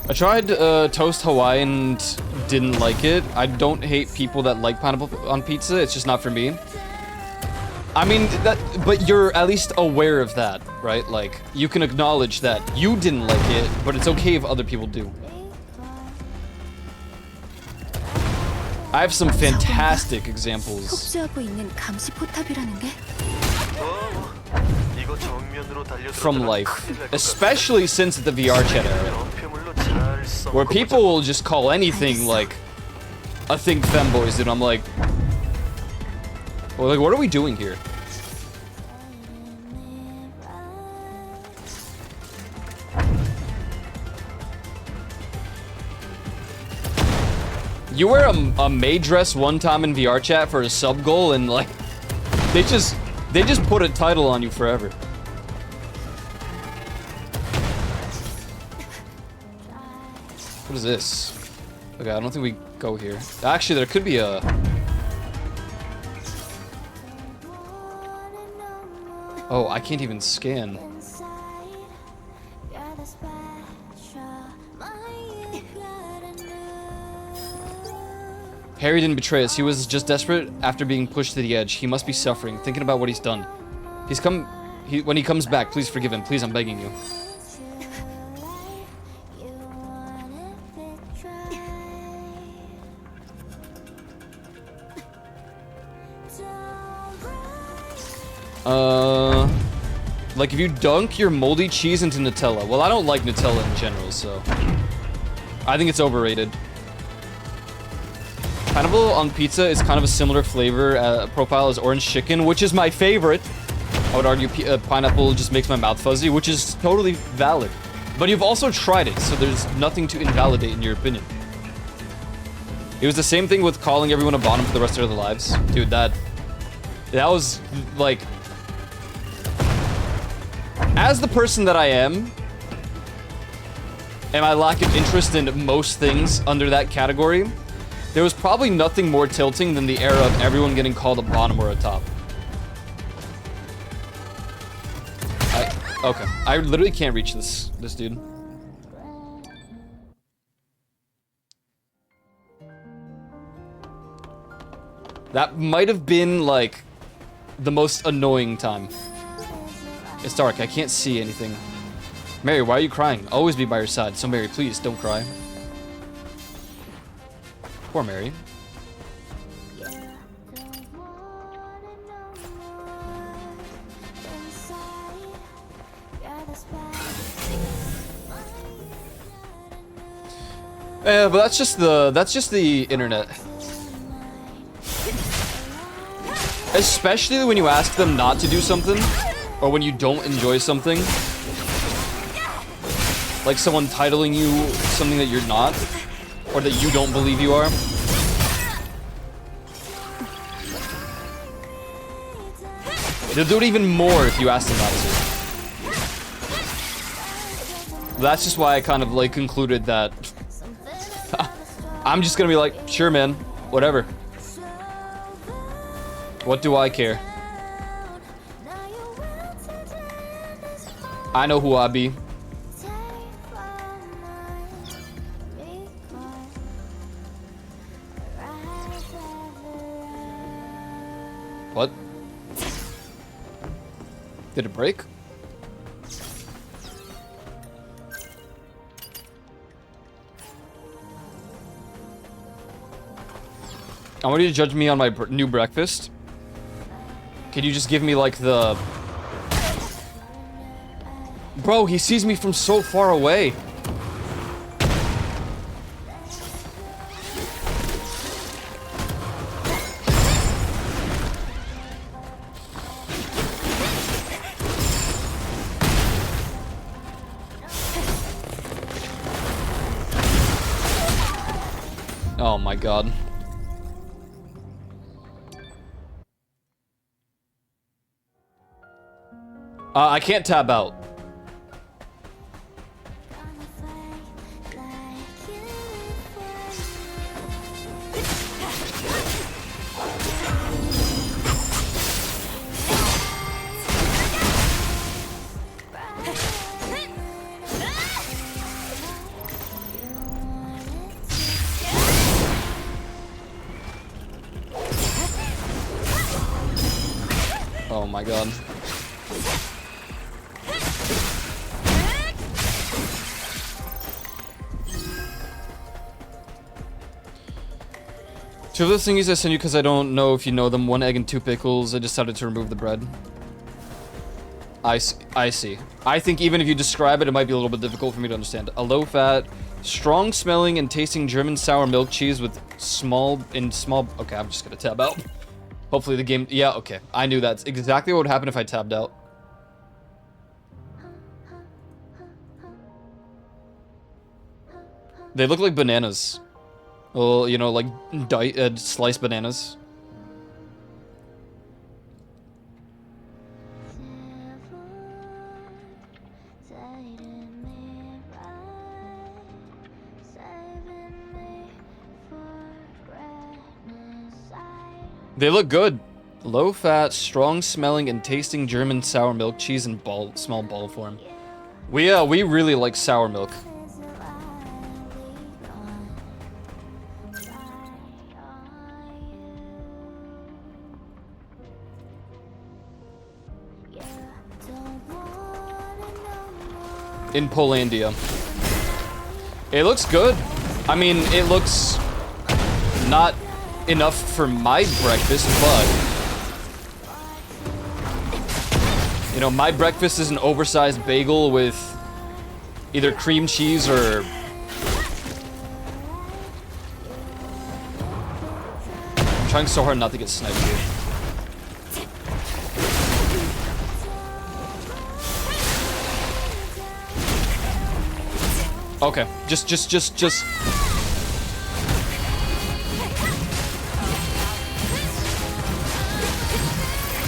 I tried toast Hawaiian and didn't like it. I don't hate people that like pineapple on pizza. It's just not for me. I mean, but you're at least aware of that, right? Like, you can acknowledge that you didn't like it, but it's okay if other people do. I have some fantastic examples
폭주하고 있는 감시 포탑이라는 게
이거 정면으로
from
달려들어가면
life,
큰일 날것 같아.
especially since the VR chat era,
연패물로 잘 썩고
where people will just call anything like a thing femboys, and I'm like, well, like, what are we doing here? You wear a maid dress one time in VR chat for a sub goal, and like, they just put a title on you forever. What is this? Okay, I don't think we go here. Actually, there could be a... Oh, I can't even scan. Harry didn't betray us. He was just desperate after being pushed to the edge. He must be suffering, thinking about what he's done. When he comes back, please forgive him. Please, I'm begging you. Like if you dunk your moldy cheese into Nutella. Well, I don't like Nutella in general, so I think it's overrated. Pineapple on pizza is kind of a similar flavor profile as orange chicken, which is my favorite. I would argue pineapple just makes my mouth fuzzy, which is totally valid. But you've also tried it, so there's nothing to invalidate in your opinion. It was the same thing with calling everyone a bottom for the rest of their lives. Dude, that was like... As the person that I am, and my lack of interest in most things under that category, there was probably nothing more tilting than the era of everyone getting called a bottom or a top. Okay, I literally can't reach this dude. That might have been like the most annoying time. It's dark, I can't see anything. Mary, why are you crying? Always be by your side. So Mary, please don't cry. Poor Mary. But that's just the internet. Especially when you ask them not to do something, or when you don't enjoy something. Like someone titling you something that you're not, or that you don't believe you are. They'll do it even more if you ask them not to. That's just why I kind of like concluded that I'm just gonna be like, sure man, whatever. What do I care? I know who I be. What? Did it break? I want you to judge me on my new breakfast. Can you just give me like the... Bro, he sees me from so far away. Oh my god. I can't tab out. Oh my god. Two of the thingies I sent you because I don't know if you know them. 1 egg and 2 pickles. I decided to remove the bread. I see. I think even if you describe it, it might be a little bit difficult for me to understand. A low-fat, strong-smelling and tasting German sour milk cheese with small... Okay, I'm just gonna tab out. Hopefully the game... Yeah, okay. I knew that's exactly what would happen if I tabbed out. They look like bananas. Well, you know, like sliced bananas. They look good. Low-fat, strong-smelling and tasting German sour milk cheese in small ball form. We really like sour milk. In Polandia. It looks good. I mean, it looks not enough for my breakfast, but you know, my breakfast is an oversized bagel with either cream cheese or I'm trying so hard not to get sniped here. Okay, just.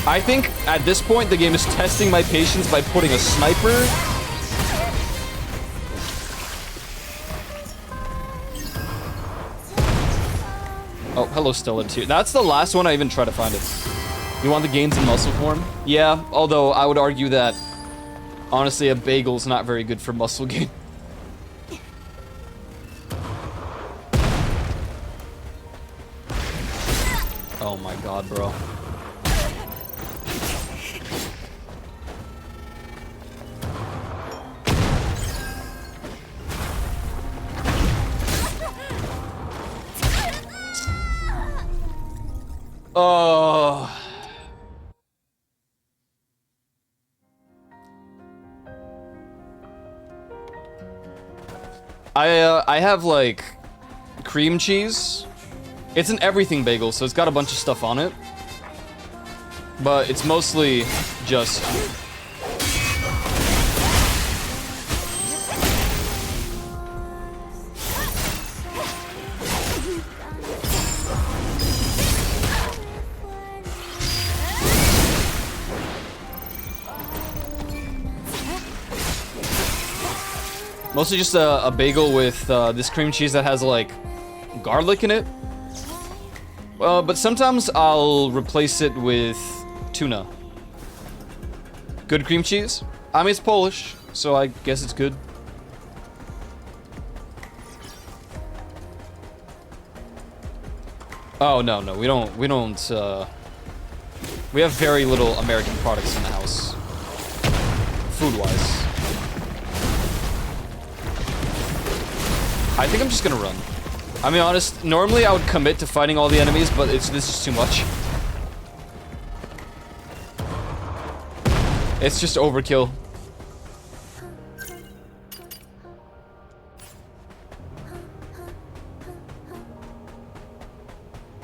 I think at this point the game is testing my patience by putting a sniper. Oh, hello, Stella too. That's the last one I even try to find it. You want the gains in muscle form? Yeah, although I would argue that honestly a bagel's not very good for muscle gain. Oh my god, bro. Oh. I have like cream cheese. It's an everything bagel, so it's got a bunch of stuff on it. But it's mostly just mostly just a bagel with this cream cheese that has like garlic in it. But sometimes I'll replace it with tuna. Good cream cheese? I mean, it's Polish, so I guess it's good. Oh, no, we don't, we have very little American products in the house. Food-wise. I think I'm just gonna run. I mean, honest, normally I would commit to fighting all the enemies, but this is too much. It's just overkill.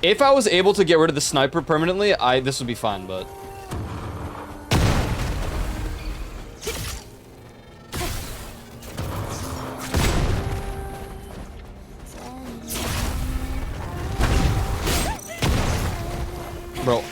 If I was able to get rid of the sniper permanently, this would be fine, but... Bro.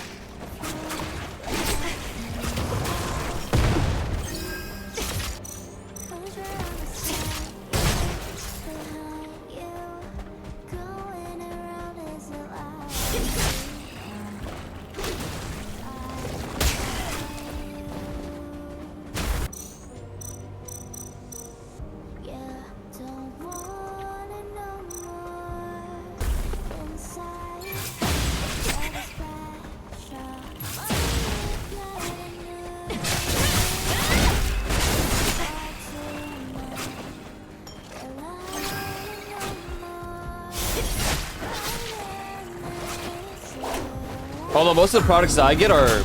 Although most of the products that I get are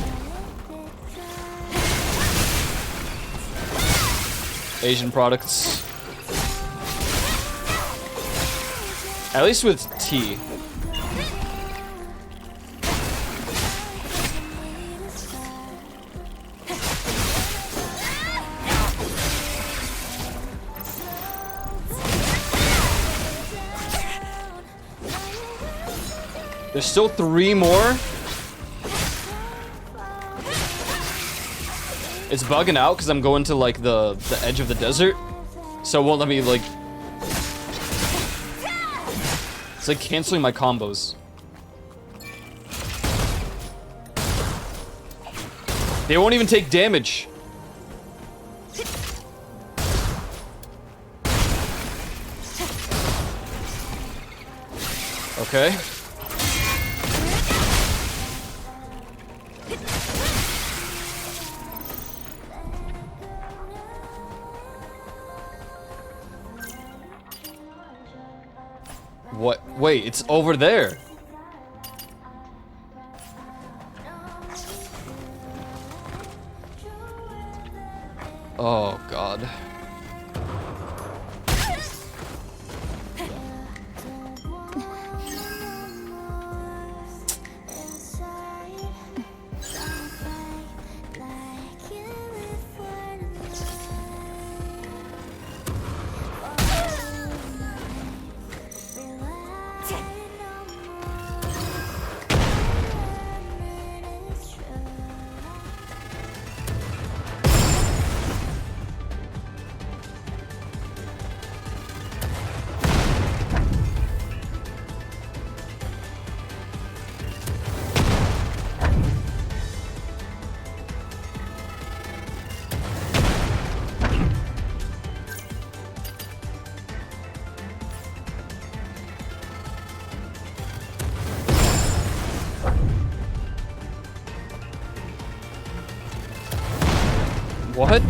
Asian products. At least with tea. There's still 3 more. It's bugging out because I'm going to like the edge of the desert, so it won't let me like. It's like canceling my combos. They won't even take damage. Okay. What? Wait, it's over there. Oh, God. What?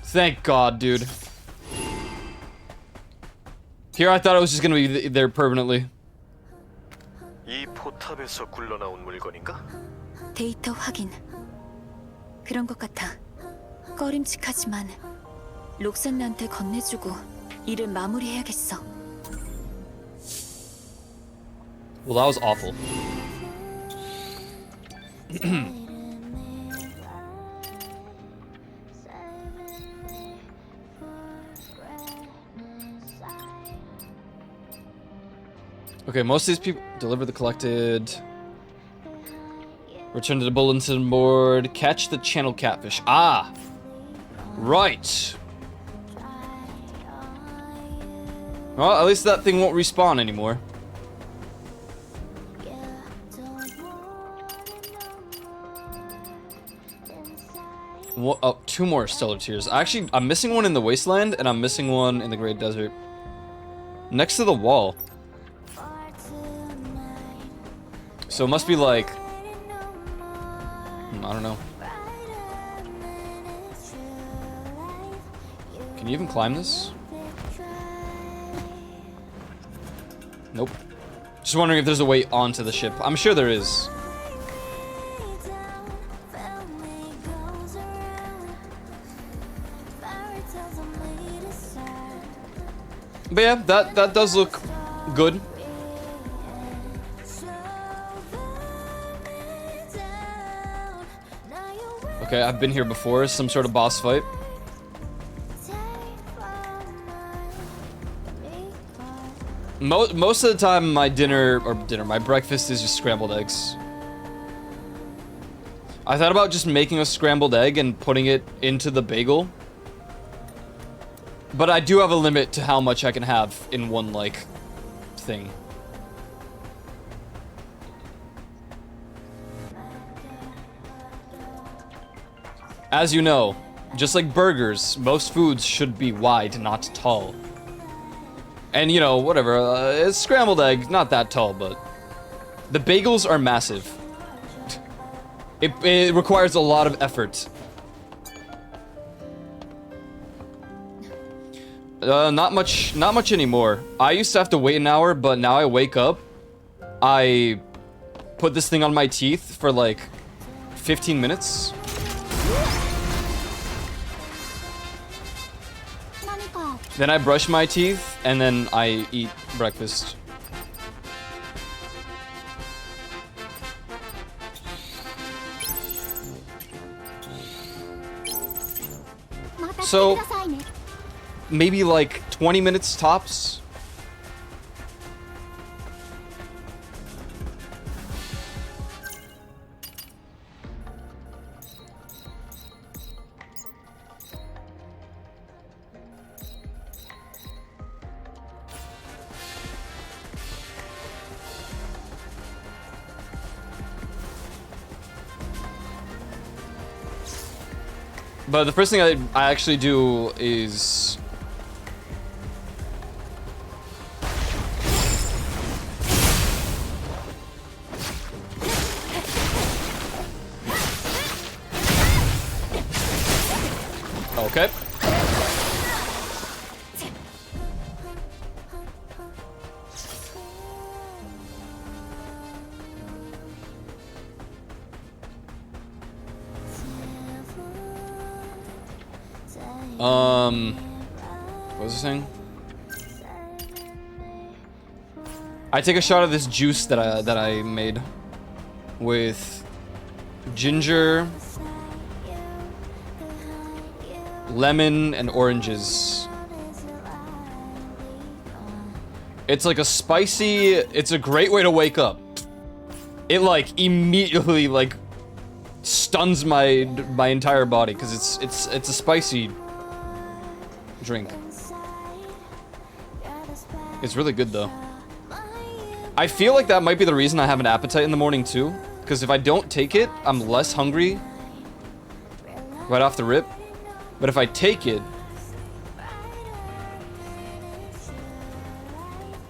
Thank God, dude. Here I thought I was just gonna be there permanently.
이 포탑에서 굴러나온 물건인가?
데이터 확인. 그런 것 같아. 꺼림칙하지만 록산나한테 건네주고 일을 마무리해야겠어.
Well, that was awful. Okay, most of these people deliver the collected. Return to the bulletin board. Catch the channel catfish. Ah! Right. Well, at least that thing won't respawn anymore. Oh, 2 more stellar tears. Actually, I'm missing one in the wasteland, and I'm missing one in the great desert. Next to the wall. So it must be like... I don't know. Can you even climb this? Nope. Just wondering if there's a way onto the ship. I'm sure there is. But yeah, that does look good. Okay, I've been here before, some sort of boss fight. Most of the time, my my breakfast is just scrambled eggs. I thought about just making a scrambled egg and putting it into the bagel. But I do have a limit to how much I can have in one, like, thing. As you know, Just like burgers, most foods should be wide, not tall. And you know, whatever, it's scrambled egg, not that tall, but the bagels are massive. It requires a lot of effort. Not much anymore. I used to have to wait an hour, but now I wake up, I put this thing on my teeth for like 15 minutes. Then I brush my teeth, and then I eat breakfast. So, maybe like 20 minutes tops. But the first thing I actually do is... Okay. What was this thing? I take a shot of this juice that I made with ginger, lemon, and oranges. It's like a spicy, it's a great way to wake up. It like immediately like stuns my entire body because it's a spicy drink. It's really good though. I feel like that might be the reason I have an appetite in the morning too, because if I don't take it, I'm less hungry right off the rip. But if I take it,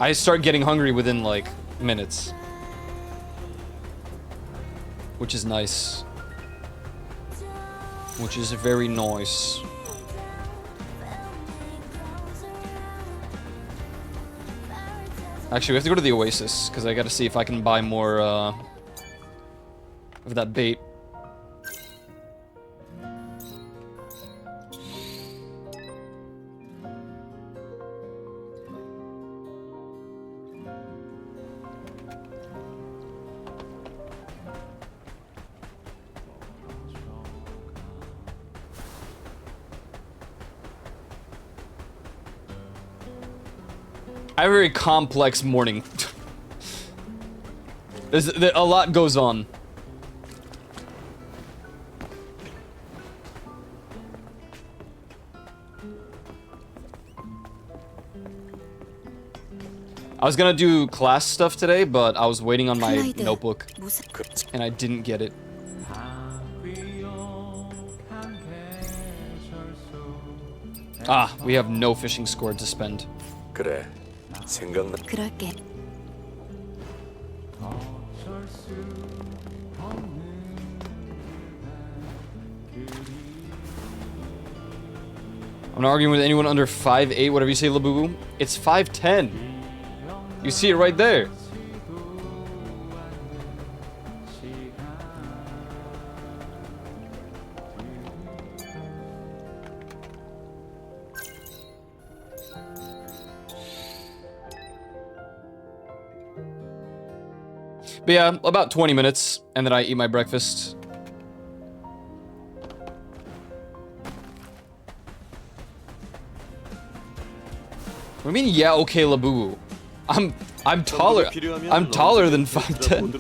I start getting hungry within like minutes, which is nice. Which is very nice. Actually, we have to go to the Oasis, because I gotta see if I can buy more, of that bait. I have a very complex morning. A lot goes on. I was gonna do class stuff today, but I was waiting on my notebook, and I didn't get it. Ah, we have no fishing score to spend.
그래. 생각나.
그럴게.
I'm not arguing with anyone under 5'8", whatever you say, Labubu. It's 5'10". You see it right there. But yeah, about 20 minutes, and then I eat my breakfast. What do you mean, yeah, okay, Labubu? I'm taller. I'm taller than 5'10".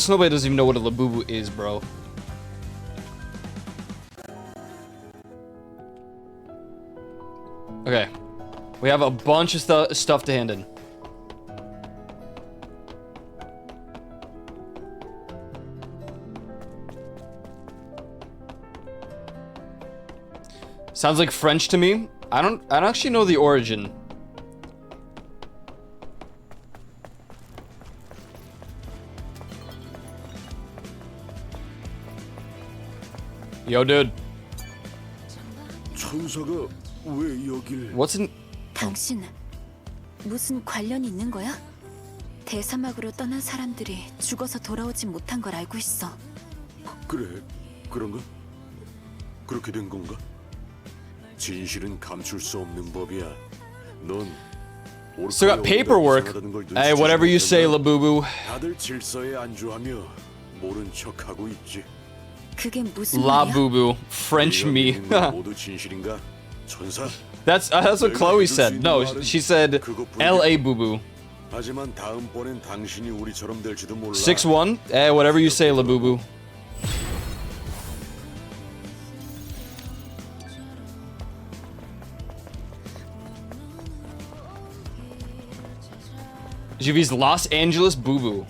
Nobody doesn't even know what a Labubu is, bro. Okay. We have a bunch of stuff to hand in. Sounds like French to me. I don't actually know the origin. Yo, dude.
천사가 왜 여길?
What's in?
당신 무슨 관련이 있는 거야? 대사막으로 떠난 사람들이 죽어서 돌아오지 못한 걸 알고 있어.
그래, 그런가? 그렇게 된 건가? 진실은 감출 수 없는 법이야. 넌
Still got paperwork. Hey, whatever you say, Labubu.
다들 질서에 안주하며 모른 척하고 있지.
그게 무슨 말이야?
Labubu. French me.
모두 진실인가? 천사.
That's what Chloe said. No, she said L.A. Boo Boo.
하지만 다음번엔 당신이 우리처럼 될지도 몰라.
6'1"? Eh, whatever you say, Labubu. Juvi's Los Angeles Boo Boo.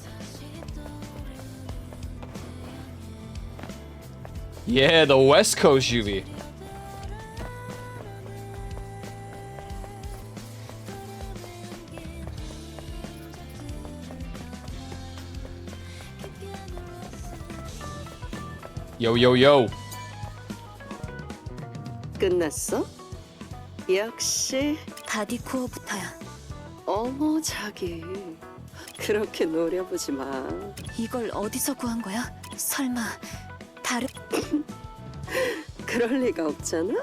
Yeah, the West Coast Juvie. Yo, yo, yo.
끝났어? 역시
바디코어부터야.
어머 자기 그렇게 노려보지 마.
이걸 어디서 구한 거야? 설마 다른
그럴 리가 없잖아.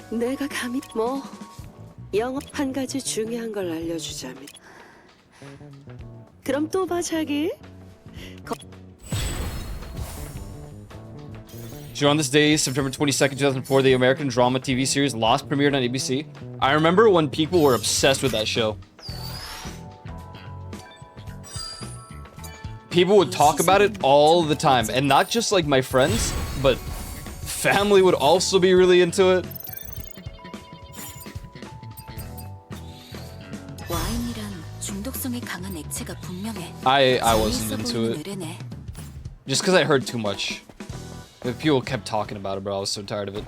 내가 감히 뭐 영업 한 가지 중요한 걸 알려주자면. 그럼 또 봐 자기.
So on this day, September 22nd, 2004, the American drama TV series Lost premiered on ABC. I remember when people were obsessed with that show. People would talk about it all the time, and not just like my friends, but family would also be really into it.
와인이란 중독성이 강한 액체가 분명해.
I wasn't
재밌어
into
보이는
it.
의뢰네.
Just because I heard too much. If people kept talking about it, bro, I was so tired of it.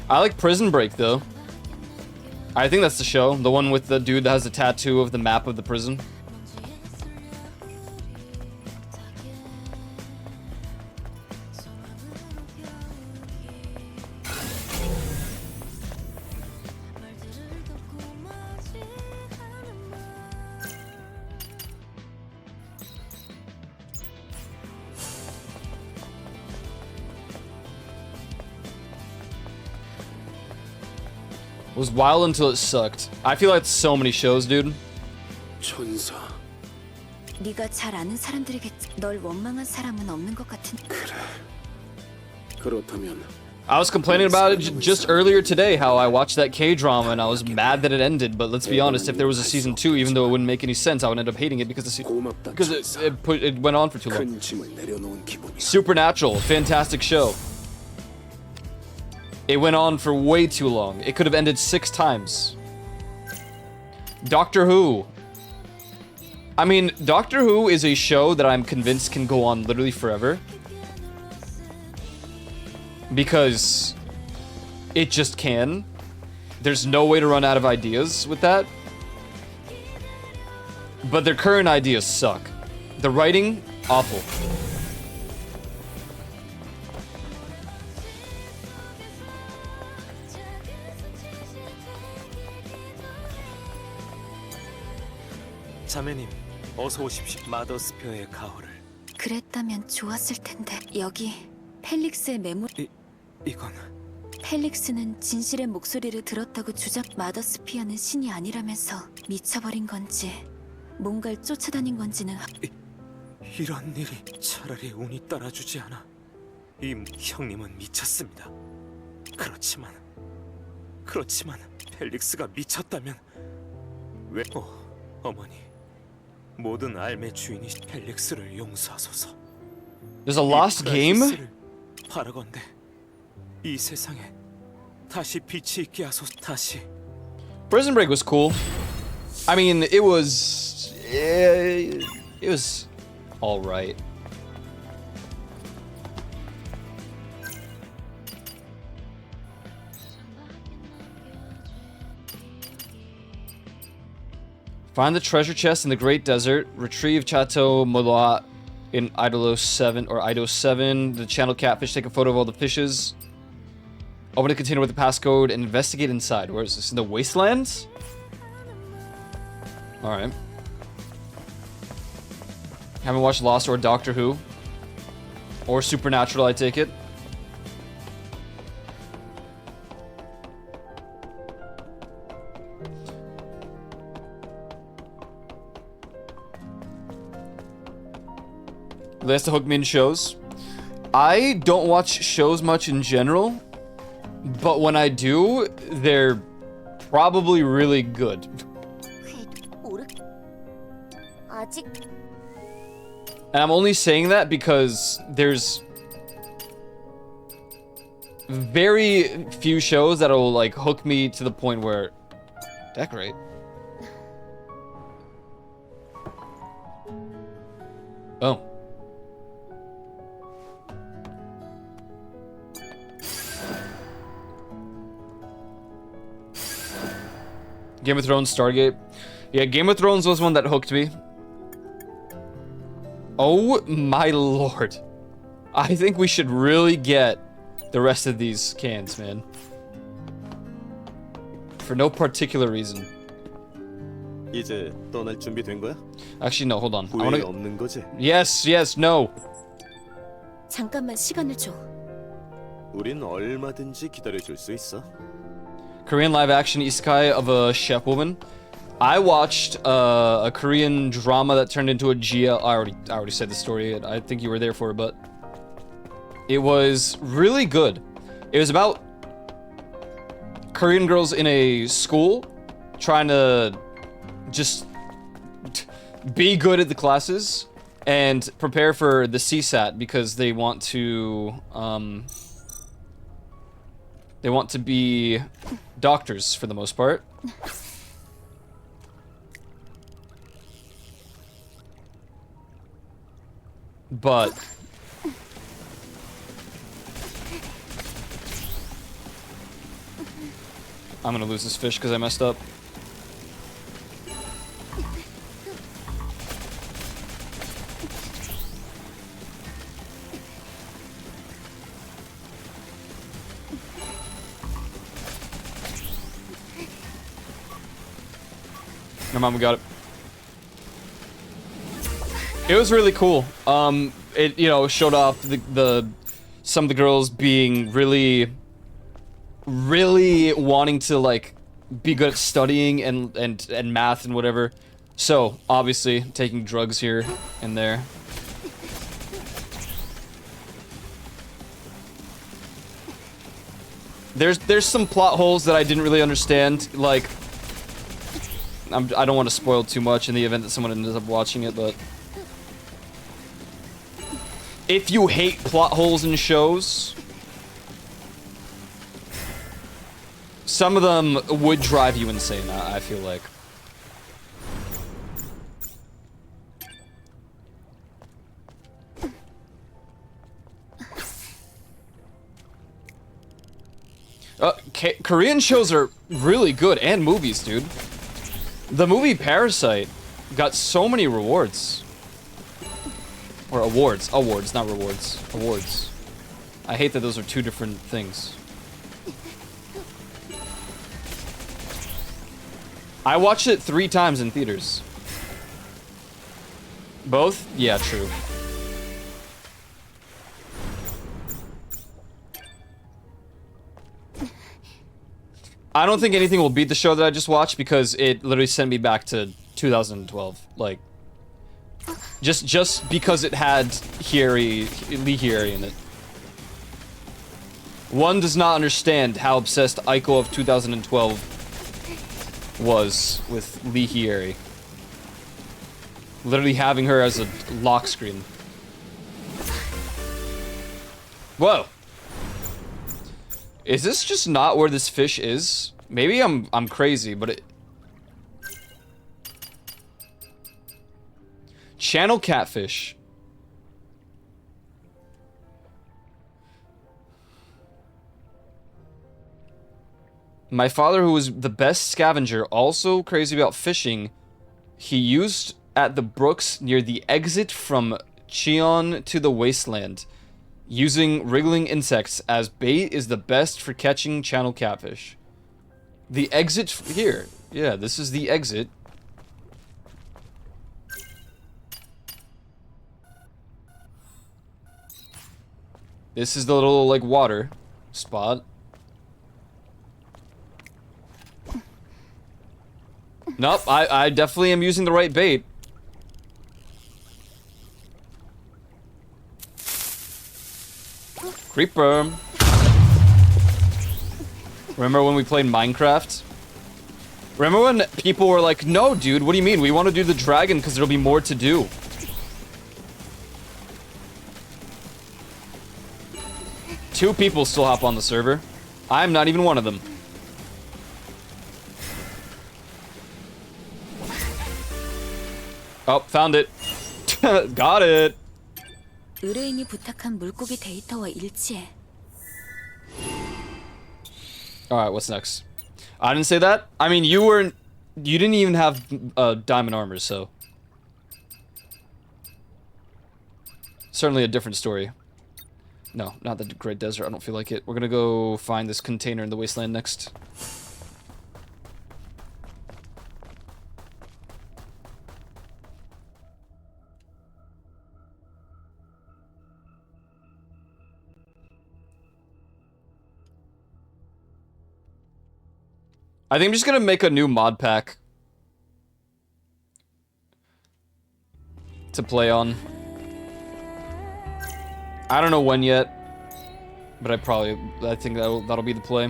I like Prison Break, though. I think that's the show. The one with the dude that has the tattoo of the map of the prison. It was wild until it sucked. I feel like so many shows, dude.
천사.
네가 잘 아는 사람들이겠지. 널 원망한 사람은 없는 것 같은.
그래. 그렇다면
I was complaining about it just earlier today, how I watched that K-drama and I was mad that it ended, but let's be honest, if there was a season 2, even though it wouldn't make any sense, I would end up hating it because
고맙다.
it went on for too long.
큰 짐을 내려놓은 기분이야.
Supernatural, fantastic show. It went on for way too long. It could have ended 6 times. Doctor Who. I mean, Doctor Who is a show that I'm convinced can go on literally forever. Because it just can. There's no way to run out of ideas with that. But their current ideas suck. The writing, awful.
자매님, 어서 오십시오. 마더스피어의 가호를.
그랬다면 좋았을 텐데. 여기 펠릭스의 메모.
이건
펠릭스는 진실의 목소리를 들었다고 주장. 마더스피어는 신이 아니라면서 미쳐버린 건지 뭔가를 쫓아다닌 건지는.
이런 일이 차라리 운이 따라주지 않아. 이 형님은 미쳤습니다. 그렇지만 펠릭스가 미쳤다면 어머니, 모든 알매 주인이 펠릭스를 용서하소서.
There's a lost game?
프라시스를 바라건대 이 세상에 다시 빛이 있게 하소서. 다시
Prison Break was cool. I mean, it was all right. Find the treasure chest in the Great Desert. Retrieve Chateau Moloat in Idaho 7 or Idaho 7. The channel catfish. Take a photo of all the fishes. Open a container with the passcode and investigate inside. Where is this? In the Wastelands? Alright. Haven't watched Lost or Doctor Who. Or Supernatural, I take it. That's to hook me in shows. I don't watch shows much in general, but when I do, they're probably really good.
아직
And I'm only saying that because there's very few shows that'll like hook me to the point where decorate. Oh. Game of Thrones, Stargate. Yeah, Game of Thrones was one that hooked me. Oh my lord. I think we should really get the rest of these cans, man. For no particular reason.
이제 떠날 준비 된 거야?
Actually, no, hold on. I
후회
wanna...
없는 거지?
Yes, yes, no.
잠깐만 시간을 줘.
우린 얼마든지 기다려줄 수 있어.
Korean live action isekai of a chef woman. I watched a Korean drama that turned into a GL. I already said the story. I think you were there for it, but it was really good. It was about Korean girls in a school trying to just be good at the classes and prepare for the CSAT because they want to be doctors for the most part. But I'm gonna lose this fish because I messed up. Never mind, we got it. It was really cool. It showed off the some of the girls being really wanting to like be good at studying and math and whatever. So obviously taking drugs here and there. There's some plot holes that I didn't really understand. Like I don't want to spoil too much in the event that someone ends up watching it, but if you hate plot holes in shows, some of them would drive you insane, I feel like. Korean shows are really good, and movies, dude. The movie Parasite got so many rewards. Or awards. Awards, not rewards. Awards. I hate that those are two different things. I watched it 3 times in theaters. Both? Yeah, true. I don't think anything will beat the show that I just watched because it literally sent me back to 2012. Like, just because it had Lee Hyeri in it. One does not understand how obsessed Aiko of 2012 was with Lee Hyeri. Literally having her as a lock screen. Whoa. Is this just not where this fish is? Maybe I'm crazy, but it... Channel catfish. My father, who was the best scavenger, also crazy about fishing, he used at the brooks near the exit from Cheon to the wasteland. Using wriggling insects as bait is the best for catching channel catfish. The exit here. Yeah, this is the exit. This is the little, like, water spot. Nope, I definitely am using the right bait. Creeper. Remember when we played Minecraft? Remember when people were like, no, dude, what do you mean? We want to do the dragon because there'll be more to do. Two people still hop on the server. I'm not even one of them. Oh, found it. Got it.
의뢰인이 부탁한 물고기 데이터와 일치해.
Alright, what's next? I didn't say that. I mean, you didn't even have diamond armor, so. Certainly a different story. No, not the Great Desert. I don't feel like it. We're gonna go find this container in the wasteland next. I think I'm just gonna make a new mod pack to play on. I don't know when yet, but I think that'll be the play.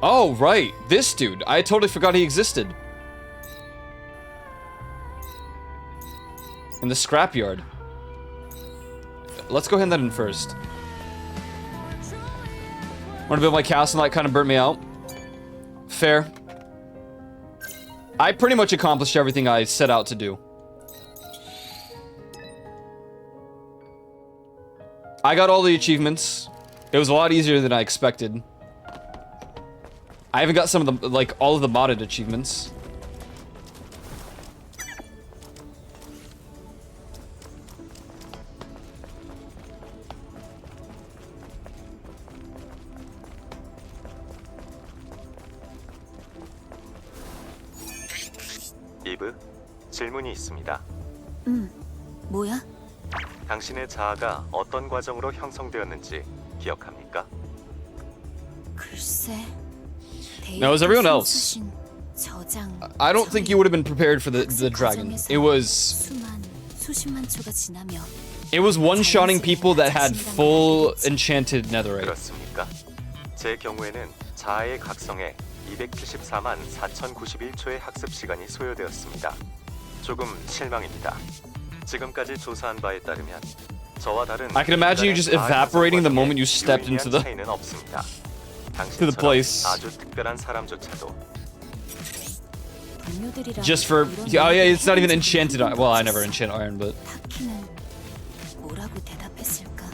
Oh, right, this dude. I totally forgot he existed. In the scrapyard. Let's go hand that in first. Want to build my castle, and that kind of burnt me out. Fair. I pretty much accomplished everything I set out to do. I got all the achievements. It was a lot easier than I expected. I haven't got some of the, like, all of the modded achievements.
이브, 질문이 있습니다.
뭐야?
당신의 자아가 어떤 과정으로 형성되었는지 기억합니까?
글쎄.
Now, as everyone else,
저장.
I don't think you would have been prepared for the dragon. It was
수십만 초가 지나며
one-shotting people that had full enchanted netherite.
그렇습니까? 제 경우에는 자아의 각성에 274만 4,091초의 학습 시간이 소요되었습니다. 조금 실망입니다. 지금까지 조사한 바에 따르면 저와 다른
I can imagine you just evaporating the moment you stepped into the
차이는 없습니다.
to the place.
아주 특별한 사람조차도
동료들이랑
Just for oh yeah, it's not even enchanted iron. Well, I never enchant iron, but
타키는 뭐라고 대답했을까?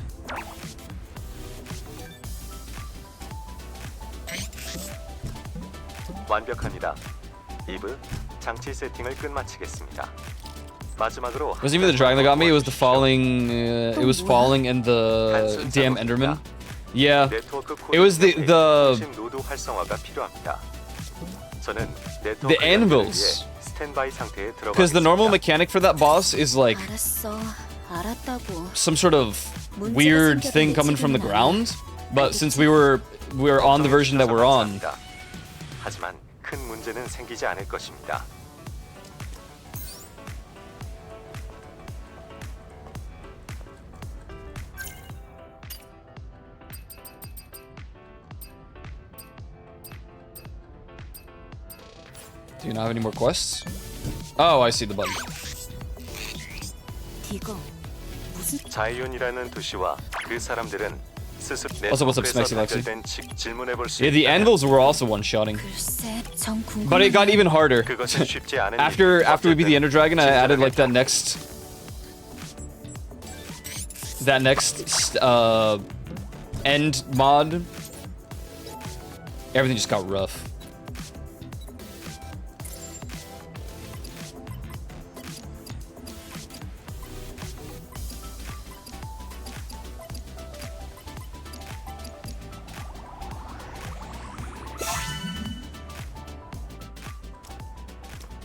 완벽합니다. 이브, 장치 세팅을 끝마치겠습니다. 마지막으로
it wasn't even the dragon that got me. It was the falling. It was falling and the damn Enderman. Yeah, it was the
노드 활성화가 필요합니다. 저는
the anvils.
스탠바이 상태에 들어가.
Because the normal mechanic for that boss is like
알았어. 알았다고.
some sort of weird thing coming from the ground. But since we were on the version that we're on.
하지만 큰 문제는 생기지 않을 것입니다.
Do you not have any more quests? Oh, I see the button.
이거 무슨
자이온이라는 도시와 그 사람들은 스스로
What's up, Smexy Lexi?
단절된 질문해 볼 수
Yeah, the
있다면
anvils were also one-shotting.
글쎄 정
But it got
궁금해.
even harder.
그것은 쉽지 않은
After we beat the Ender Dragon, I added like that
진정하게
next end mod. Everything just got rough.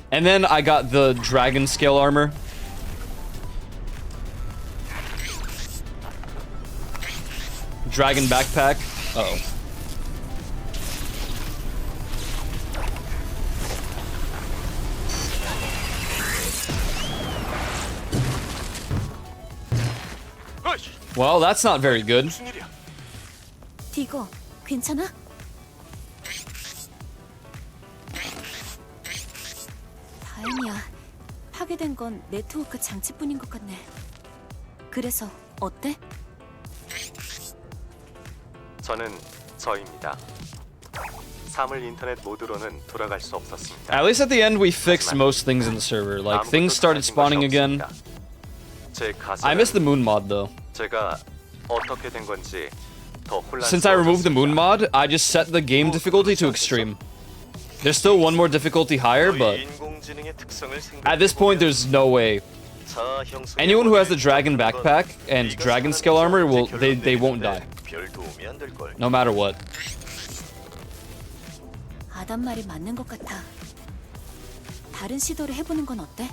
And then I got the dragon scale armor. Dragon backpack. Uh-oh. Well, that's not very good.
무슨 일이야?
디거 괜찮아? 다행이야. 파괴된 건 네트워크 장치뿐인 것 같네. 그래서 어때?
저는 저입니다. 사물 인터넷 모드로는 돌아갈 수 없었습니다.
At least at the end, we fixed most things in the server. Like, things started spawning again.
제
I missed the
가슴은
moon mod, though.
제가 어떻게 된 건지 더
Since I removed the moon
혼란스러워졌습니다.
mod, I just set the game difficulty to extreme. There's still one more difficulty higher, but
인공지능의 특성을
at this point, there's no way.
자 형성의
Anyone who has the
원인을
dragon
잡는 건
backpack and
네가
dragon
사람이
scale armor will
결론을
they won't
내리는데
die,
별 도움이 안 될 걸.
no matter what.
아담 말이 맞는 것 같아. 다른 시도를 해보는 건 어때?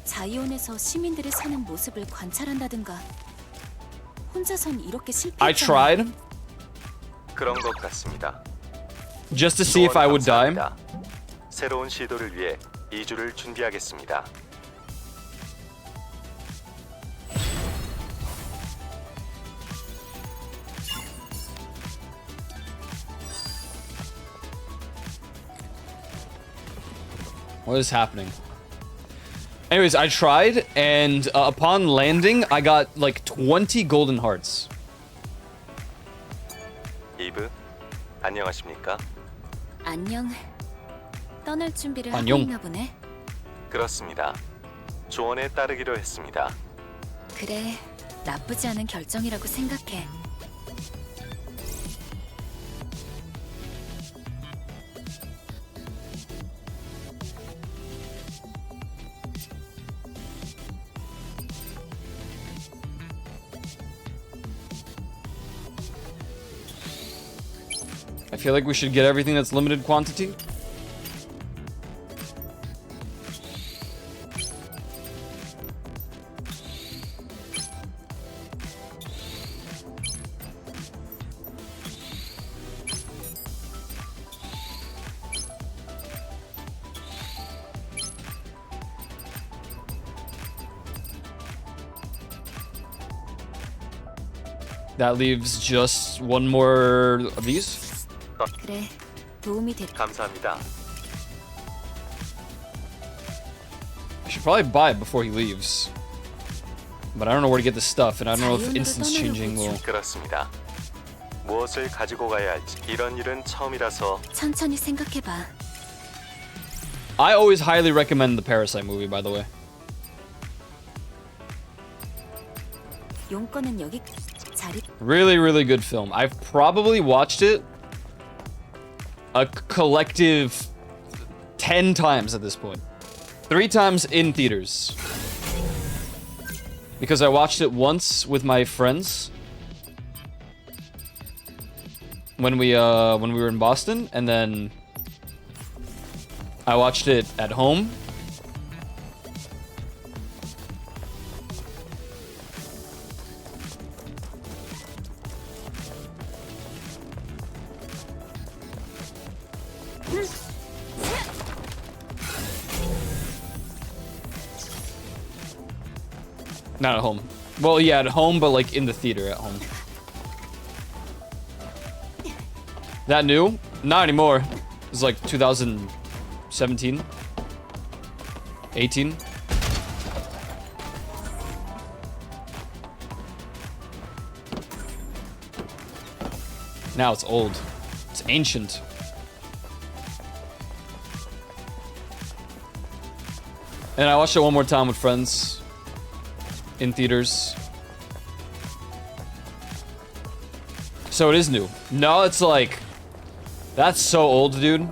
자이온에서 시민들이 사는 모습을 관찰한다든가. 혼자선 이렇게 실패했잖아.
I tried
그런 것 같습니다.
just to see if I would die.
감사합니다. 새로운 시도를 위해 2주를 준비하겠습니다.
What is happening? Anyways, I tried, and upon landing, I got like 20 golden hearts.
이브, 안녕하십니까?
안녕. 떠날 준비를 하고
안녕.
있나 보네.
그렇습니다. 조언에 따르기로 했습니다.
그래, 나쁘지 않은 결정이라고 생각해.
I feel like we should get everything that's limited quantity. That leaves just one more of these.
그래, 도움이 될.
감사합니다.
I should probably buy it before he leaves. But I don't know where to get the stuff, and I don't know if instance changing will.
그렇습니다. 무엇을 가지고 가야 할지 이런 일은 처음이라서
천천히 생각해봐.
I always highly recommend the Parasite movie, by the way.
용건은 여기 자리.
Really, really good film. I've probably watched it a collective 10 times at this point. 3 times in theaters. Because I watched it once with my friends when we were in Boston, and then I watched it at home. Not at home. Well, yeah, at home, but like in the theater at home. That new? Not anymore. It was like 2017, 18. Now it's old. It's ancient. And I watched it one more time with friends in theaters. So it is new. No, it's like, that's so old, dude.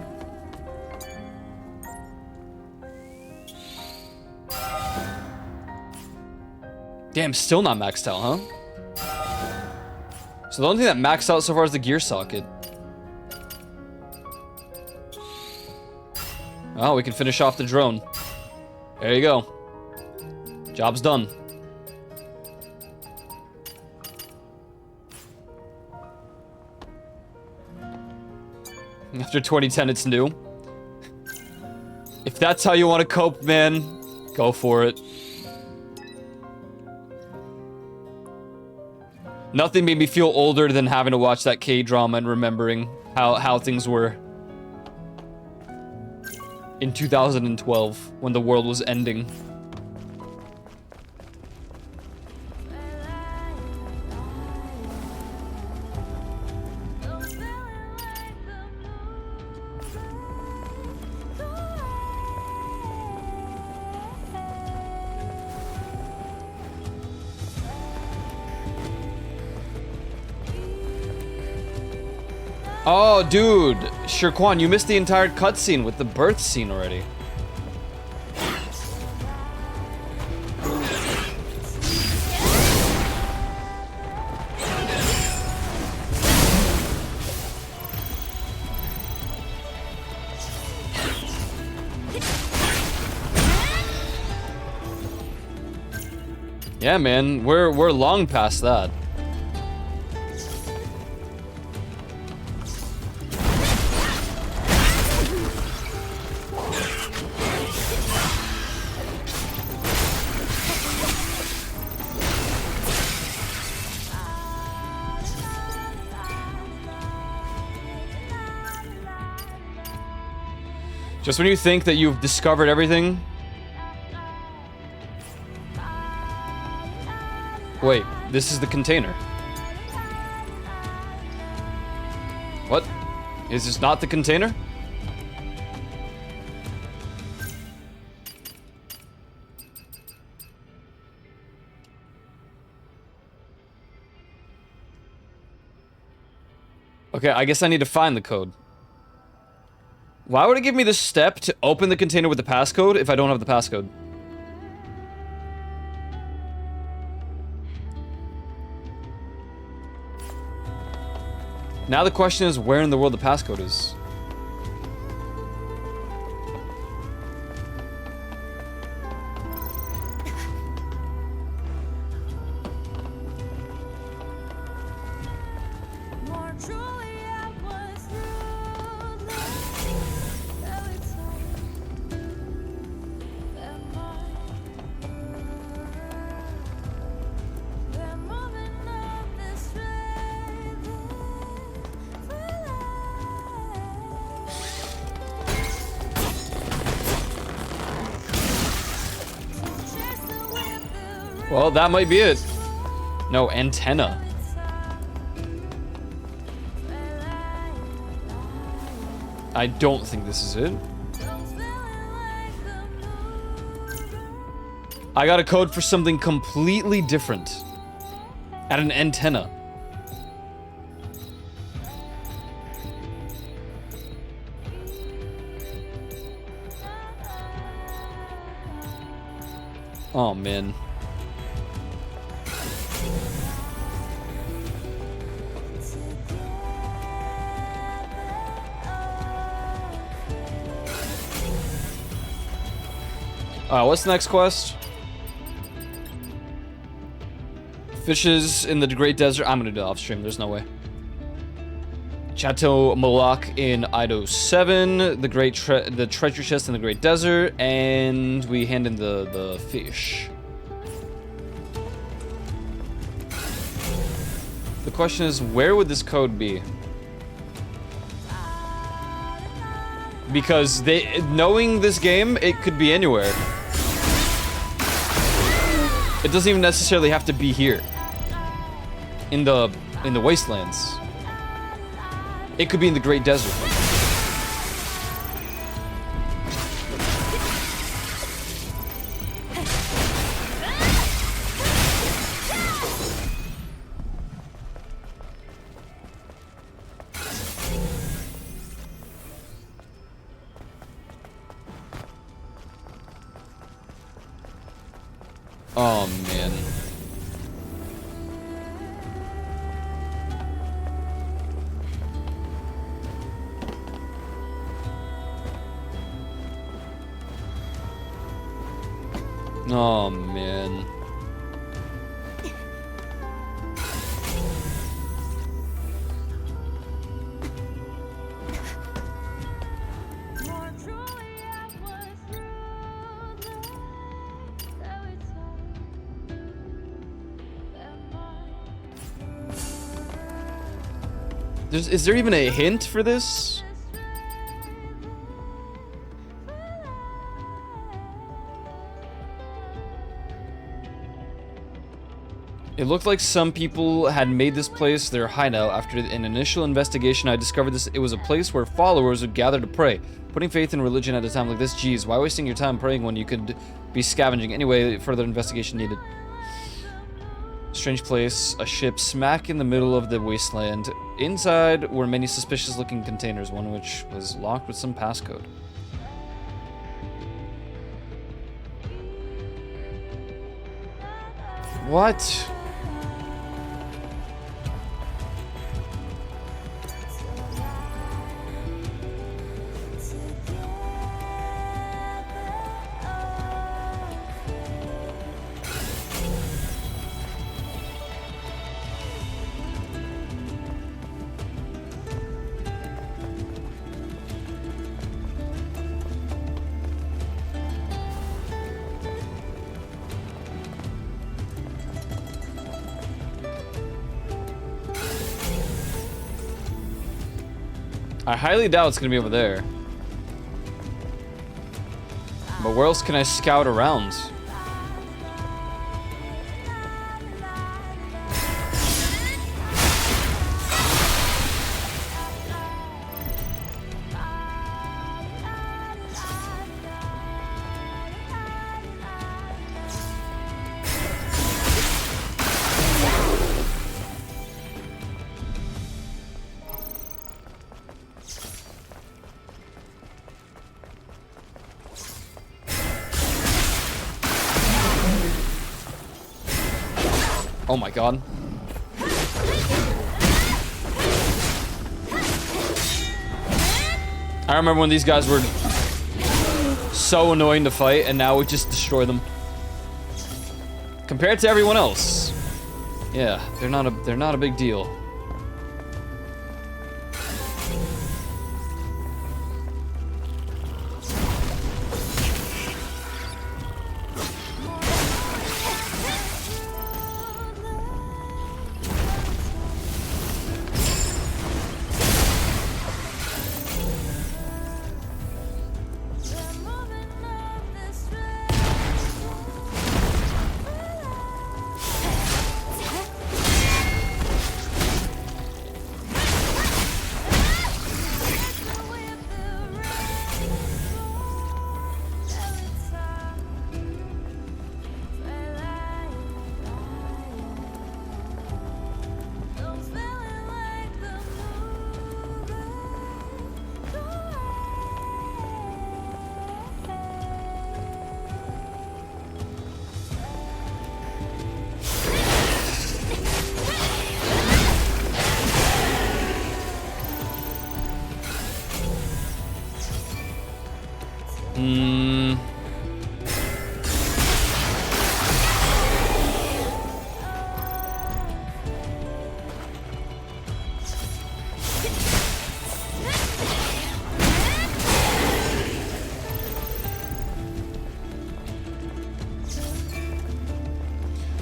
Damn, still not maxed out, huh? So the only thing that maxed out so far is the gear socket. Oh, we can finish off the drone. There you go. Job's done. After 2010, it's new. If that's how you want to cope, man, go for it. Nothing made me feel older than having to watch that K-drama and remembering how things were in 2012 when the world was ending. Oh, dude. Shirquan, you missed the entire cutscene with the birth scene already. Yeah, man. We're long past that. Just when you think that you've discovered everything. Wait, this is the container. What? Is this not the container? Okay, I guess I need to find the code. Why would it give me the step to open the container with the passcode if I don't have the passcode? Now the question is where in the world the passcode is. Well, that might be it. No, antenna. I don't think this is it. I got a code for something completely different. At an antenna. Oh, man. What's the next quest? Fishes in the Great Desert. I'm gonna do it off stream, there's no way. Chateau Moloch in Ido 7, the treasure chest in the Great Desert, and we hand in the fish. The question is, where would this code be? Because knowing this game, it could be anywhere. It doesn't even necessarily have to be here. In the wastelands. It could be in the Great Desert. Oh, man. Oh, man. Is there even a hint for this? It looked like some people had made this place their hideout. After an initial investigation, I discovered it was a place where followers would gather to pray. Putting faith in religion at a time like this, geez, why wasting your time praying when you could be scavenging? Anyway, further investigation needed. Strange place, a ship smack in the middle of the wasteland. Inside were many suspicious-looking containers, one which was locked with some passcode. What? I highly doubt it's gonna be over there. But where else can I scout around? Oh my god. I remember when these guys were so annoying to fight, and now we just destroy them. Compared to everyone else. Yeah, they're not a big deal.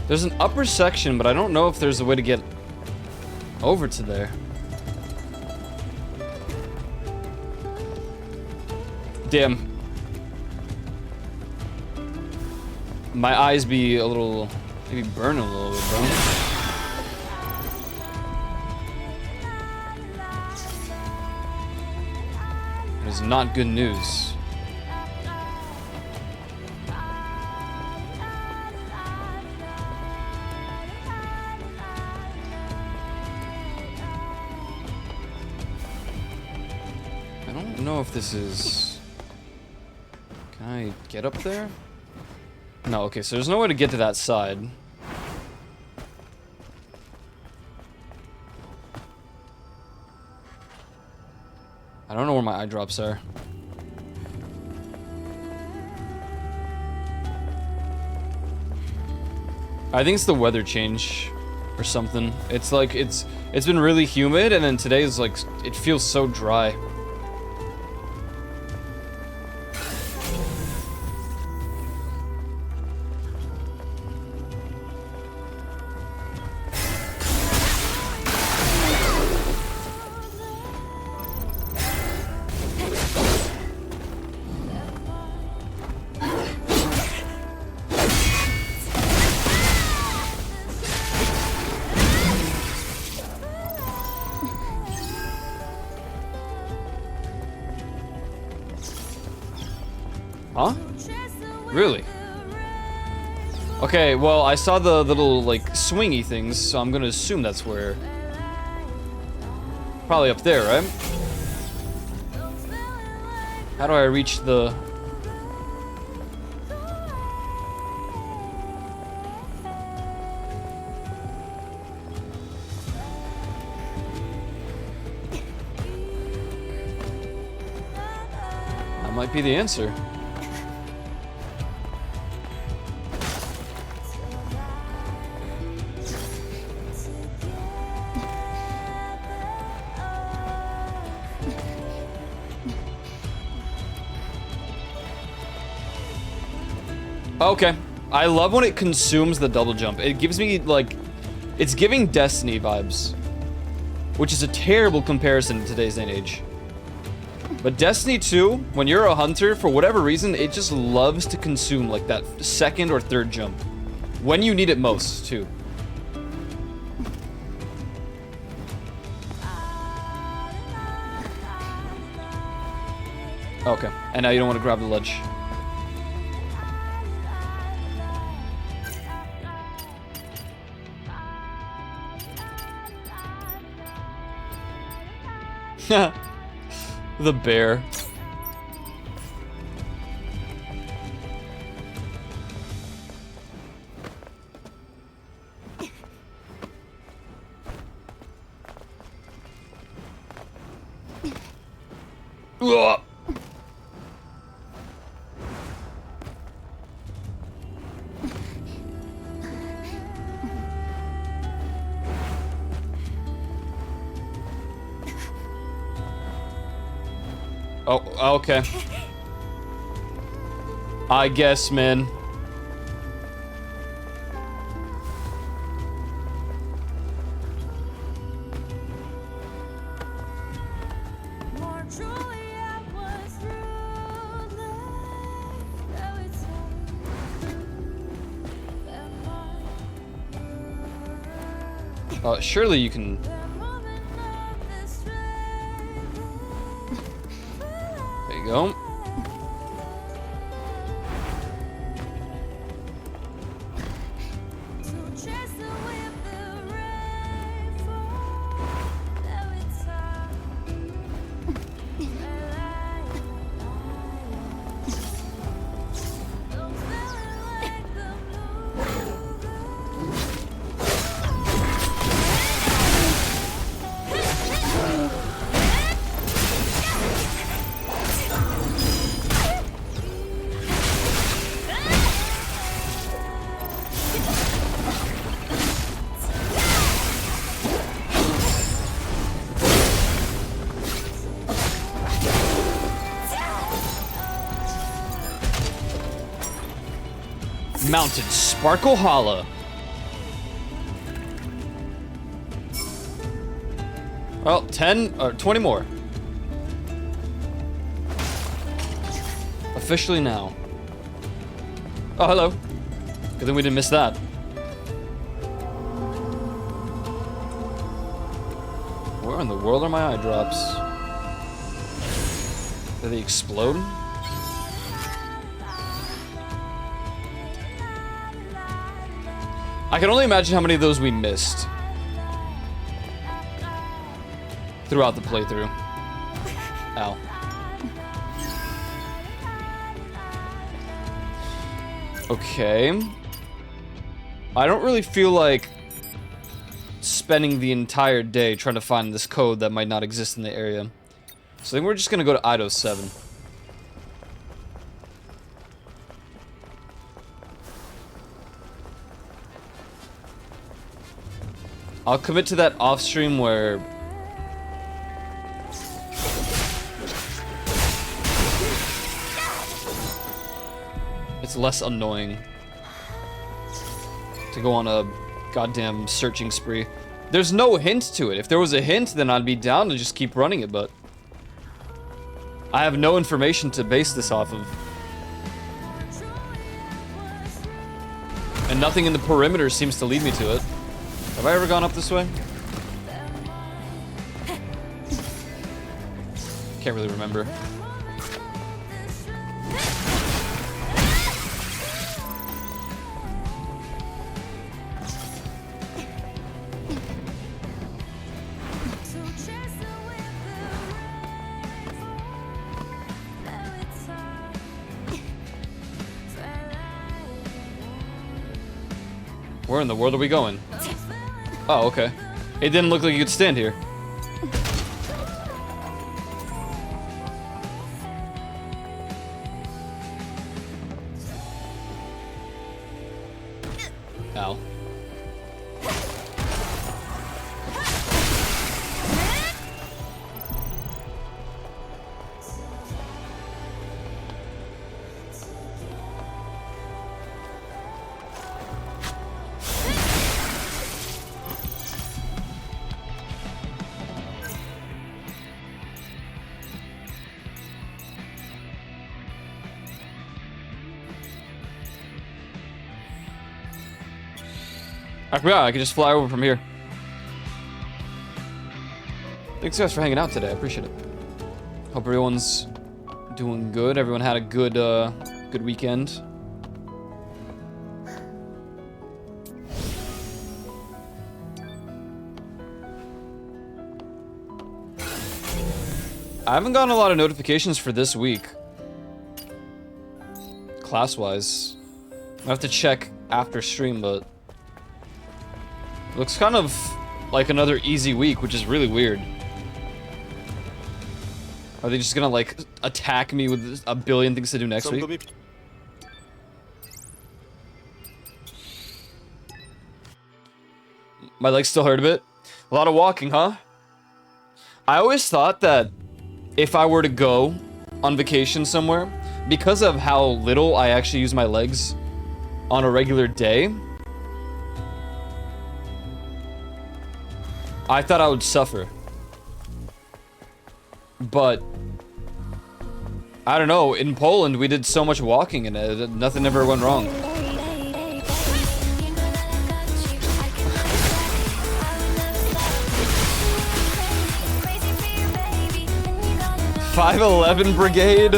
There's an upper section, but I don't know if there's a way to get over to there. Damn. My eyes be a little, maybe burn a little bit, bro. is not good news. I don't know if this is... Can I get up there? No, okay, so there's no way to get to that side. I don't know where my eye drops are. I think it's the weather change or something. It's like it's been really humid, and then today is like it feels so dry. Huh? Really? Okay, well, I saw the little, like, swingy things, so I'm gonna assume that's where... Probably up there, right? How do I reach the... That might be the answer. Okay. I love when it consumes the double jump. It gives me, like... It's giving Destiny vibes. Which is a terrible comparison in today's day and age. But Destiny 2, when you're a hunter, for whatever reason, it just loves to consume, like, that second or third jump. When you need it most, too. Okay. And now you don't want to grab the ledge. The bear. Ugh. Oh, okay. I guess, man. Surely you can... There you go. Mountain Sparkle Hollow. Well, 10 or 20 more. Officially now. Oh, hello. Good thing we didn't miss that. Where in the world are my eye drops? Do they explode? I can only imagine how many of those we missed throughout the playthrough. Ow. Okay. I don't really feel like spending the entire day trying to find this code that might not exist in the area. So I think we're just gonna go to Eido 7. I'll commit to that off stream where it's less annoying to go on a goddamn searching spree. There's no hint to it. If there was a hint, then I'd be down to just keep running it, but I have no information to base this off of. And nothing in the perimeter seems to lead me to it. Have I ever gone up this way? Can't really remember. Where in the world are we going? Oh, okay. It didn't look like you could stand here. Ow. I forgot I could just fly over from here. Thanks guys for hanging out today. I appreciate it. Hope everyone's doing good. Everyone had a good good weekend. I haven't gotten a lot of notifications for this week. Class-wise. I have to check after stream, but looks kind of like another easy week, which is really weird. Are they just gonna, like, attack me with a billion things to do next week? My legs still hurt a bit. A lot of walking, huh? I always thought that if I were to go on vacation somewhere, because of how little I actually use my legs on a regular day, I thought I would suffer. But I don't know, in Poland we did so much walking and nothing ever went wrong. 511 Brigade.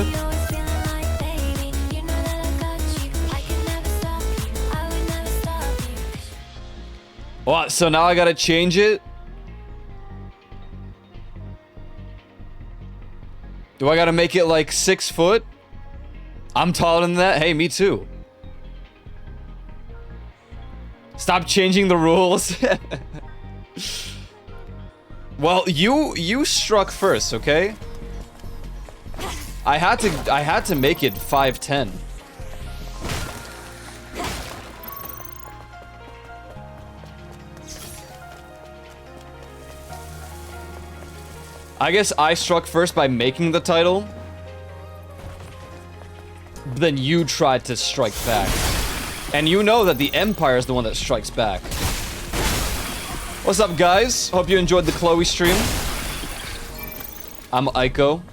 What? So now I gotta change it? Do I gotta make it like 6 foot? I'm taller than that. Hey, me too. Stop changing the rules. Well, you struck first, okay? I had to make it 5'10". I guess I struck first by making the title. Then you tried to strike back. And you know that the Empire is the one that strikes back. What's up, guys? Hope you enjoyed the Chloe stream. I'm Aiko.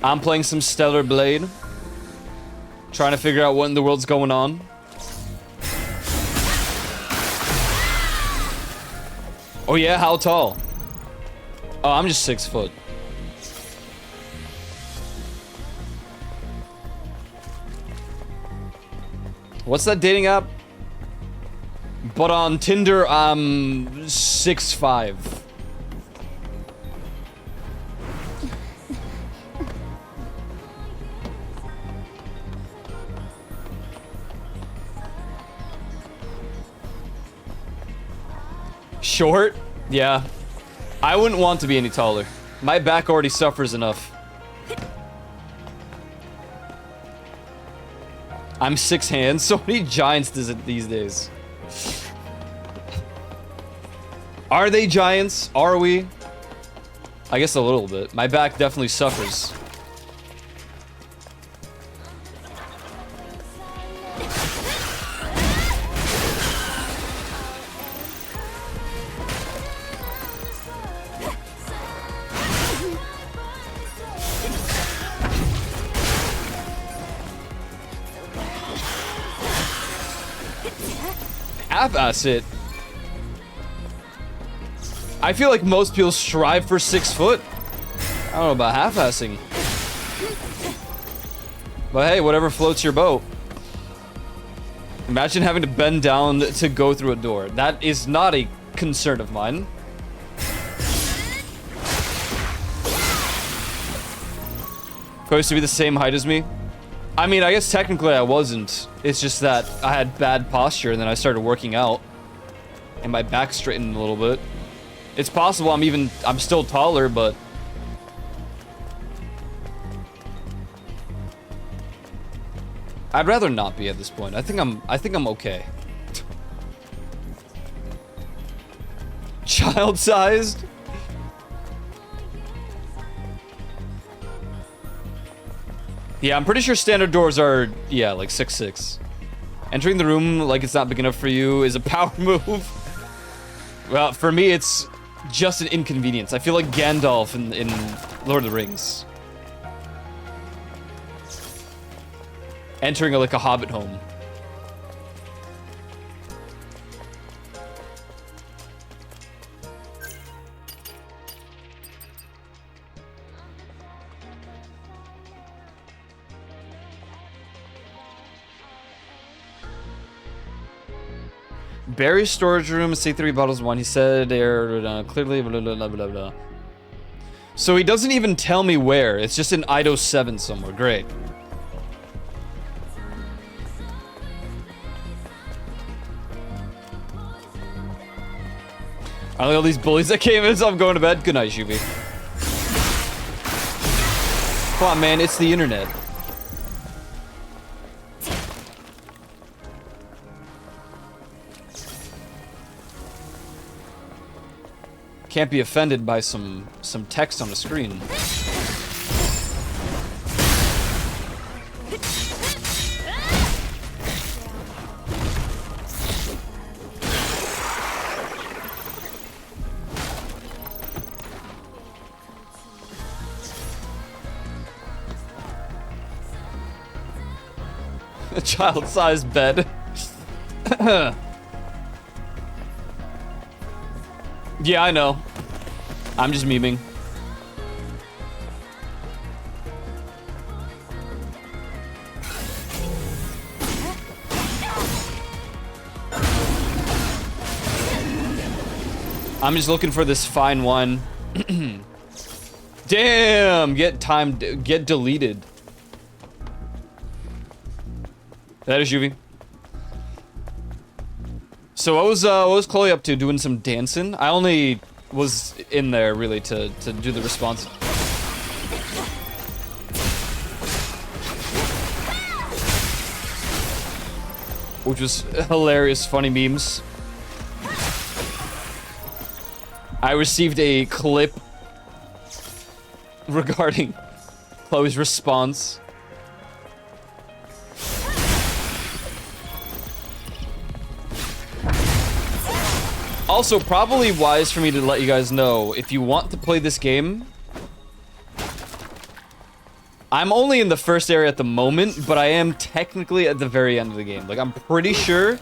I'm playing some Stellar Blade. Trying to figure out what in the world's going on. Oh yeah, how tall? Oh, I'm just 6 foot. What's that dating app? But on Tinder, I'm 6'5". Short? Yeah. I wouldn't want to be any taller. My back already suffers enough. I'm 6 hands. So many giants these days. Are they giants? Are we? I guess a little bit. My back definitely suffers. Half-ass it. I feel like most people strive for 6 foot. I don't know about half-assing. But hey, whatever floats your boat. Imagine having to bend down to go through a door. That is not a concern of mine. Who used to be the same height as me? I mean, I guess technically I wasn't. It's just that I had bad posture and then I started working out. And my back straightened a little bit. It's possible I'm still taller, but... I'd rather not be at this point. I think I'm okay. Child-sized? Yeah, I'm pretty sure standard doors are, yeah, like 6'6". Entering the room like it's not big enough for you is a power move. Well, for me, it's just an inconvenience. I feel like Gandalf in Lord of the Rings. Entering like a hobbit home. Barry's storage room, C3 bottles 1. He said they're clearly blah, blah, blah, blah, blah. So he doesn't even tell me where. It's just in Ido 7 somewhere. Great. I look at all these bullies that came in, so I'm going to bed. Good night, Shubi. Come on, man. It's the internet. Can't be offended by some text on the screen. A child-sized bed. Yeah, I know. I'm just memeing. I'm just looking for this fine one. Damn! Get deleted. That is Yuvi. So what was Chloe up to? Doing some dancing? I only was in there really to do the response. Which was hilarious, funny memes. I received a clip regarding Chloe's response. Also, probably wise for me to let you guys know, if you want to play this game, I'm only in the first area at the moment, but I am technically at the very end of the game. Like, I'm pretty sure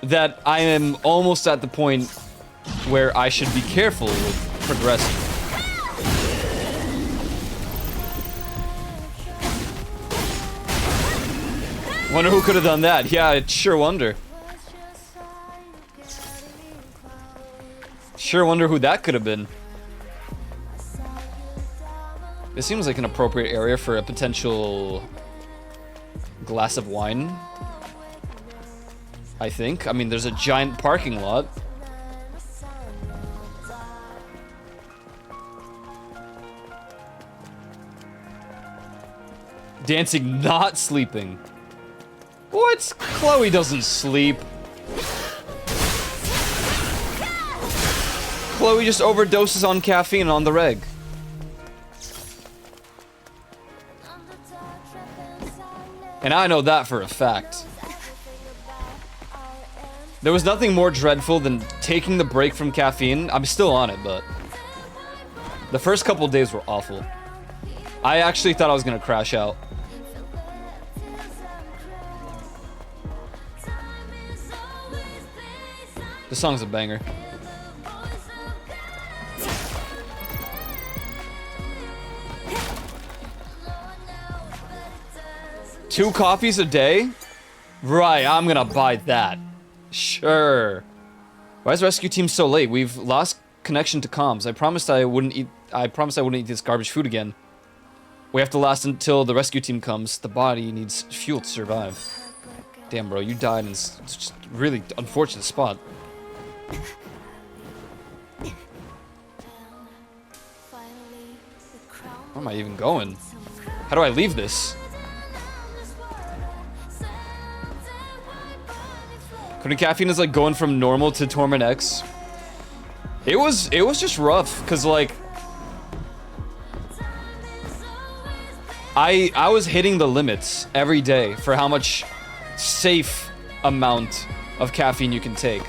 that I am almost at the point where I should be careful with progressing. Wonder who could have done that. Yeah, I sure wonder. Sure wonder who that could have been. This seems like an appropriate area for a potential glass of wine. I think. I mean, there's a giant parking lot. Dancing, not sleeping. What? Chloe doesn't sleep. Chloe just overdoses on caffeine on the reg. And I know that for a fact. There was nothing more dreadful than taking the break from caffeine. I'm still on it, but the first couple days were awful. I actually thought I was gonna crash out. The song's a banger. Two coffees a day? Right, I'm gonna buy that. Sure. Why is rescue team so late? We've lost connection to comms. I promised I wouldn't eat this garbage food again. We have to last until the rescue team comes. The body needs fuel to survive. Damn, bro, you died in just really unfortunate spot. Where am I even going? How do I leave this? Quitting caffeine is like going from normal to Torment X. It was just rough, cause like I was hitting the limits every day for how much safe amount of caffeine you can take,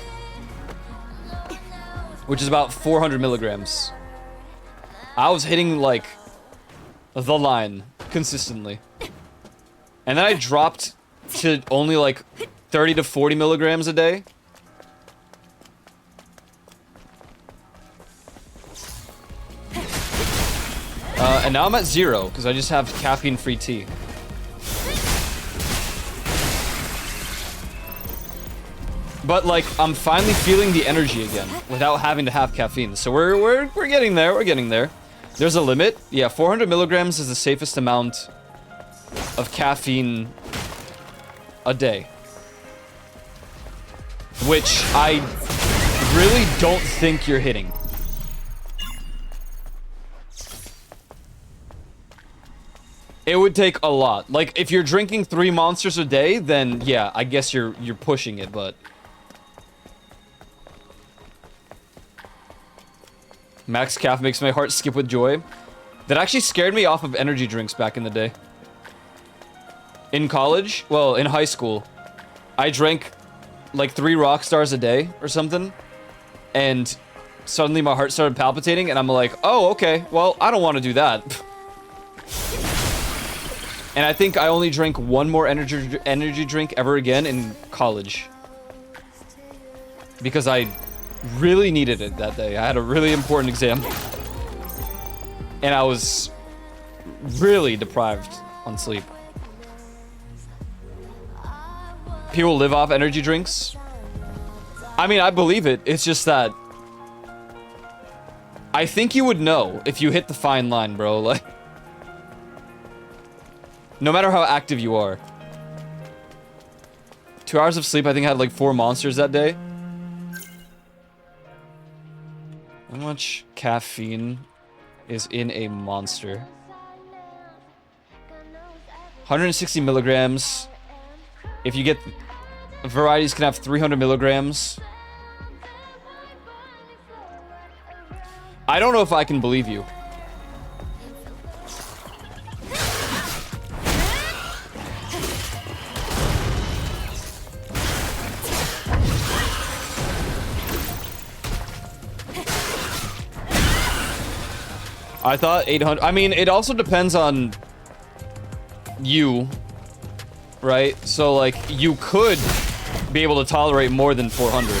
which is about 400 milligrams. I was hitting like the line consistently, and then I dropped to only like 30 to 40 milligrams a day. And now I'm at 0 because I just have caffeine-free tea. But like, I'm finally feeling the energy again without having to have caffeine. So we're getting there. We're getting there. There's a limit. Yeah, 400 milligrams is the safest amount of caffeine a day, which I really don't think you're hitting. It would take a lot. Like, if you're drinking 3 monsters a day, then yeah, I guess you're pushing it, but max caff makes my heart skip with joy. That actually scared me off of energy drinks back in the day. In college, well, in high school, I drank like 3 Rockstars a day or something, and suddenly my heart started palpitating, and I'm like, oh, okay, well, I don't want to do that. And I think I only drank 1 more energy drink ever again in college, because I really needed it that day. I had a really important exam, and I was really deprived on sleep. People live off energy drinks. I mean, I believe it. It's just that I think you would know if you hit the fine line, bro. Like, no matter how active you are. 2 hours of sleep, I think I had like 4 monsters that day. How much caffeine is in a monster? 160 milligrams. If you get... varieties can have 300 milligrams. I don't know if I can believe you. I thought 800. I mean, it also depends on you, right? So, like, you could be able to tolerate more than 400.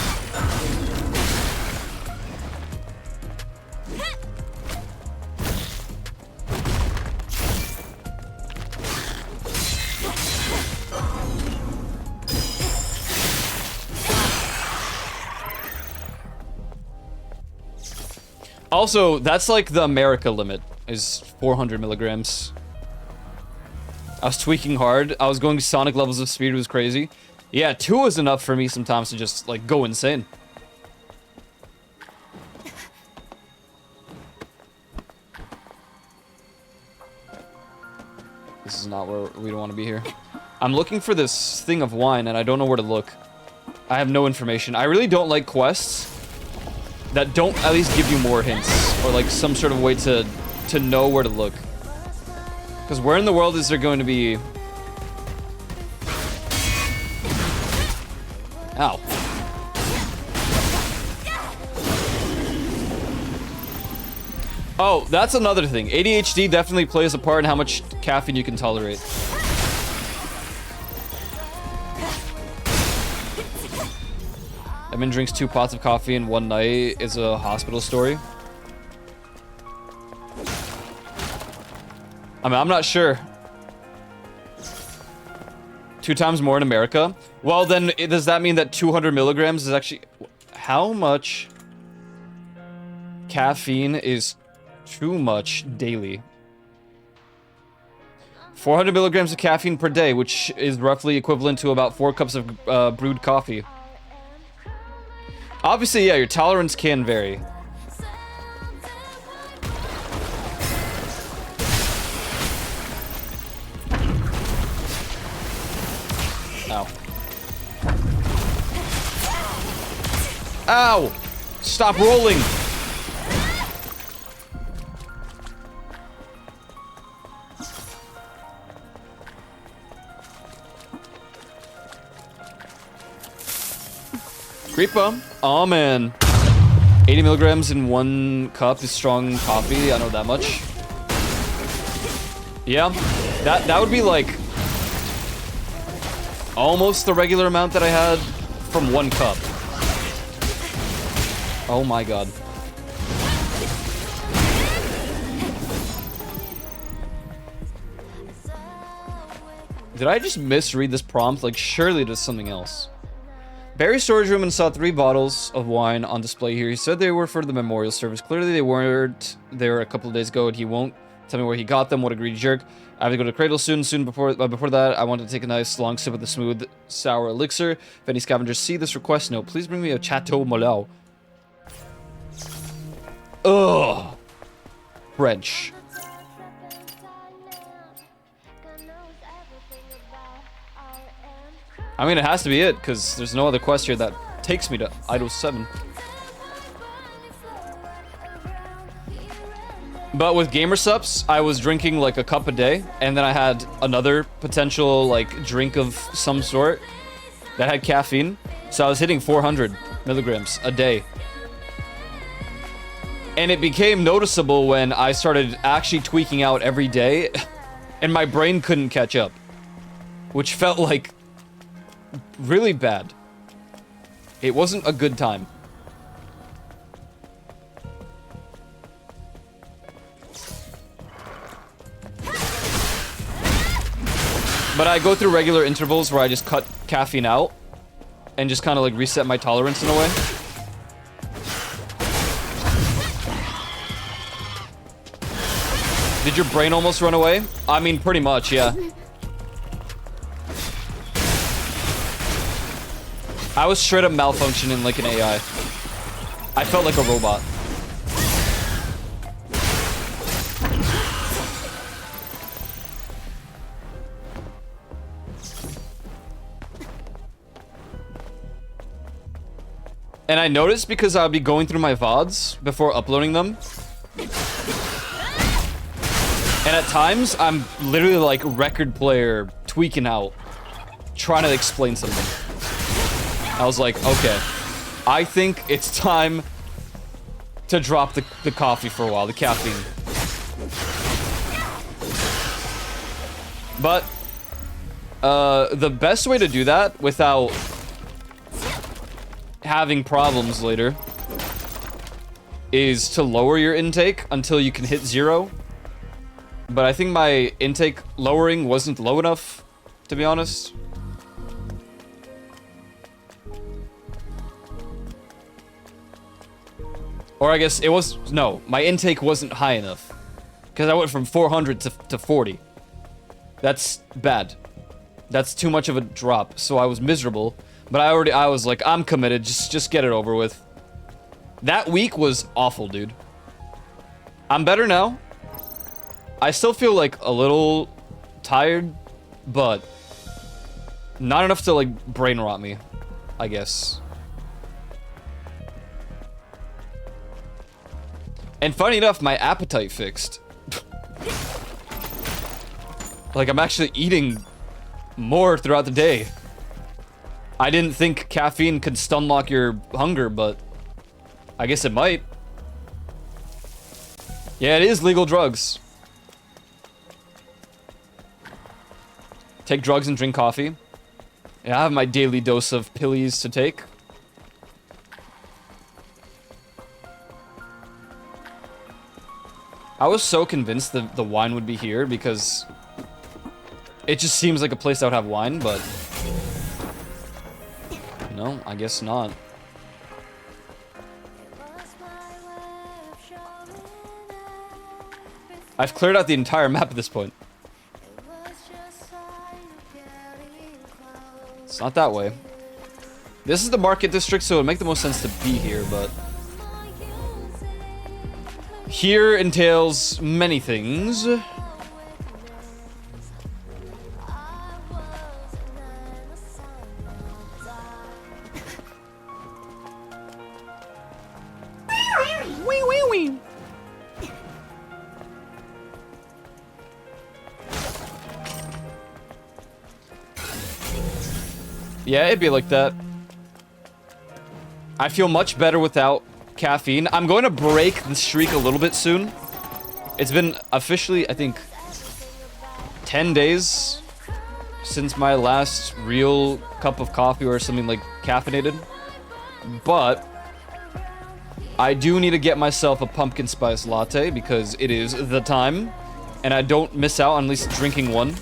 Also, that's like the America limit, is 400 milligrams. I was tweaking hard. I was going Sonic levels of speed. It was crazy. Yeah, 2 is enough for me sometimes to just, like, go insane. This is not where we don't want to be here. I'm looking for this thing of wine, and I don't know where to look. I have no information. I really don't like quests that don't at least give you more hints, or, like, some sort of way to know where to look. Because where in the world is there going to be... Ow. Oh, that's another thing. ADHD definitely plays a part in how much caffeine you can tolerate. Emin drinks 2 pots of coffee in one night is a hospital story. I mean, I'm not sure. 2 times more in America? Well, then, does that mean that 200 milligrams is actually... How much caffeine is too much daily? 400 milligrams of caffeine per day, which is roughly equivalent to about 4 cups of brewed coffee. Obviously, yeah, your tolerance can vary. Ow. Ow! Stop rolling! Creepa. Oh, man. 80 milligrams in 1 cup is strong coffee. I know that much. Yeah. That would be like... almost the regular amount that I had from 1 cup. Oh my god. Did I just misread this prompt? Like, surely it is something else. Barry's storage room and saw 3 bottles of wine on display here. He said they were for the memorial service. Clearly they weren't there a couple of days ago, and he won't tell me where he got them. What a greedy jerk. I have to go to Cradle soon. Before that, I wanted to take a nice long sip of the smooth, sour elixir. If any scavengers see this request, no, please bring me a Chateau Molau. Ugh. French. I mean, it has to be it, because there's no other quest here that takes me to Idle 7. But with Gamersups, I was drinking like a cup a day, and then I had another potential like drink of some sort that had caffeine. So I was hitting 400 milligrams a day. And it became noticeable when I started actually tweaking out every day, and my brain couldn't catch up, which felt like really bad. It wasn't a good time. But I go through regular intervals where I just cut caffeine out and just kind of like reset my tolerance in a way. Did your brain almost run away? I mean, pretty much, yeah. I was straight up malfunctioning like an AI. I felt like a robot. And I noticed because I'll be going through my VODs before uploading them. And at times, I'm literally like record player tweaking out, trying to explain something. I was like, okay, I think it's time to drop the coffee for a while, the caffeine. But the best way to do that without having problems later is to lower your intake until you can hit 0. But I think my intake lowering wasn't low enough, to be honest. Or I guess it was... No, my intake wasn't high enough. Because I went from 400 to 40. That's bad. That's too much of a drop. So I was miserable. But I was like, I'm committed. Just get it over with. That week was awful, dude. I'm better now. I still feel like a little tired, but not enough to like brain rot me, I guess. And funny enough, my appetite fixed. Like, I'm actually eating more throughout the day. I didn't think caffeine could stunlock your hunger, but I guess it might. Yeah, it is legal drugs. Take drugs and drink coffee. Yeah, I have my daily dose of pillies to take. I was so convinced that the wine would be here because it just seems like a place that would have wine, but no, I guess not. I've cleared out the entire map at this point. It's not that way. This is the market district, so it would make the most sense to be here, but here entails many things. Wee wee wee. Yeah, it'd be like that. I feel much better without caffeine. I'm going to break the streak a little bit soon. It's been officially, I think, 10 days since my last real cup of coffee or something like caffeinated. But I do need to get myself a pumpkin spice latte because it is the time. And I don't miss out on at least drinking one.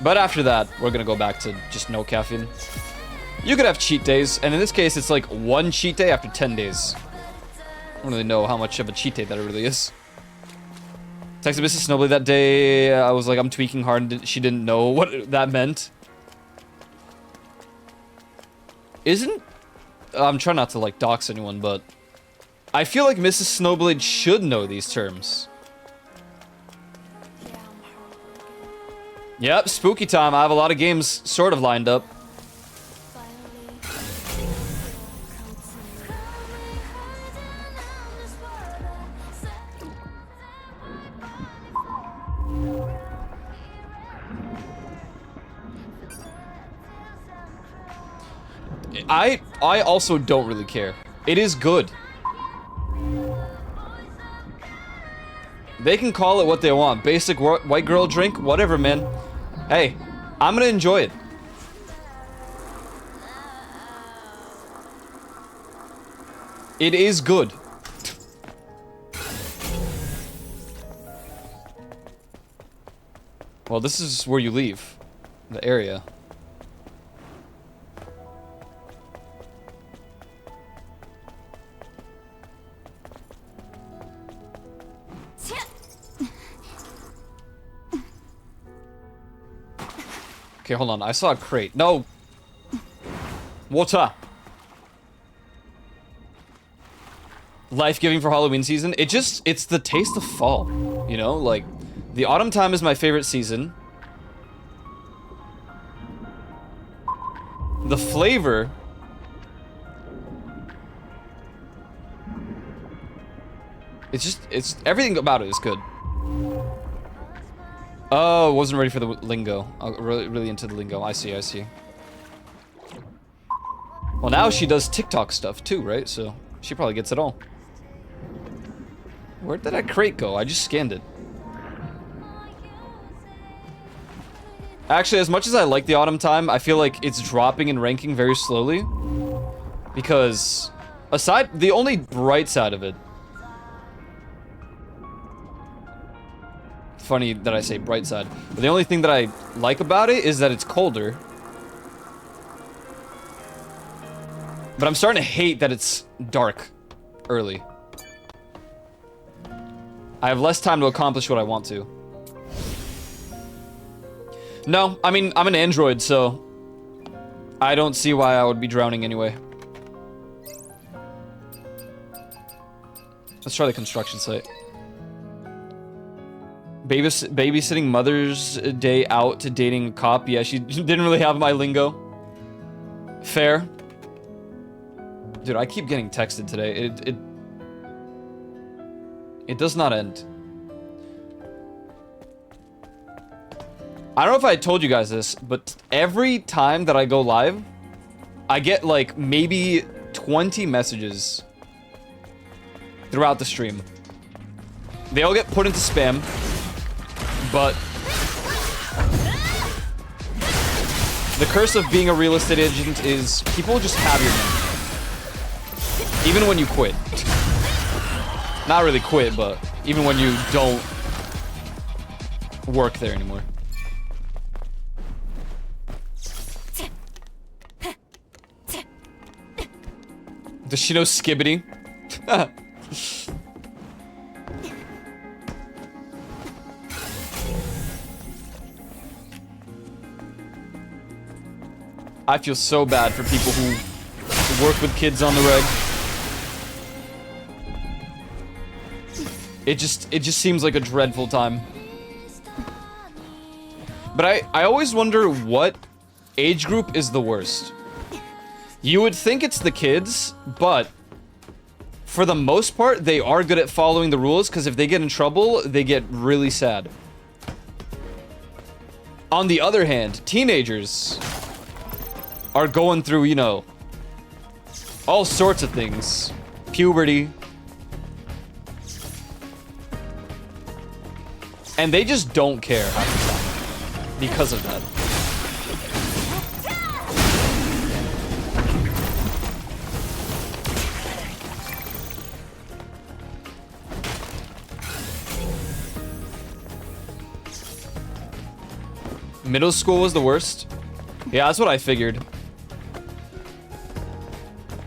But after that, we're gonna go back to just no caffeine. You could have cheat days, and in this case, it's like one cheat day after 10 days. I don't really know how much of a cheat day that it really is. Texted Mrs. Snowblade that day. I was like, I'm tweaking hard, and she didn't know what that meant. I'm trying not to like dox anyone, but I feel like Mrs. Snowblade should know these terms. Yep, spooky time. I have a lot of games sort of lined up. I also don't really care. It is good. They can call it what they want. Basic white girl drink, whatever, man. Hey, I'm gonna enjoy it. It is good. Well, this is where you leave. The area. Okay, hold on. I saw a crate. No! Water! Life-giving for Halloween season. It's the taste of fall. You know, like, the autumn time is my favorite season. The flavor... It's everything about it is good. Oh, wasn't ready for the lingo. Really into the lingo. I see. Well, now she does TikTok stuff too, right? So she probably gets it all. Where did that crate go? I just scanned it. Actually, as much as I like the autumn time, I feel like it's dropping in ranking very slowly. Because the only bright side of it. Funny that I say bright side, but the only thing that I like about it is that it's colder. But I'm starting to hate that it's dark early. I have less time to accomplish what I want to. No, I mean, I'm an android, so I don't see why I would be drowning anyway. Let's try the construction site. Babysitting Mother's Day out to dating a cop. Yeah, she didn't really have my lingo. Fair. Dude, I keep getting texted today. It does not end. I don't know if I told you guys this, but every time that I go live, I get like maybe 20 messages throughout the stream. They all get put into spam, but the curse of being a real estate agent is people just have your number. Even when you quit. Not really quit, but even when you don't work there anymore. Does she know Skibbity? I feel so bad for people who work with kids on the reg. It just seems like a dreadful time. But I always wonder what age group is the worst. You would think it's the kids, but for the most part, they are good at following the rules, because if they get in trouble, they get really sad. On the other hand, teenagers are going through, you know, all sorts of things. Puberty. And they just don't care half the time because of that. Middle school was the worst. Yeah, that's what I figured.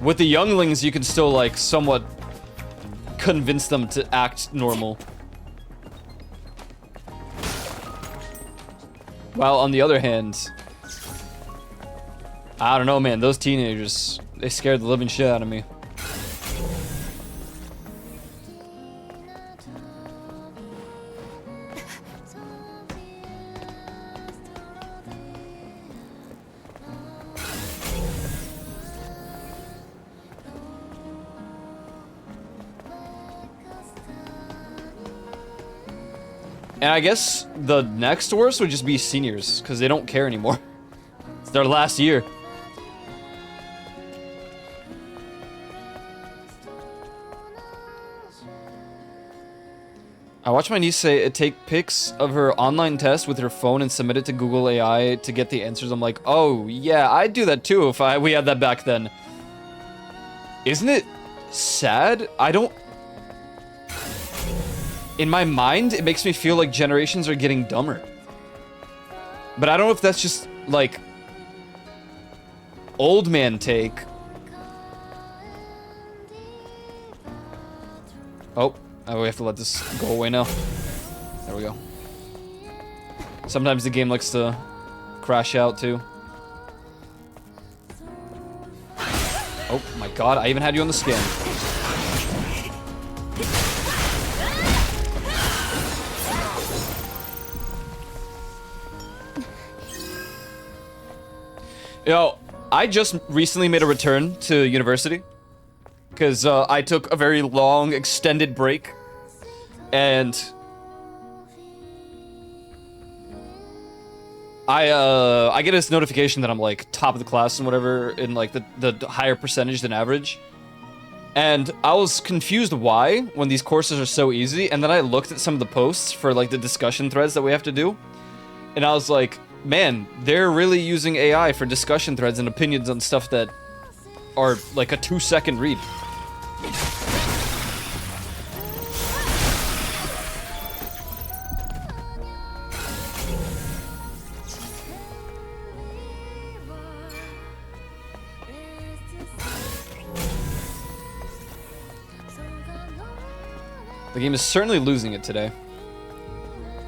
With the younglings, you can still, like, somewhat convince them to act normal. While on the other hand, I don't know, man. Those teenagers, they scared the living shit out of me. And I guess the next worst would just be seniors, because they don't care anymore. It's their last year. I watched my niece say take pics of her online test with her phone and submit it to Google AI to get the answers. I'm like, oh yeah, I'd do that too if we had that back then. Isn't it sad? I don't... In my mind, it makes me feel like generations are getting dumber. But I don't know if that's just, like, old man take. Oh, we have to let this go away now. There we go. Sometimes the game likes to crash out, too. Oh, my God, I even had you on the skin. Yo, I just recently made a return to university because I took a very long, extended break, and I get this notification that I'm like top of the class and whatever in like the higher percentage than average, and I was confused why when these courses are so easy, and then I looked at some of the posts for like the discussion threads that we have to do, and I was like, man, they're really using AI for discussion threads and opinions on stuff that are like a 2-second read. The game is certainly losing it today,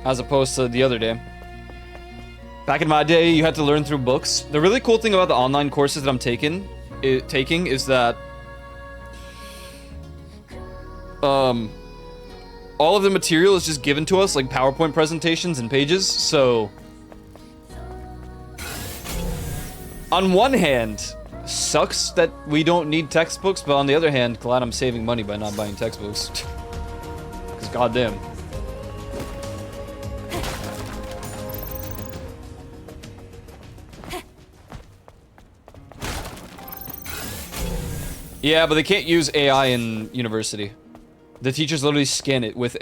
as opposed to the other day. Back in my day, you had to learn through books. The really cool thing about the online courses that I'm taking is that all of the material is just given to us, like PowerPoint presentations and pages. So, on one hand, sucks that we don't need textbooks, but on the other hand, glad I'm saving money by not buying textbooks. Because goddamn. Yeah, but they can't use AI in university. The teachers literally scan it with...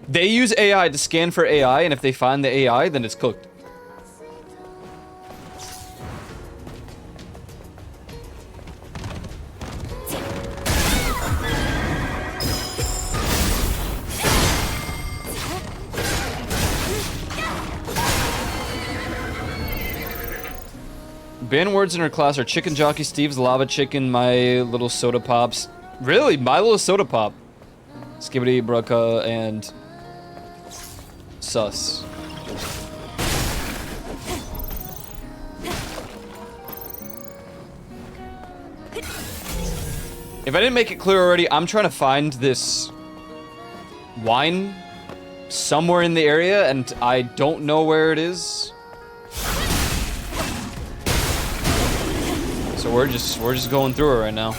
They use AI to scan for AI, and if they find the AI, then it's cooked. Banned words in her class are Chicken Jockey, Steve's Lava Chicken, My Little Soda Pops. Really? My Little Soda Pop. Skibbity, Brucka, and... Sus. If I didn't make it clear already, I'm trying to find this wine somewhere in the area, and I don't know where it is. So we're just going through it right now.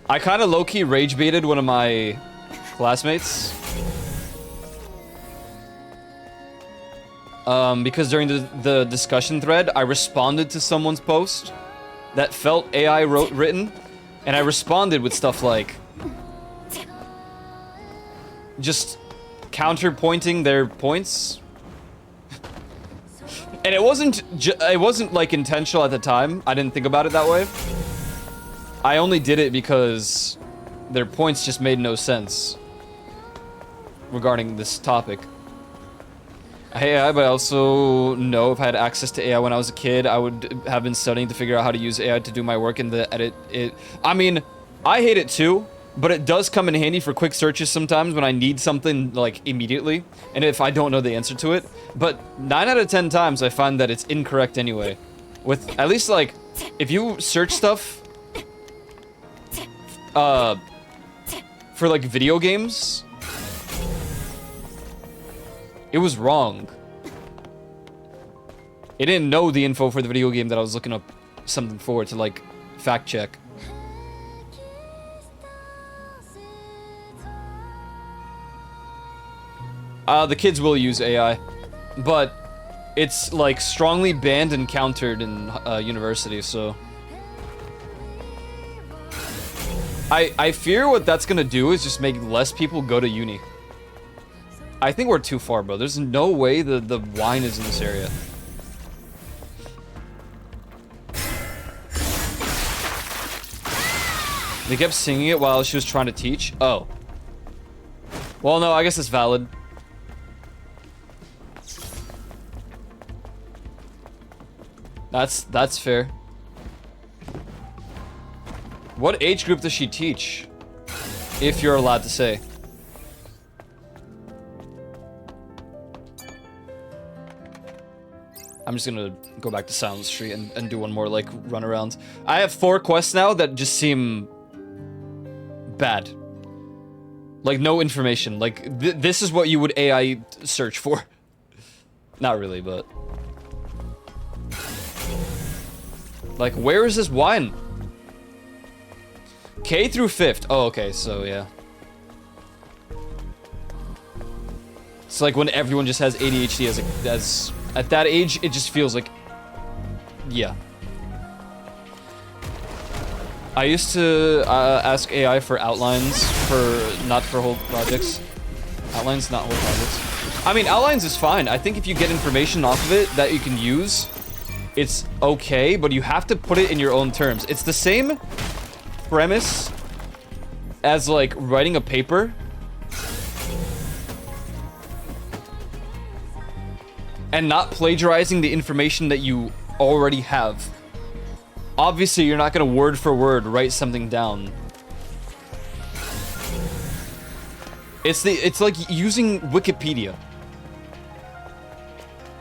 I kind of low-key rage baited one of my classmates. Because during the discussion thread, I responded to someone's post that felt AI written, and I responded with stuff like just counterpointing their points. And it wasn't like intentional at the time. I didn't think about it that way. I only did it because their points just made no sense regarding this topic. I hate AI, but I also know if I had access to AI when I was a kid, I would have been studying to figure out how to use AI to do my work in the edit. I mean, I hate it too, but it does come in handy for quick searches sometimes when I need something like immediately, and if I don't know the answer to it. But 9 out of 10 times I find that it's incorrect anyway. With at least like, if you search stuff for like video games, it was wrong. It didn't know the info for the video game that I was looking up something for to like fact check. The kids will use AI, but it's like strongly banned and countered in university, so I fear what that's gonna do is just make less people go to uni. I think we're too far, bro. There's no way the wine is in this area. They kept singing it while she was trying to teach. Oh. Well, no, I guess it's valid. That's fair. What age group does she teach? If you're allowed to say. I'm just gonna go back to Silent Street and do one more, like, run around. I have 4 quests now that just seem bad. Like, no information. Like, this is what you would AI search for. Not really, but... Like, where is this wine? K through 5th. Oh, okay, so, yeah. It's like when everyone just has ADHD as at that age, it just feels like... Yeah. I used to ask AI for outlines, not for whole projects. Outlines, not whole projects. I mean, outlines is fine. I think if you get information off of it that you can use, it's okay, but you have to put it in your own terms. It's the same premise as, like, writing a paper. And not plagiarizing the information that you already have. obviously you're not gonna word for word write something down. It's like using Wikipedia.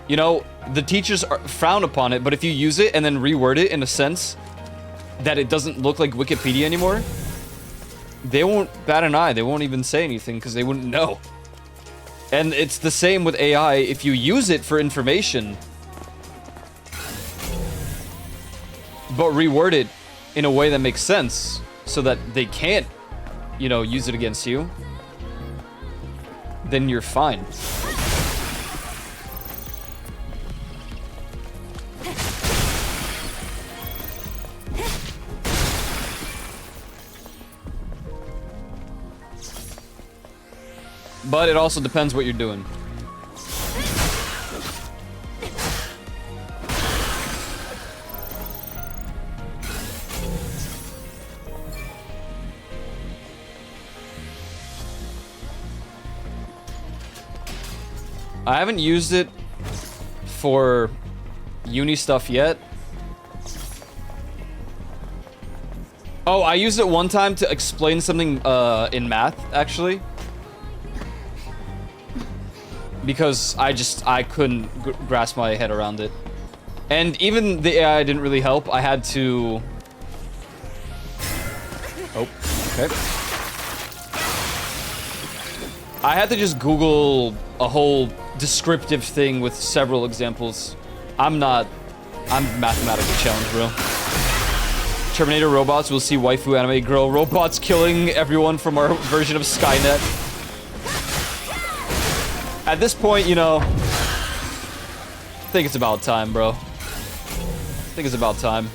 You know, the teachers frown upon it, but if you use it and then reword it in a sense that it doesn't look like Wikipedia anymore, they won't bat an eye. They won't even say anything because they wouldn't know. And it's the same with AI. If you use it for information, but reword it in a way that makes sense so that they can't, you know, use it against you, then you're fine. But it also depends what you're doing. I haven't used it for uni stuff yet. Oh, I used it one time to explain something in math, actually. Because I couldn't grasp my head around it. And even the AI didn't really help. I had to... Oh, okay. I had to just Google a whole descriptive thing with several examples. I'm mathematically challenged, bro. Terminator robots will see waifu anime girl robots killing everyone from our version of Skynet. At this point, you know, I think it's about time, bro. I think it's about time.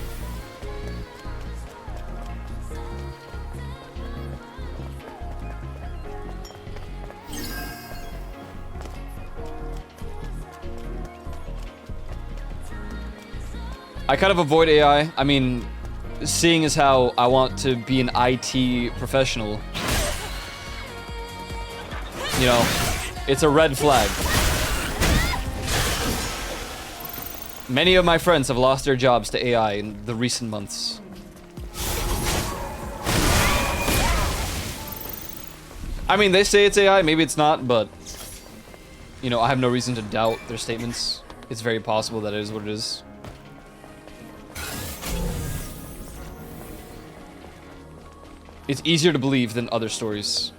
I kind of avoid AI. I mean, seeing as how I want to be an IT professional, you know, it's a red flag. Many of my friends have lost their jobs to AI in the recent months. I mean, they say it's AI, maybe it's not, but, you know, I have no reason to doubt their statements. It's very possible that it is what it is. It's easier to believe than other stories.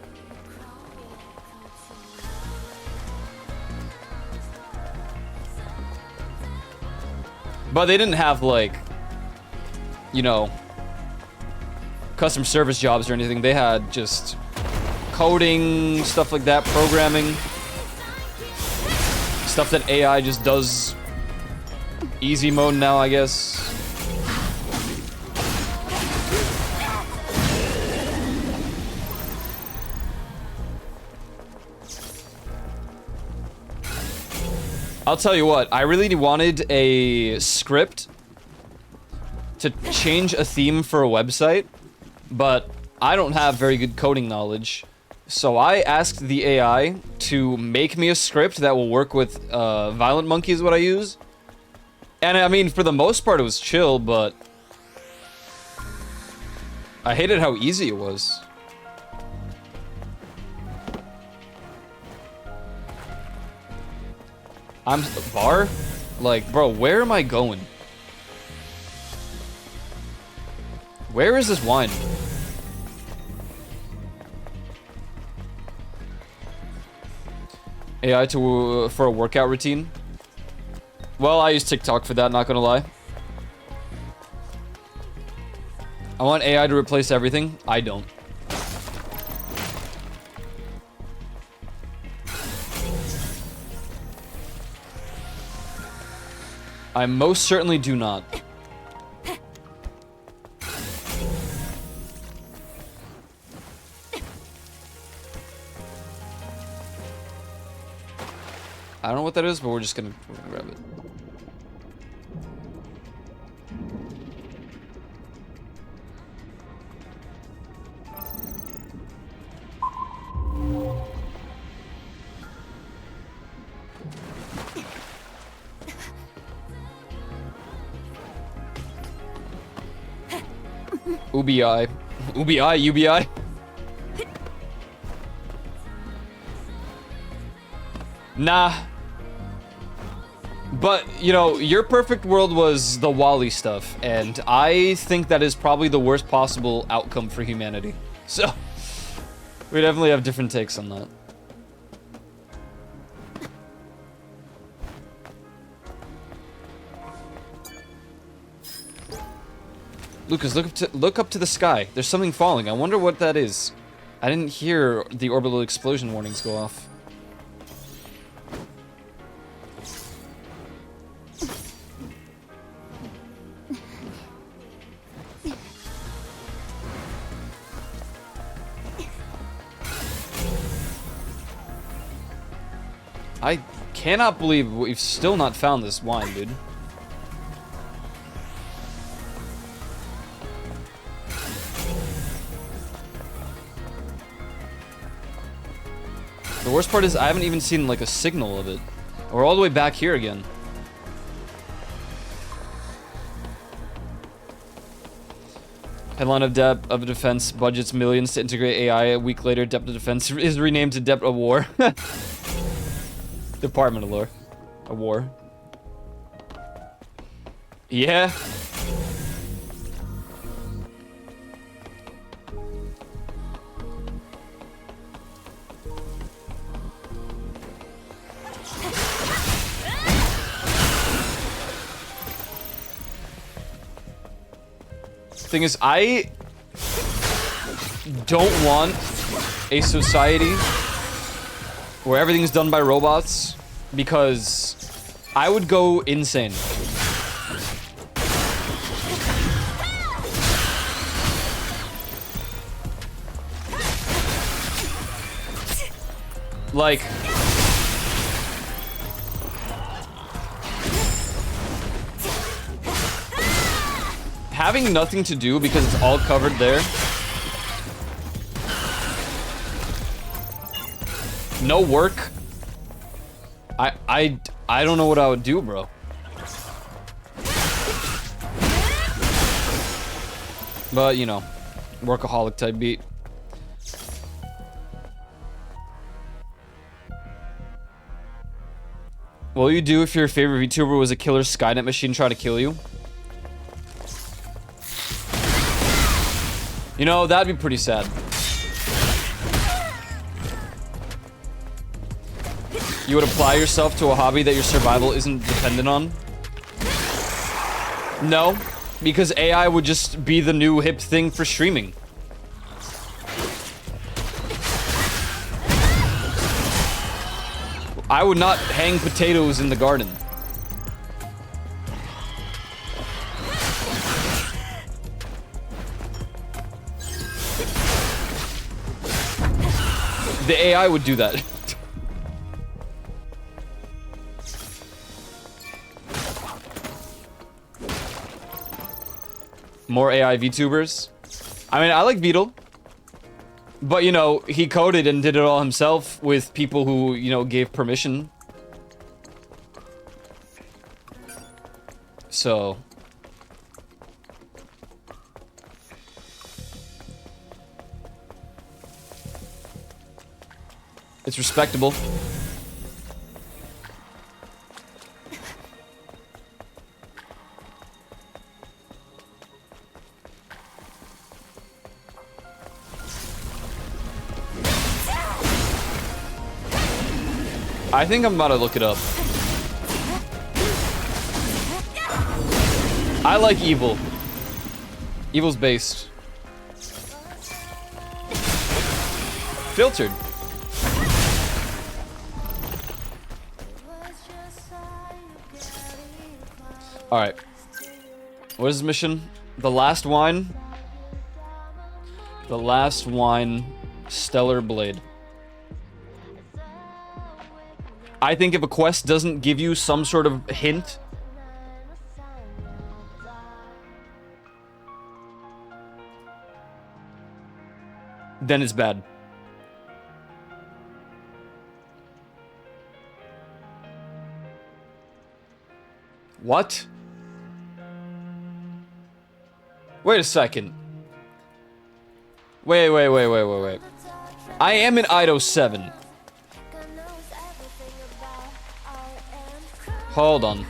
But they didn't have, like, you know, customer service jobs or anything. They had just coding, stuff like that, programming. Stuff that AI just does easy mode now, I guess. I'll tell you what, I really wanted a script to change a theme for a website, but I don't have very good coding knowledge. So I asked the AI to make me a script that will work with Violent Monkey is what I use. And I mean, for the most part, it was chill, but I hated how easy it was. I'm bar? Like, bro, where am I going? Where is this wine? AI for a workout routine? Well, I use TikTok for that, not gonna lie. I want AI to replace everything. I don't. I most certainly do not. I don't know what that is, but we're gonna grab it. UBI. UBI? Nah. But, you know, your perfect world was the Wall-E stuff, and I think that is probably the worst possible outcome for humanity. So, we definitely have different takes on that. Lucas, look up to the sky. There's something falling. I wonder what that is. I didn't hear the orbital explosion warnings go off. I cannot believe we've still not found this wine, dude. The worst part is I haven't even seen like a signal of it. We're all the way back here again. Headline of Depth of Defense budgets millions to integrate AI. A week later, Depth of Defense is renamed to Depth of War. Department of Lore. A war. Yeah. Thing is, I don't want a society where everything's done by robots, because I would go insane. Like, having nothing to do because it's all covered there. No work. I don't know what I would do, bro. But, you know, workaholic type beat. What will you do if your favorite VTuber was a killer Skynet machine trying to kill you? You know, that'd be pretty sad. You would apply yourself to a hobby that your survival isn't dependent on? No, because AI would just be the new hip thing for streaming. I would not hang potatoes in the garden. The AI would do that. More AI VTubers. I mean, I like Beetle. But, you know, he coded and did it all himself with people who, you know, gave permission. So... it's respectable. I think I'm about to look it up. I like Evil. Evil's based. Filtered. Alright. What is this mission? The Last Wine? The Last Wine, Stellar Blade. I think if a quest doesn't give you some sort of hint, then it's bad. What? Wait a second. Wait. I am in Ido 7. Hold on.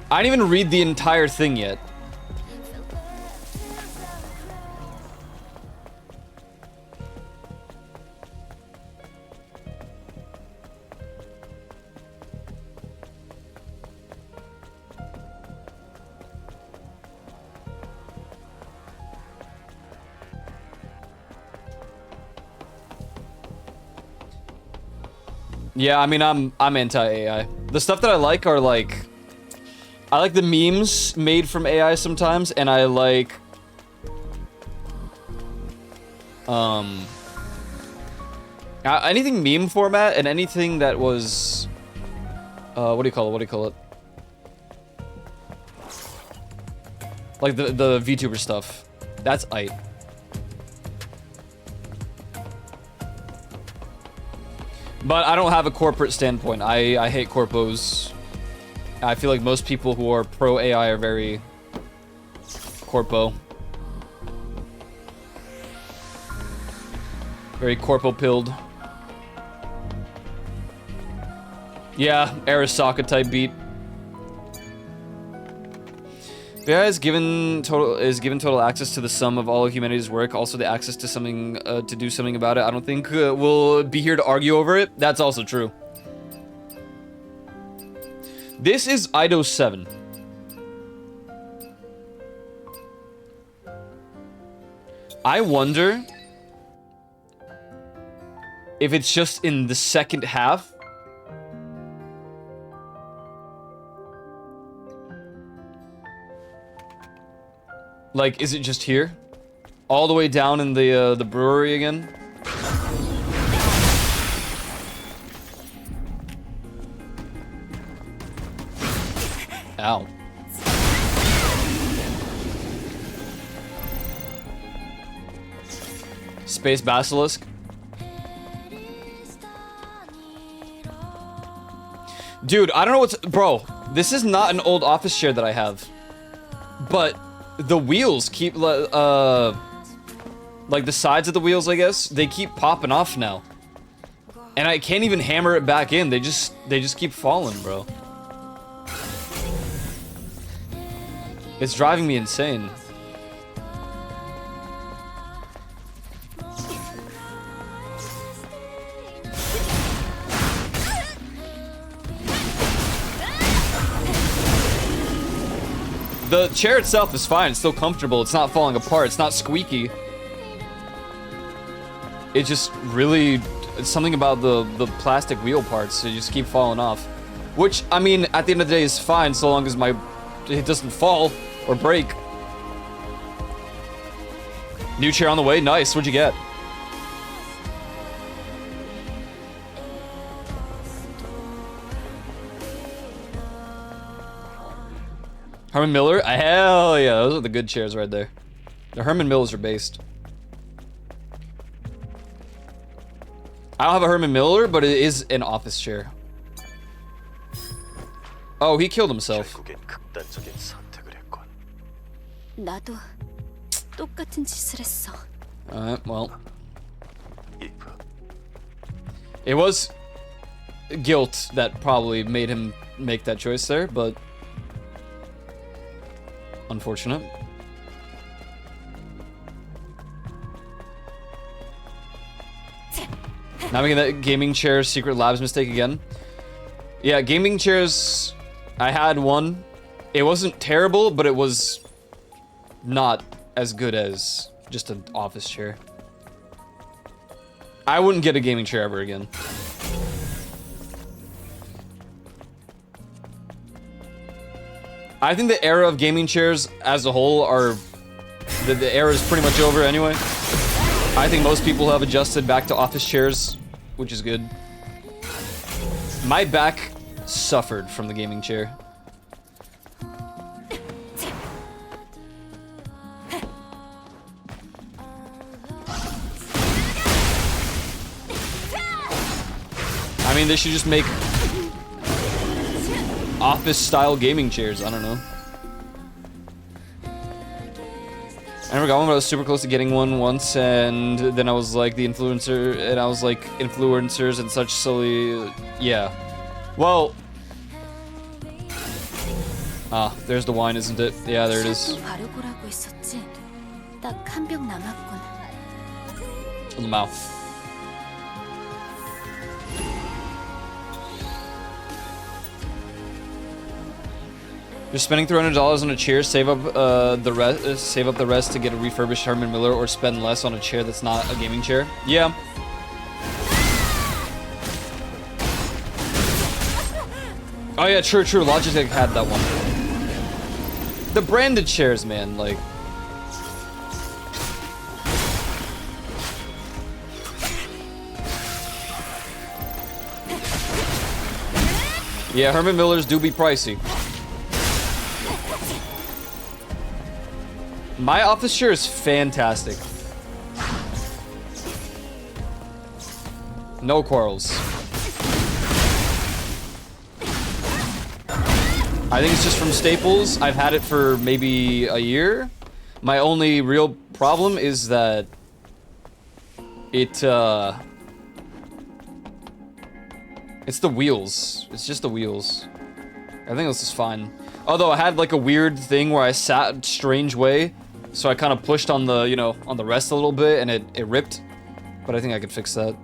I didn't even read the entire thing yet. Yeah, I mean, I'm anti-AI. The stuff that I like are like, I like the memes made from AI sometimes, and I like, anything meme format and anything that was, what do you call it? Like the VTuber stuff. That's aight. But I don't have a corporate standpoint. I hate corpos. I feel like most people who are pro AI are very corpo. Very corpo-pilled. Yeah, Arasaka type beat. AI is given total access to the sum of all of humanity's work, also the access to something to do something about it. I don't think we'll be here to argue over it. That's also true. This is Ido 7. I wonder if it's just in the second half. Like, is it just here? All the way down in the brewery again? Ow. Space Basilisk. Dude, I don't know what's... Bro, this is not an old office chair that I have. But the wheels keep... like, the sides of the wheels, I guess, they keep popping off now. And I can't even hammer it back in. They just keep falling, bro. It's driving me insane. The chair itself is fine. It's still comfortable. It's not falling apart. It's not squeaky. It just really... It's something about the plastic wheel parts. They just keep falling off. Which, I mean, at the end of the day is fine so long as it doesn't fall or break. New chair on the way. Nice. What'd you get? Herman Miller? Hell yeah, those are the good chairs right there. The Herman Millers are based. I don't have a Herman Miller, but it is an office chair. Oh, he killed himself.
결국엔 극단적인 선택을 했군.
나도 똑같은 짓을 했어.
Alright, well.
이브,
It was guilt that probably made him make that choice there, but... Unfortunate. Now making that gaming chair Secret Labs mistake again. Yeah, gaming chairs, I had one. It wasn't terrible, but it was not as good as just an office chair. I wouldn't get a gaming chair ever again. I think the era of gaming chairs as a whole are... The era is pretty much over anyway. I think most people have adjusted back to office chairs, which is good. My back suffered from the gaming chair. I mean, they should just make office-style gaming chairs. I don't know. never got one, but I was super close to getting one once, and then I was like influencers and such slowly, yeah. Well, there's the wine, isn't it? Yeah, there it is.
샷도 바르고라고 있었지. 딱 한 병 남았군.
In the mouth. You're spending $300 on a chair, save up the rest to get a refurbished Herman Miller, or spend less on a chair that's not a gaming chair. Yeah. Oh yeah, true. Logitech had that one. The branded chairs, man, like. Yeah, Herman Millers do be pricey. My office chair is fantastic. No quarrels. I think it's just from Staples. I've had it for maybe a year. My only real problem is that it's the wheels. It's just the wheels. Everything else is fine. Although I had like a weird thing where I sat a strange way, so I kind of pushed on the, on the rest a little bit, and it ripped. But I think I could fix that.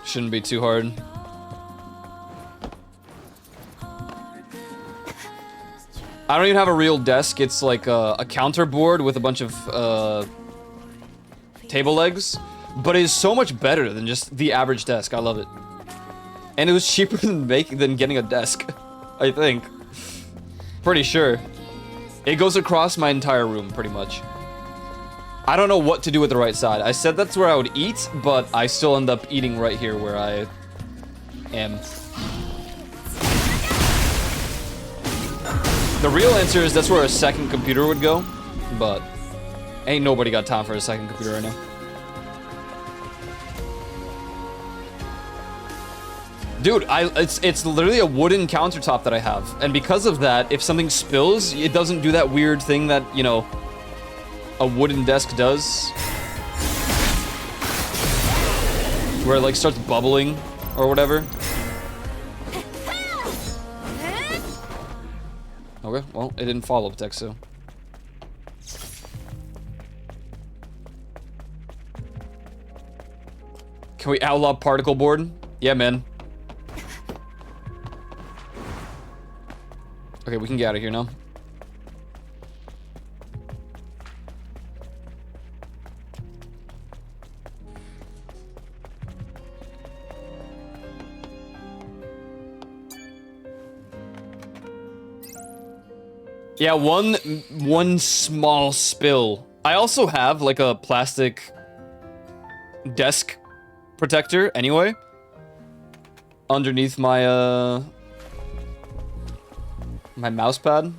Shouldn't be too hard. I don't even have a real desk. It's like a counter board with a bunch of table legs. But it is so much better than just the average desk. I love it. And it was cheaper than getting a desk, I think. Pretty sure. It goes across my entire room, pretty much. I don't know what to do with the right side. I said that's where I would eat, but I still end up eating right here where I am. The real answer is that's where a second computer would go, but ain't nobody got time for a second computer right now. Dude, it's literally a wooden countertop that I have. And because of that, if something spills, it doesn't do that weird thing that, a wooden desk does. Where it like starts bubbling or whatever. Okay, well, it didn't fall up deck, so. Can we outlaw particle board? Yeah, man. Okay, we can get out of here now. Yeah, one small spill. I also have like a plastic desk protector anyway underneath my my mouse pad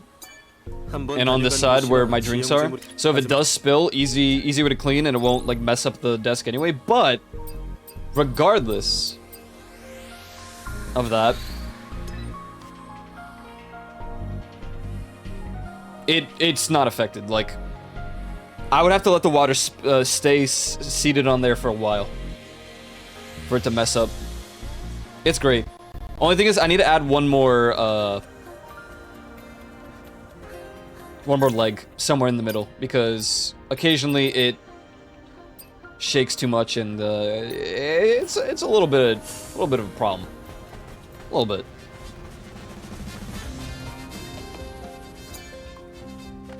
and on this side where my drinks are. So if it does spill, easy way to clean, and it won't like mess up the desk anyway. But regardless of that, it's not affected. Like, I would have to let the water stay seated on there for a while for it to mess up. It's great. Only thing is, I need to add one more leg somewhere in the middle, because occasionally it shakes too much, and it's a little bit of a problem. A little bit.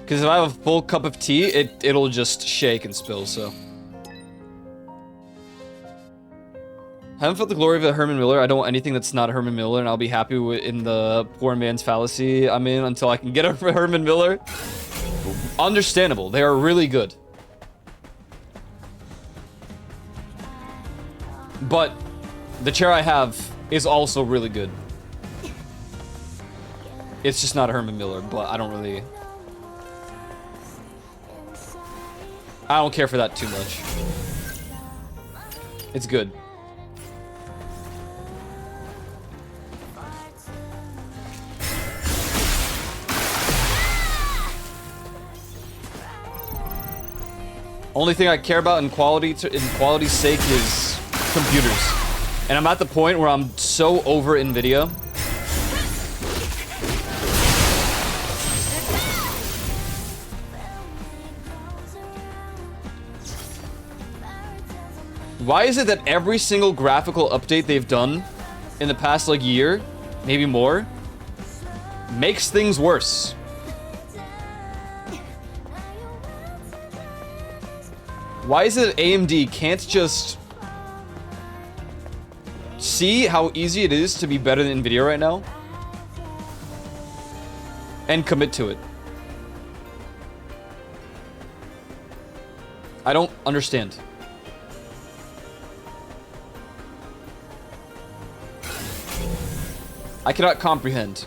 Because if I have a full cup of tea, it'll just shake and spill, so. Haven't felt the glory of a Herman Miller. I don't want anything that's not a Herman Miller, and I'll be happy in the poor man's fallacy I'm in until I can get a Herman Miller. Understandable. They are really good. But the chair I have is also really good. It's just not a Herman Miller, but I don't care for that too much. It's good. Only thing I care about in quality's sake is computers. And I'm at the point where I'm so over NVIDIA. Why is it that every single graphical update they've done in the past like year, maybe more, makes things worse? Why is it that AMD can't just see how easy it is to be better than Nvidia right now and commit to it? I don't understand. I cannot comprehend.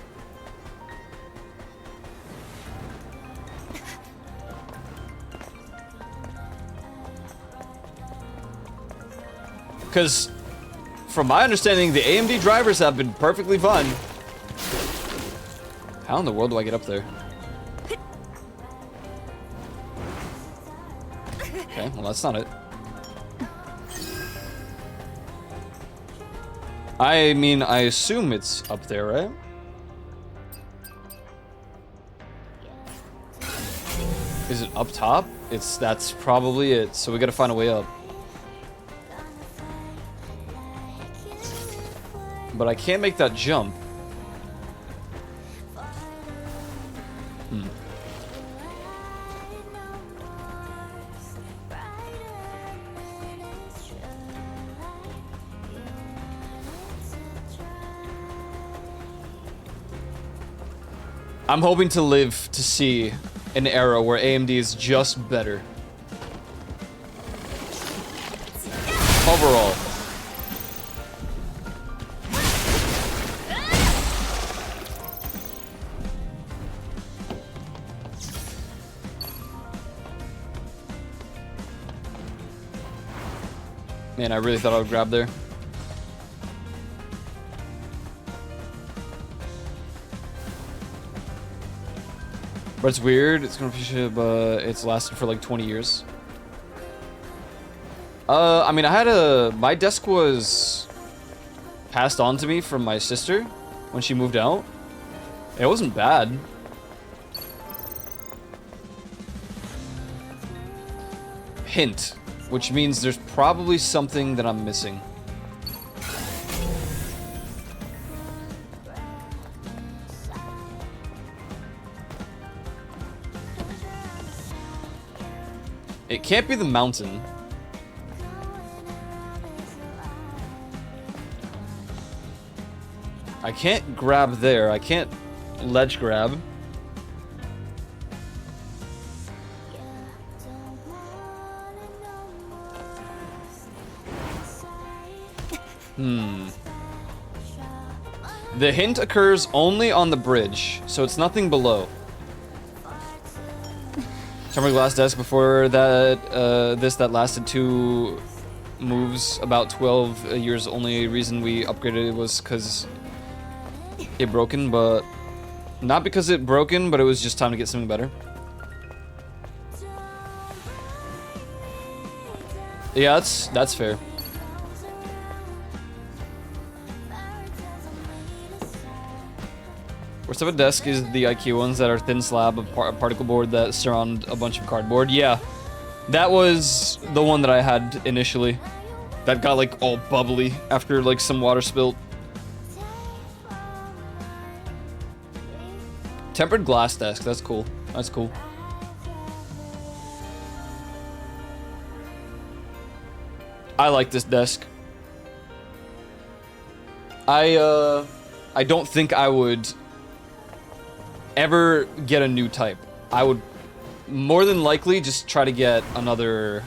Because, from my understanding, the AMD drivers have been perfectly fine. How in the world do I get up there? Okay, well that's not it. I mean, I assume it's up there, right? Is it up top? That's probably it. So we gotta find a way up. But I can't make that jump. I'm hoping to live to see an era where AMD is just better. Overall. Man, I really thought I would grab there. But it's weird. It's gonna be, but it's lasted for like 20 years. I mean, my desk was passed on to me from my sister when she moved out. It wasn't bad. Hint, which means there's probably something that I'm missing. It can't be the mountain. I can't grab there. I can't ledge grab. The hint occurs only on the bridge, so it's nothing below. Tempered glass desk before that, that lasted 2 moves, about 12 years. Only reason we upgraded it was because it broken, but not because it broken, but it was just time to get something better. Yeah, that's fair. Worst of a desk is the IQ ones that are thin slab of particle board that surround a bunch of cardboard. Yeah, that was the one that I had initially. That got like all bubbly after like some water spilt. Tempered glass desk, that's cool. That's cool. I like this desk. I don't think I would ever get a new type. I would more than likely just try to get another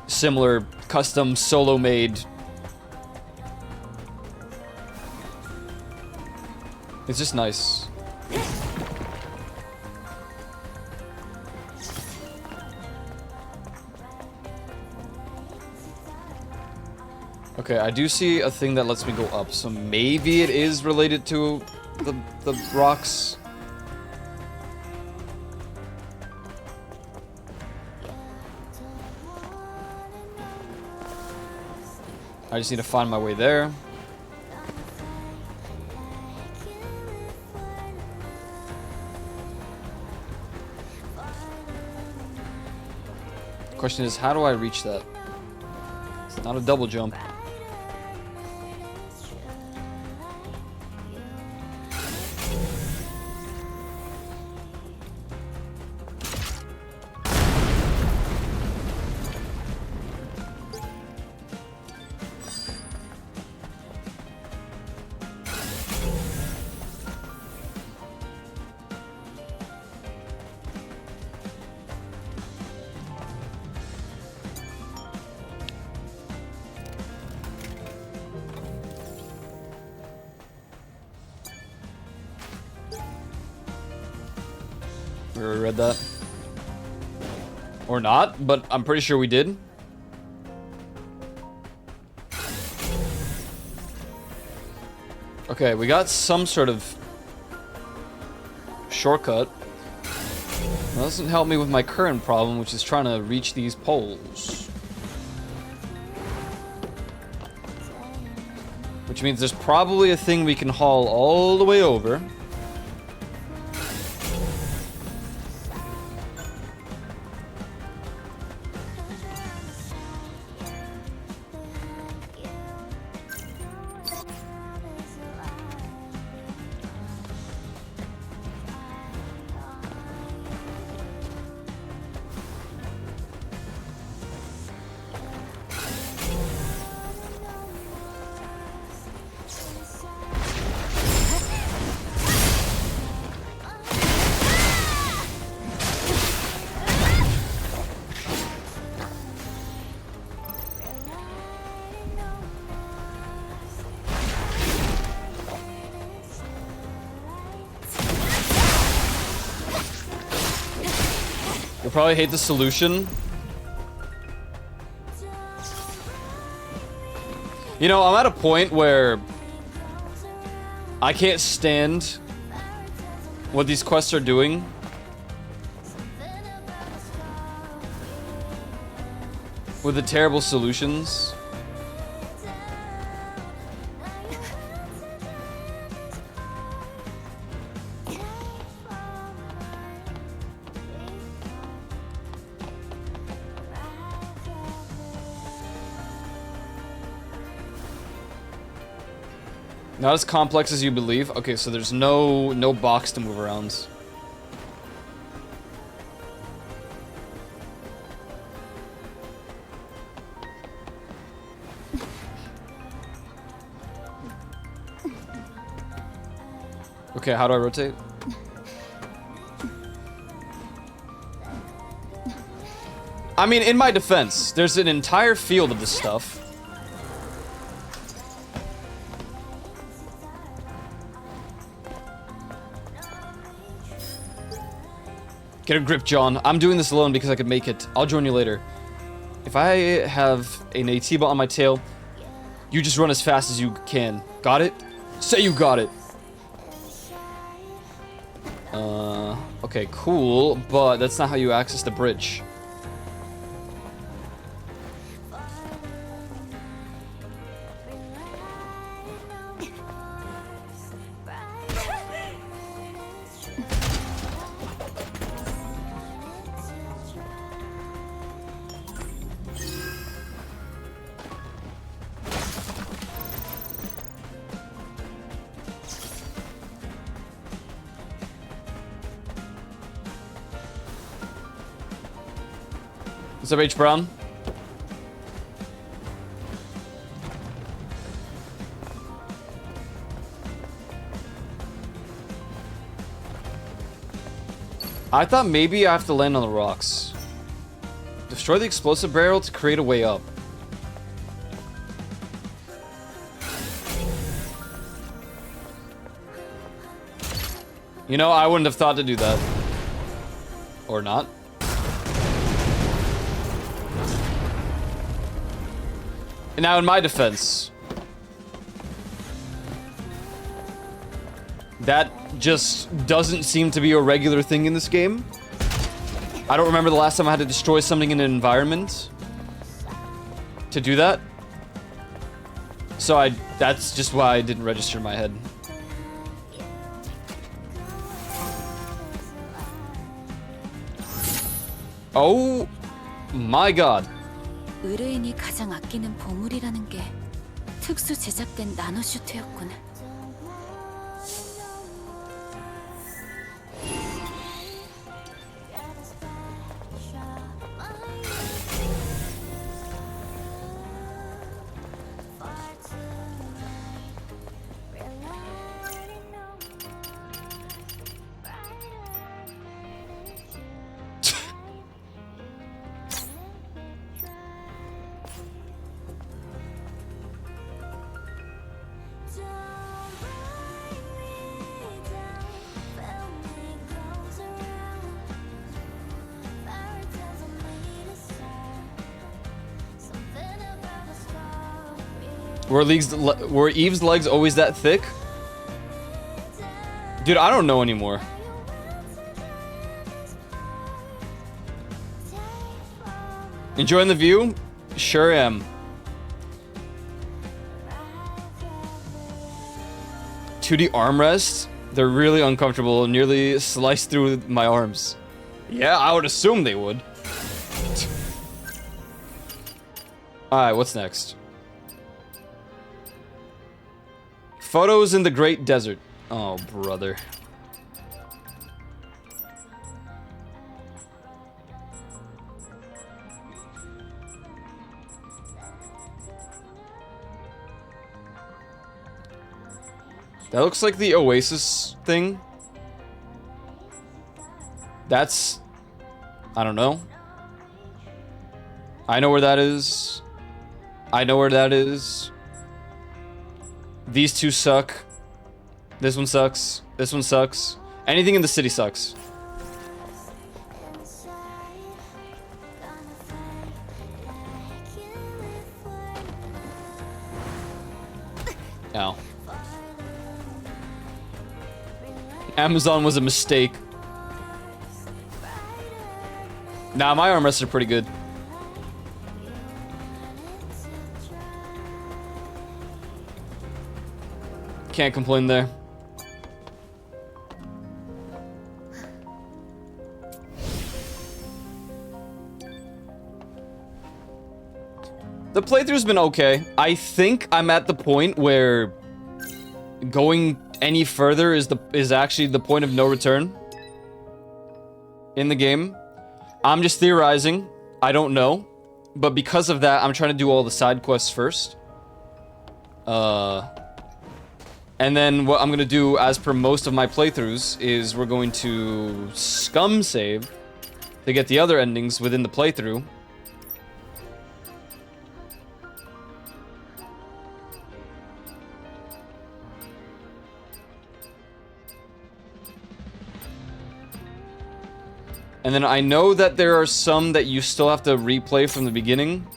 similar custom solo made. It's just nice. Okay, I do see a thing that lets me go up, so maybe it is related to the rocks. I just need to find my way there. Question is, how do I reach that? It's not a double jump. We already read that. Or not, but I'm pretty sure we did. Okay, we got some sort of shortcut. That doesn't help me with my current problem, which is trying to reach these poles. Which means there's probably a thing we can haul all the way over. You'll probably hate the solution. You know, I'm at a point where I can't stand what these quests are doing. With the terrible solutions. Not as complex as you believe. Okay, so there's no box to move around. Okay, how do I rotate? I mean, in my defense, there's an entire field of this stuff. Get a grip, John. I'm doing this alone because I could make it. I'll join you later. If I have an AT ball on my tail, you just run as fast as you can. Got it? Say you got it. Okay, cool, but that's not how you access the bridge. What's up, H. Brown? I thought maybe I have to land on the rocks. Destroy the explosive barrel to create a way up. You know, I wouldn't have thought to do that. Or not. Now, in my defense, that just doesn't seem to be a regular thing in this game. I don't remember the last time I had to destroy something in an environment to do that. So that's just why I didn't register in my head. Oh my god.
의뢰인이 가장 아끼는 보물이라는 게 특수 제작된 나노슈트였군. Were Eve's legs always that thick? Dude, I don't know anymore. Enjoying the view? Sure am. 2D armrests? They're really uncomfortable, nearly sliced through my arms. Yeah, I would assume they would. Alright, what's next? Photos in the Great Desert. Oh, brother. That looks like the Oasis thing. That's... I don't know. I know where that is. I know where that is. These two suck. This one sucks. This one sucks. Anything in the city sucks. Ow. Amazon was a mistake. Nah, my armrests are pretty good. Can't complain there. The playthrough's been okay. I think I'm at the point where going any further is actually the point of no return in the game. I'm just theorizing. I don't know. But because of that, I'm trying to do all the side quests first. And then what I'm gonna do, as per most of my playthroughs, is we're going to scum save to get the other endings within the playthrough. And then I know that there are some that you still have to replay from the beginning.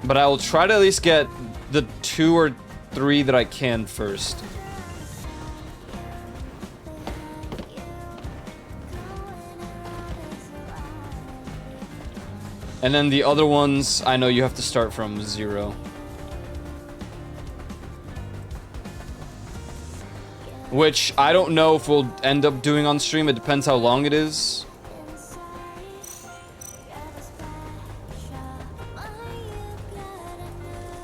But I will try to at least get the 2 or 3 that I can first. And then the other ones, I know you have to start from 0. Which I don't know if we'll end up doing on stream. It depends how long it is.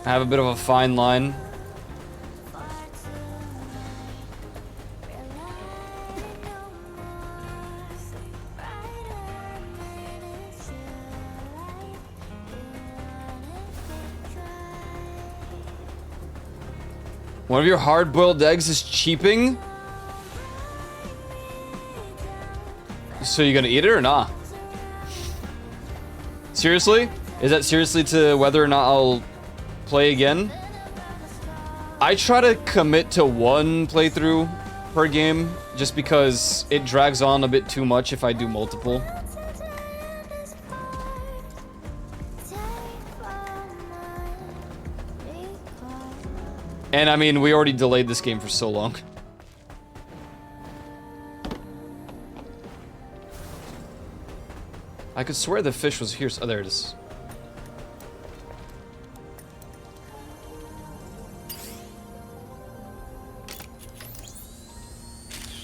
I have a bit of a fine line. One of your hard-boiled eggs is cheaping? So you gonna eat it or not? Seriously? Is that seriously to whether or not I'll play again? I try to commit to 1 playthrough per game, just because it drags on a bit too much if I do multiple. And I mean, we already delayed this game for so long. I could swear the fish was here. Oh, there it is.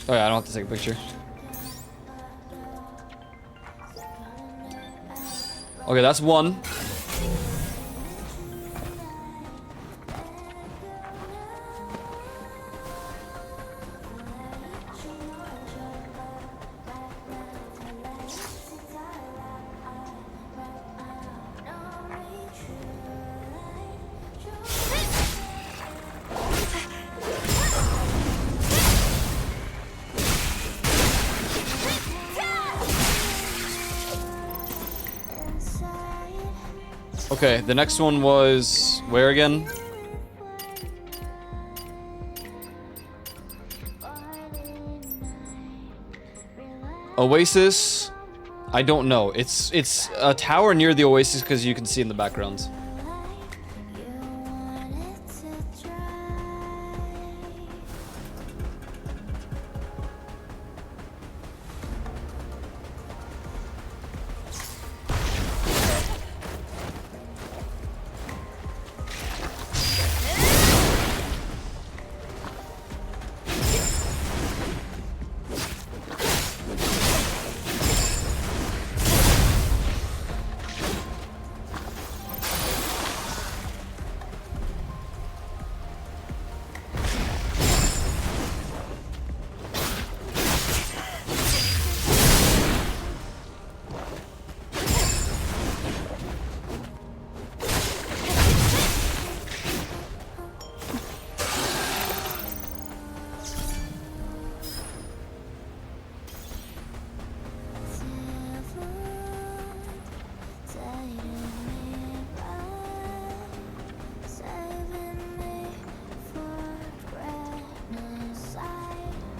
Oh yeah, I don't have to take a picture. Okay, that's one. Okay, the next one was where again? Oasis? I don't know. It's a tower near the Oasis because you can see in the background.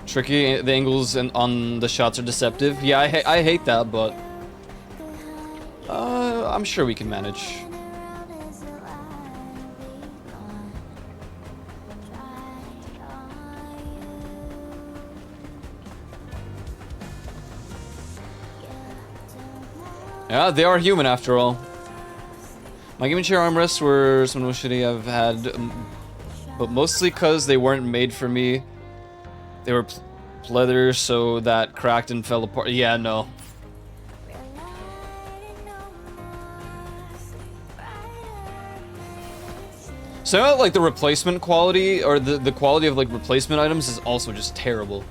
Tricky, the angles and on the shots are deceptive. Yeah, I hate that, but I'm sure we can manage. Yeah, they are human after all. My gaming chair armrests were some of the most shitty I've had, but mostly because they weren't made for me. They were pleather, so that cracked and fell apart. Yeah, no. So like the replacement quality, or the quality of like replacement items is also just terrible.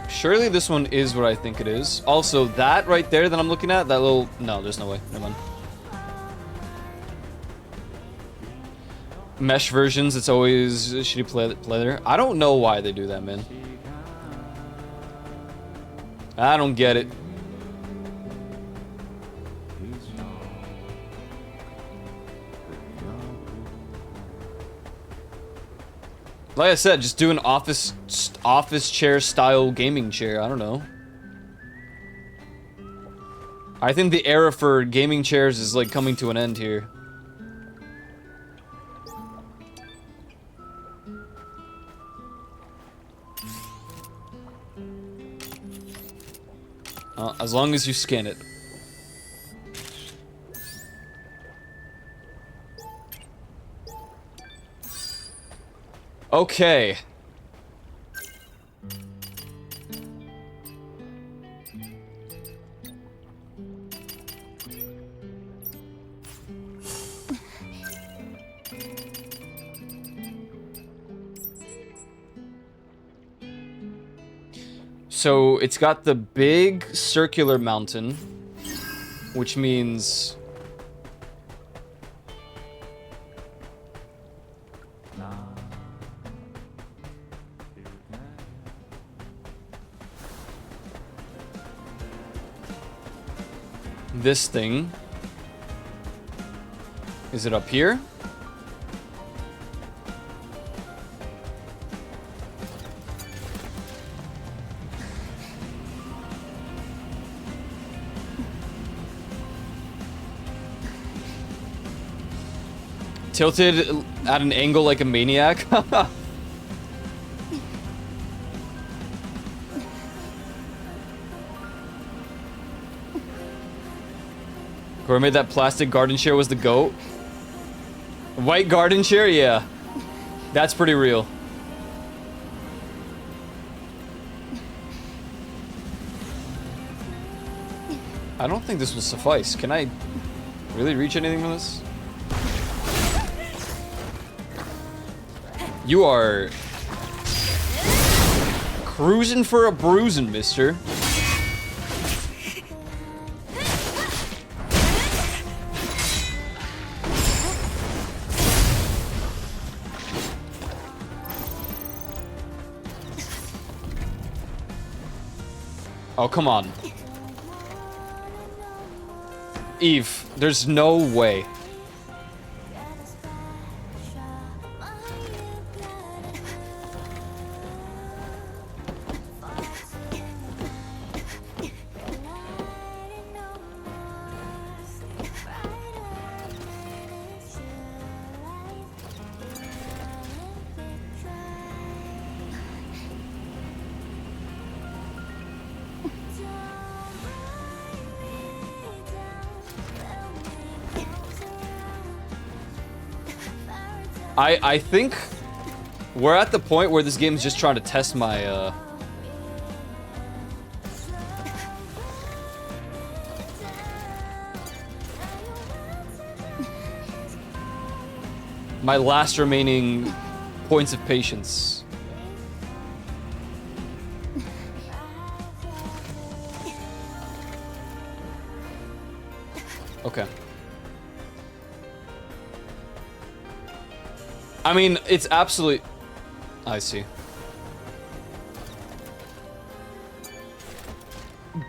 Surely this one is what I think it is. Also, that right there that I'm looking at, that little... No, there's no way. Never mind. Mesh versions, it's always shitty pleather. I don't know why they do that, man. I don't get it. Like I said, just do an office chair style gaming chair. I don't know. I think the era for gaming chairs is like coming to an end here. As long as you scan it. Okay. So it's got the big circular mountain, which means this thing. Is it up here? Tilted at an angle like a maniac. Whoever made that plastic garden chair was the GOAT. White garden chair? Yeah. That's pretty real. I don't think this will suffice. Can I really reach anything from this? You are cruising for a bruising, mister. Oh, come on. Eve, there's no way. I think we're at the point where this game is just trying to test my, my last remaining points of patience. Okay. I mean, it's absolutely... I see.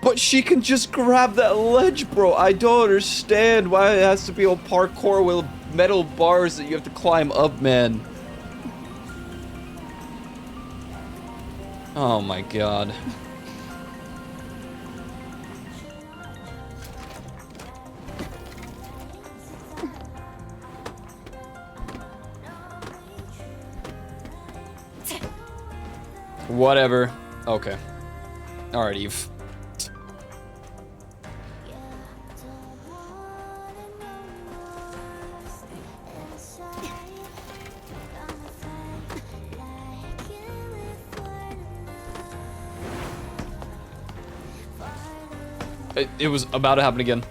But she can just grab that ledge, bro. I don't understand why it has to be all parkour with metal bars that you have to climb up, man. Oh my god. Whatever. Okay. Alright, Eve. It was about to happen again.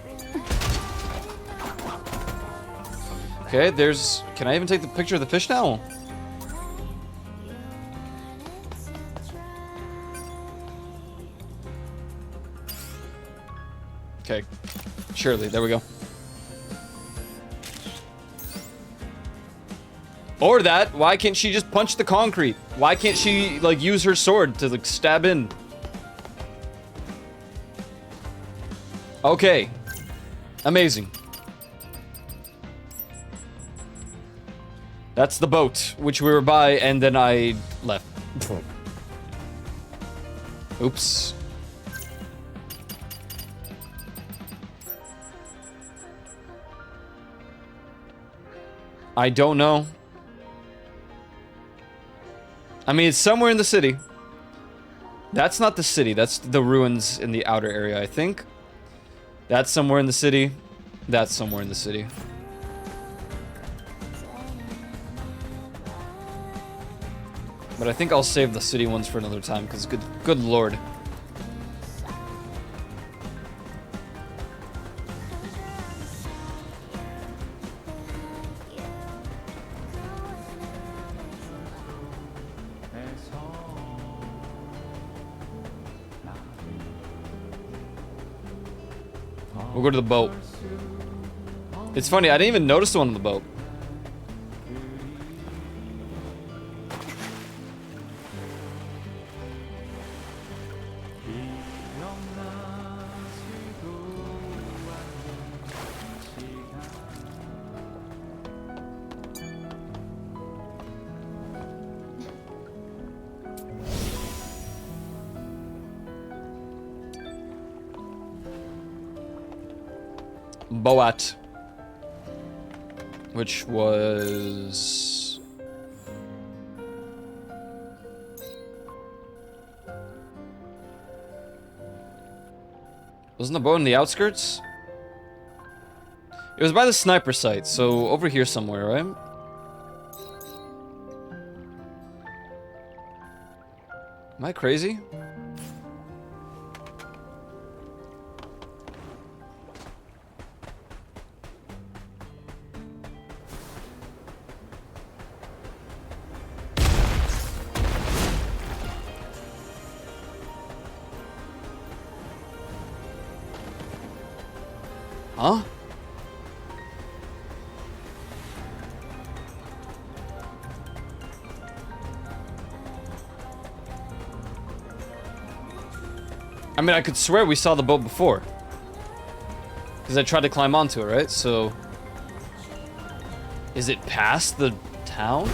Okay, there's... Can I even take the picture of the fish now? Okay, surely, there we go. Or that, why can't she just punch the concrete? Why can't she, like, use her sword to, like, stab in? Okay. Amazing. That's the boat, which we were by, and then I left. Oops. I don't know. I mean, it's somewhere in the city. That's not the city. That's the ruins in the outer area, I think. That's somewhere in the city. That's somewhere in the city. But I think I'll save the city ones for another time, because good lord. We'll go to the boat. It's funny, I didn't even notice the one on the boat. Boat. which was... Wasn't the boat in the outskirts? It was by the sniper site, so over here somewhere, right? Am I crazy? Huh? I mean, I could swear we saw the boat before. Because I tried to climb onto it, right? So... Is it past the town?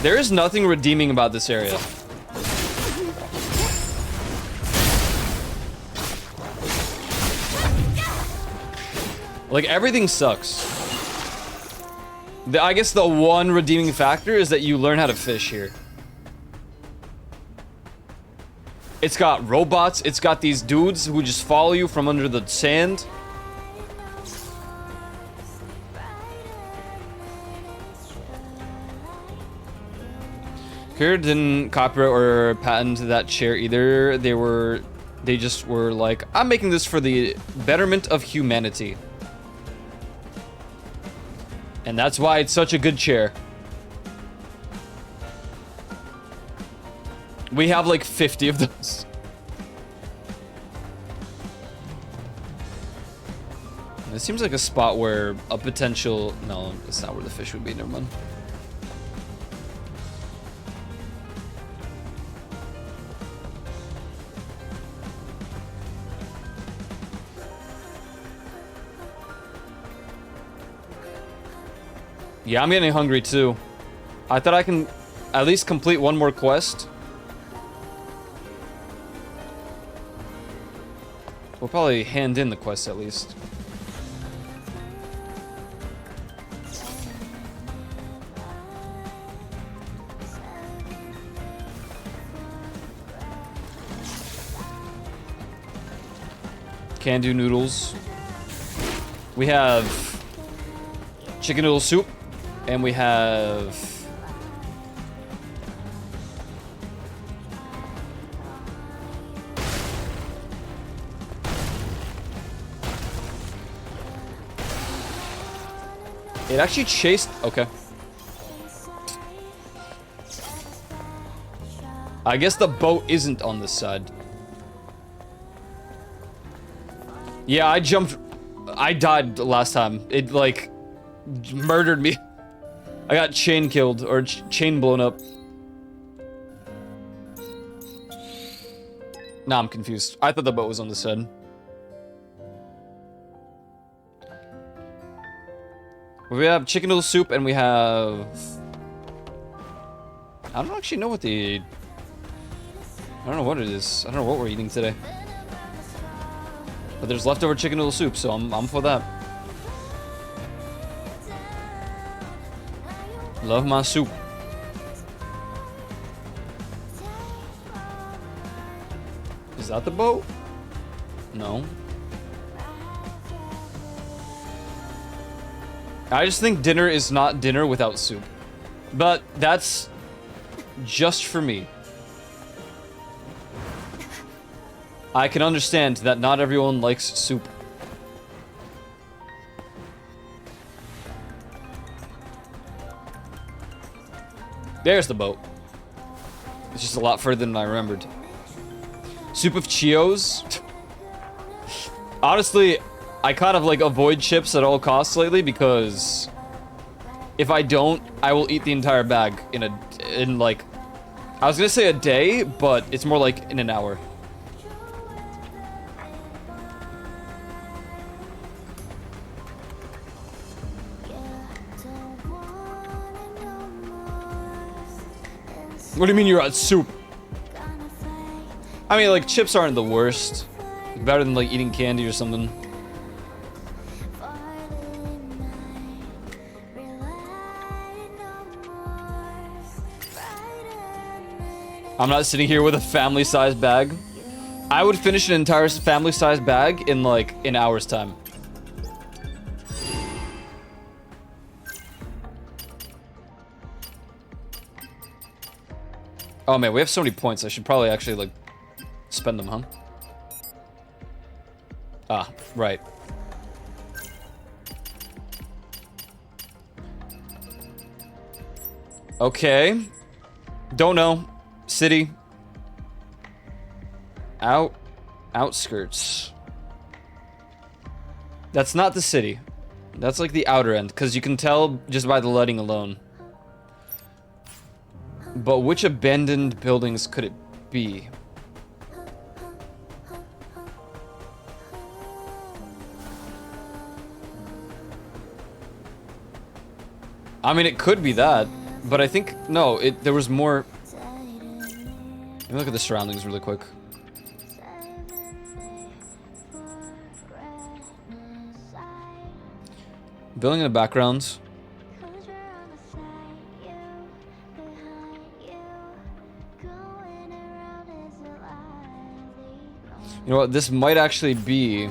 There is nothing redeeming about this area. Like, everything sucks. I guess the one redeeming factor is that you learn how to fish here. It's got robots, it's got these dudes who just follow you from under the sand. Here didn't copyright or patent that chair either. They just were like, I'm making this for the betterment of humanity. And that's why it's such a good chair. We have like 50 of those. It seems like a spot where a potential... No, that's not where the fish would be, never mind. Yeah, I'm getting hungry too. I thought I can at least complete one more quest. We'll probably hand in the quest at least. Can do noodles. We have chicken noodle soup. And we have... It actually chased... Okay. I guess the boat isn't on this side. Yeah, I jumped... I died last time. It, like, murdered me. I got chain killed, or chain blown up. Nah, I'm confused. I thought the boat was on this side. We have chicken noodle soup, and we have... I don't actually know what the... I don't know what it is. I don't know what we're eating today. But there's leftover chicken noodle soup, so I'm for that. Love my soup. Is that the boat? No. I just think dinner is not dinner without soup. But that's just for me. I can understand that not everyone likes soup. There's the boat. It's just a lot further than I remembered. Soup of Cheetos. Honestly, I kind of like avoid chips at all costs lately because if I don't, I will eat the entire bag in like, I was gonna say a day, but it's more like in an hour. What do you mean you're at soup? I mean, like, chips aren't the worst. Better than like eating candy or something. I'm not sitting here with a family-sized bag. I would finish an entire family-sized bag in like an hour's time. Oh man, we have so many points. I should probably actually like spend them, huh? Ah, right. Okay. Don't know. City. Outskirts. That's not the city. That's like the outer end, because you can tell just by the lighting alone. But which abandoned buildings could it be? I mean, it could be that, but I think no. There was more. Let me look at the surroundings really quick. Building in the background. You know what? This might actually be.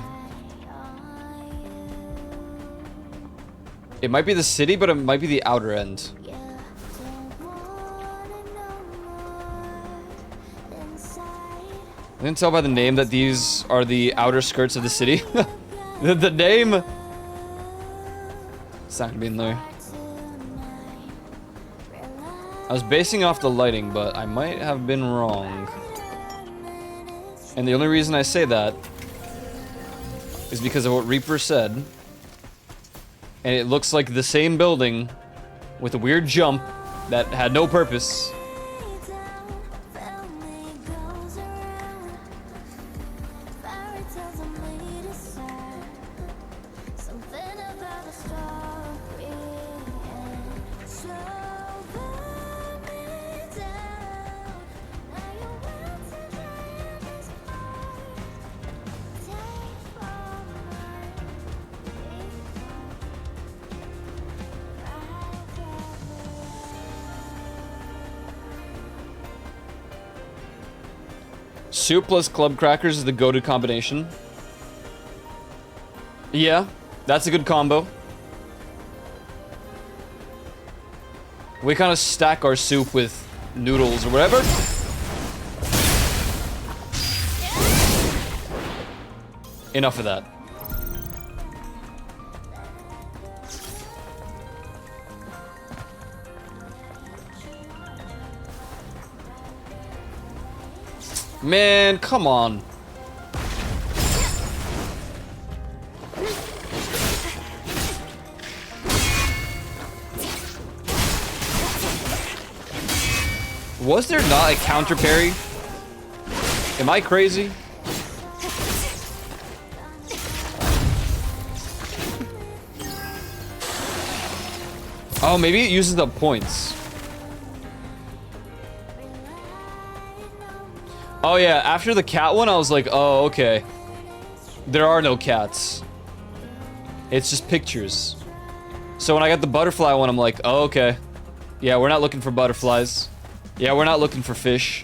It might be the city, but it might be the outer end. I can tell by the name that these are the outer skirts of the city. the name. It's not gonna be in there. I was basing off the lighting, but I might have been wrong. And the only reason I say that is because of what Reaper said. And it looks like the same building with a weird jump that had no purpose. Soup plus club crackers is the go-to combination. Yeah, that's a good combo. We kind of stack our soup with noodles or whatever. Enough of that. Man, come on. Was there not a counter parry? Am I crazy? Oh, maybe it uses up points. Oh yeah, after the cat one, I was like, oh, okay. There are no cats. It's just pictures. So when I got the butterfly one, I'm like, oh, okay. Yeah, we're not looking for butterflies. Yeah, we're not looking for fish.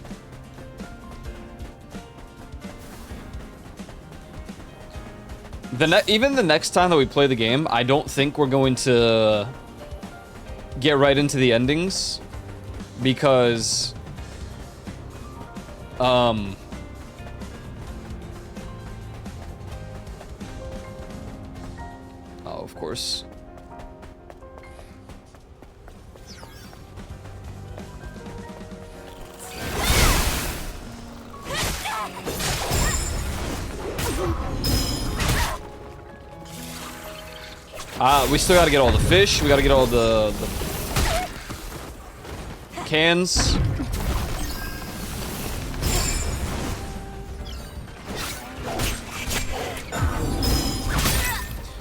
Even the next time that we play the game, I don't think we're going to get right into the endings. Because... Oh, of course. We still gotta get all the fish. We gotta get all the cans.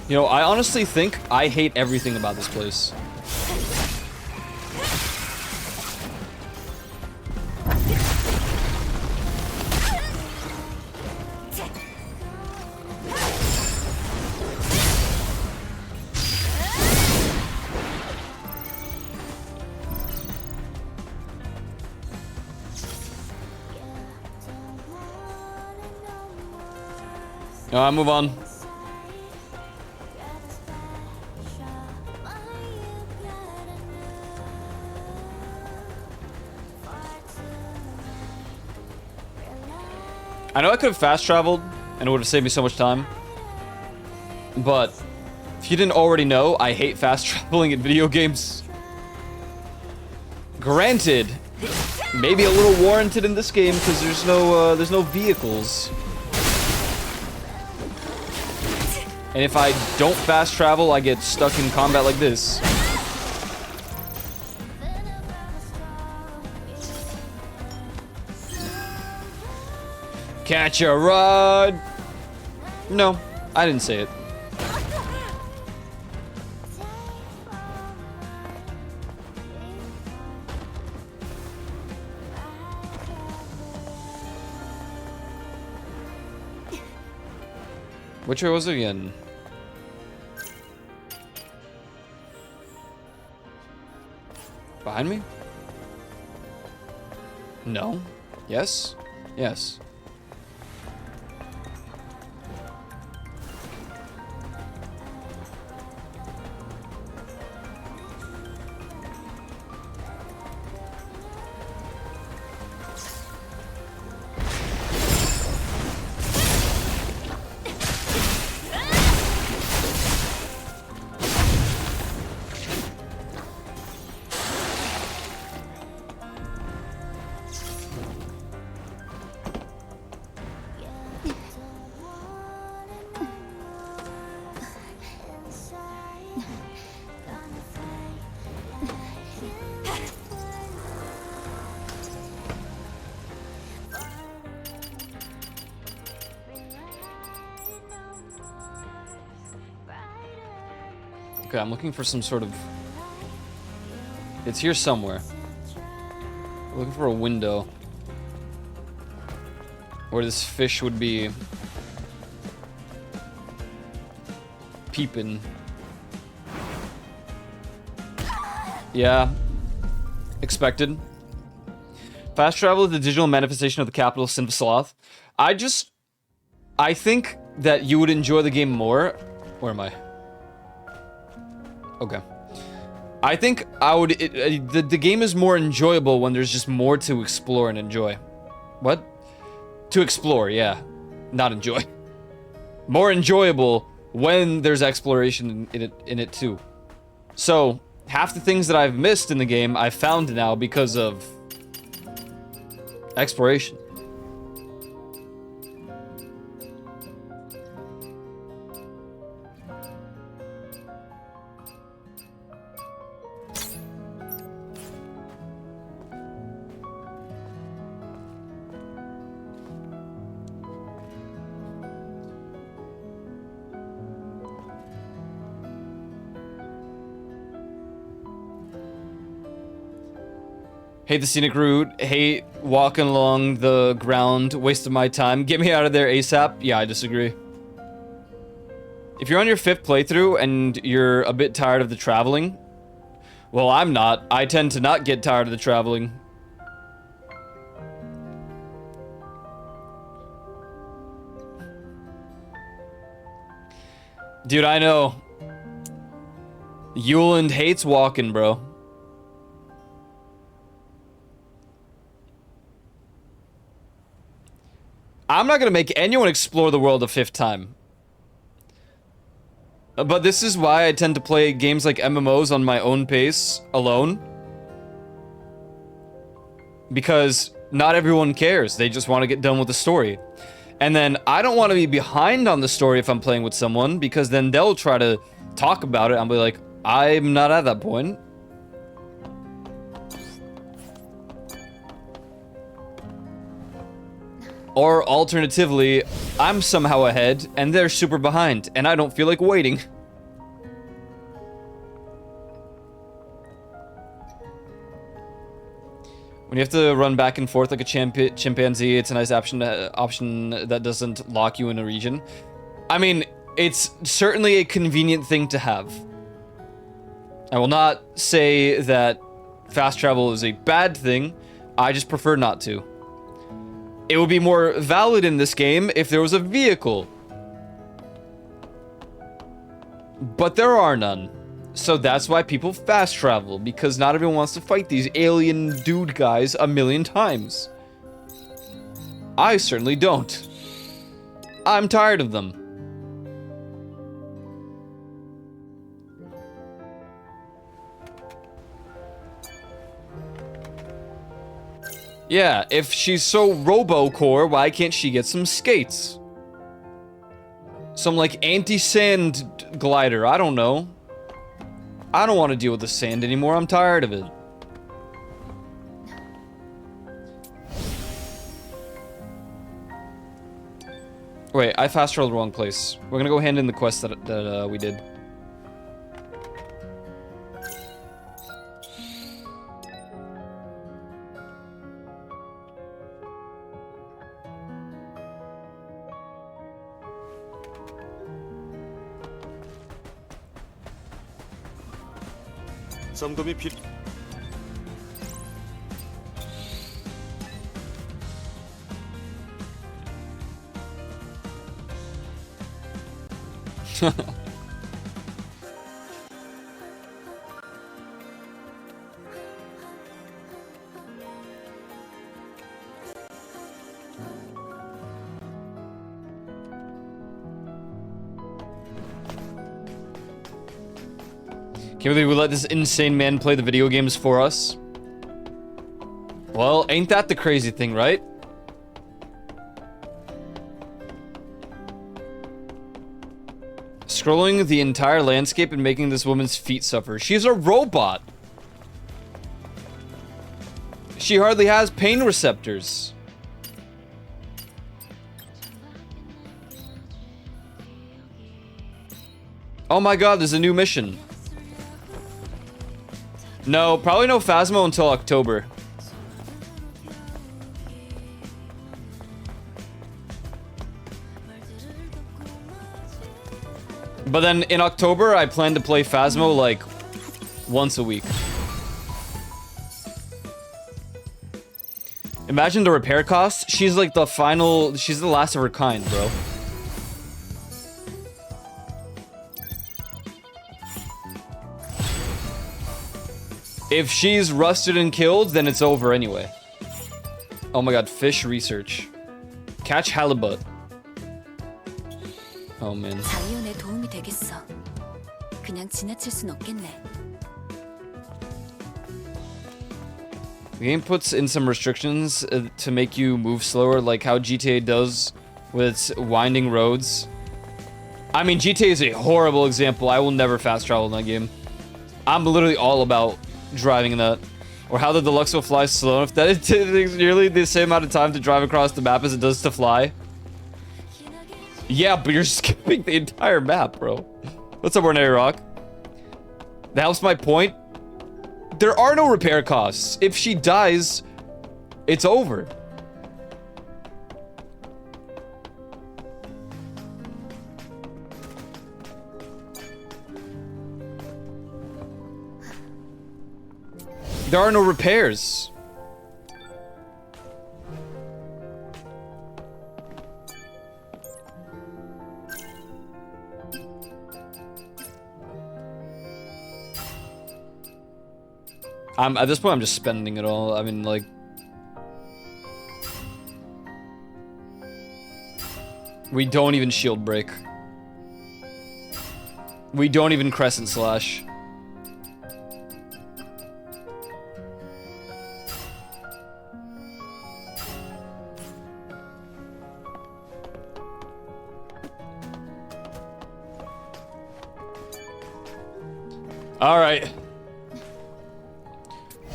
You know, I honestly think I hate everything about this place. Move on. I know I could have fast traveled and it would have saved me so much time. But if you didn't already know, I hate fast traveling in video games. Granted, maybe a little warranted in this game because there's no vehicles. And if I don't fast travel, I get stuck in combat like this. Catch a ride. No, I didn't say it. Which way was it again? Behind me? No. Yes? Yes. Okay, I'm looking for some sort of... It's here somewhere. I'm looking for a window where this fish would be peeping. Yeah. Expected. Fast travel is the digital manifestation of the capital sin of Sloth. I think that you would enjoy the game more. Where am I? Okay. I think I would... the game is more enjoyable when there's just more to explore and enjoy. What? To explore, yeah. Not enjoy. More enjoyable when there's exploration in it too. So, half the things that I've missed in the game, I've found now because of exploration. Hate the scenic route, hate walking along the ground, waste of my time. Get me out of there ASAP. Yeah, I disagree. If you're on your 5th playthrough and you're a bit tired of the traveling, well, I'm not. I tend to not get tired of the traveling. Dude, I know. Yuland hates walking, bro. I'm not gonna make anyone explore the world a 5th time. But this is why I tend to play games like MMOs on my own pace, alone. Because not everyone cares, they just want to get done with the story. And then I don't want to be behind on the story if I'm playing with someone, because then they'll try to talk about it, I'll be like, I'm not at that point. Or alternatively, I'm somehow ahead and they're super behind and I don't feel like waiting. When you have to run back and forth like a chimpanzee, it's a nice option that doesn't lock you in a region. I mean, it's certainly a convenient thing to have. I will not say that fast travel is a bad thing, I just prefer not to. It would be more valid in this game if there was a vehicle But there are none. So that's why people fast travel, because not everyone wants to fight these alien dude guys a million times. I certainly don't. I'm tired of them. Yeah, if she's so robo-core, why can't she get some skates? Some, like, anti-sand glider, I don't know. I don't want to deal with the sand anymore, I'm tired of it. Wait, I fast-traveled the wrong place. We're gonna go hand in the quest that we did.
점검이 필.
Can't believe we let this insane man play the video games for us. Well, ain't that the crazy thing, right? Scrolling the entire landscape and making this woman's feet suffer. She's a robot. She hardly has pain receptors. Oh my god, there's a new mission. No, probably no Phasmo until October. But then in October, I plan to play Phasmo like once a week. Imagine the repair costs. She's like the final, she's the last of her kind, bro. If she's rusted and killed, then it's over anyway. Oh my god, fish research. Catch halibut. Oh man.
자이온에 도움이 되겠어. 그냥 지나칠 순 없겠네.
The game puts in some restrictions to make you move slower, like how GTA does with its winding roads. I mean, GTA is a horrible example. I will never fast travel in that game. I'm literally all about driving in that. Or how the Deluxe will fly slow enough that it takes nearly the same amount of time to drive across the map as it does to fly. Yeah, but you're skipping the entire map, bro. What's up, Ordinary Rock? That helps my point. There are no repair costs. If she dies, it's over. There are no repairs. At this point, I'm just spending it all. I mean, like... We don't even shield break. We don't even crescent slash. All right.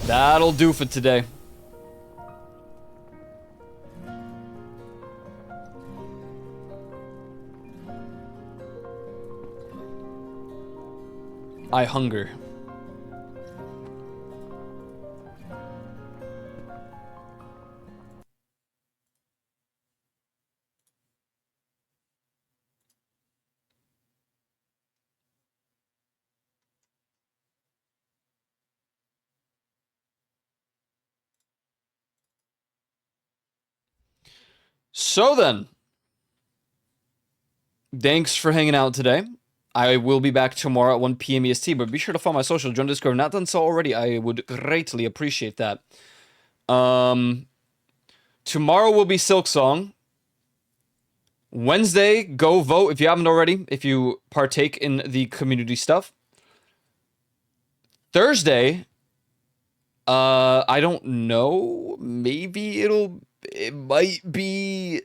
That'll do for today. I hunger. So then, thanks for hanging out today. I will be back tomorrow at 1 p.m. EST, but be sure to follow my social. Join Discord. If not done so already, I would greatly appreciate that. Tomorrow will be Silk Song. Wednesday, go vote if you haven't already, if you partake in the community stuff. Thursday, I don't know. Maybe it might be...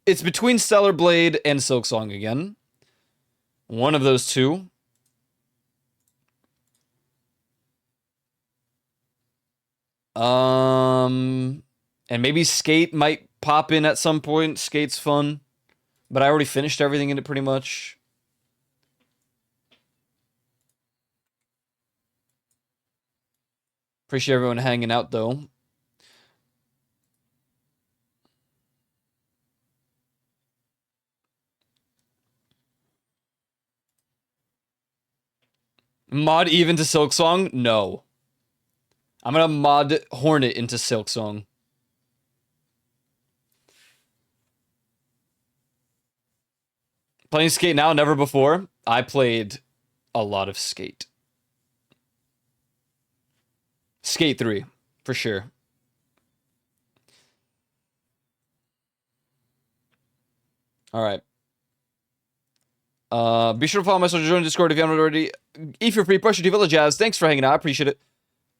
It's between Stellar Blade and Silk Song again. One of those two. And maybe Skate might pop in at some point. Skate's fun. But I already finished everything in it pretty much. Appreciate everyone hanging out, though. Mod even to Silk Song? No. I'm gonna mod Hornet into Silk Song. Playing Skate now, never before. I played a lot of Skate. Skate 3, for sure. Alright. Be sure to follow my social, join Discord if you haven't already. If you're free, push your Village Jazz. Thanks for hanging out. I appreciate it.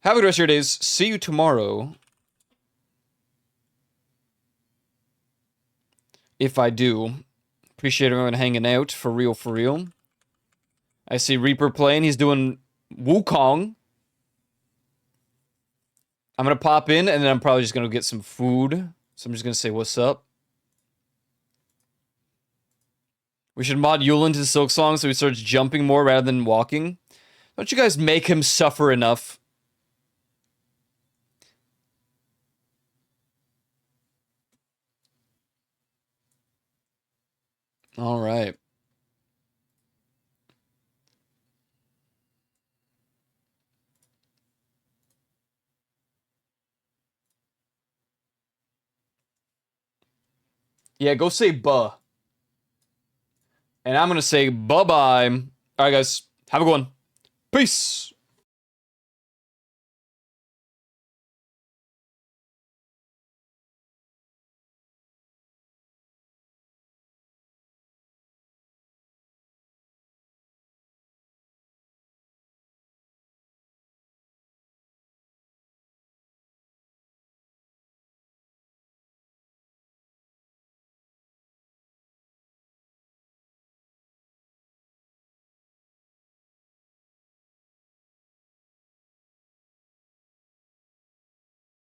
Have a good rest of your days. See you tomorrow. If I do. Appreciate everyone hanging out. For real, for real. I see Reaper playing. He's doing Wukong. I'm going to pop in, and then I'm probably just going to get some food. So I'm just going to say, what's up? We should mod Yulin to Silk Song so he starts jumping more rather than walking. Don't you guys make him suffer enough? All right. Yeah, go say buh. And I'm going to say bye-bye. All right, guys. Have a good one. Peace.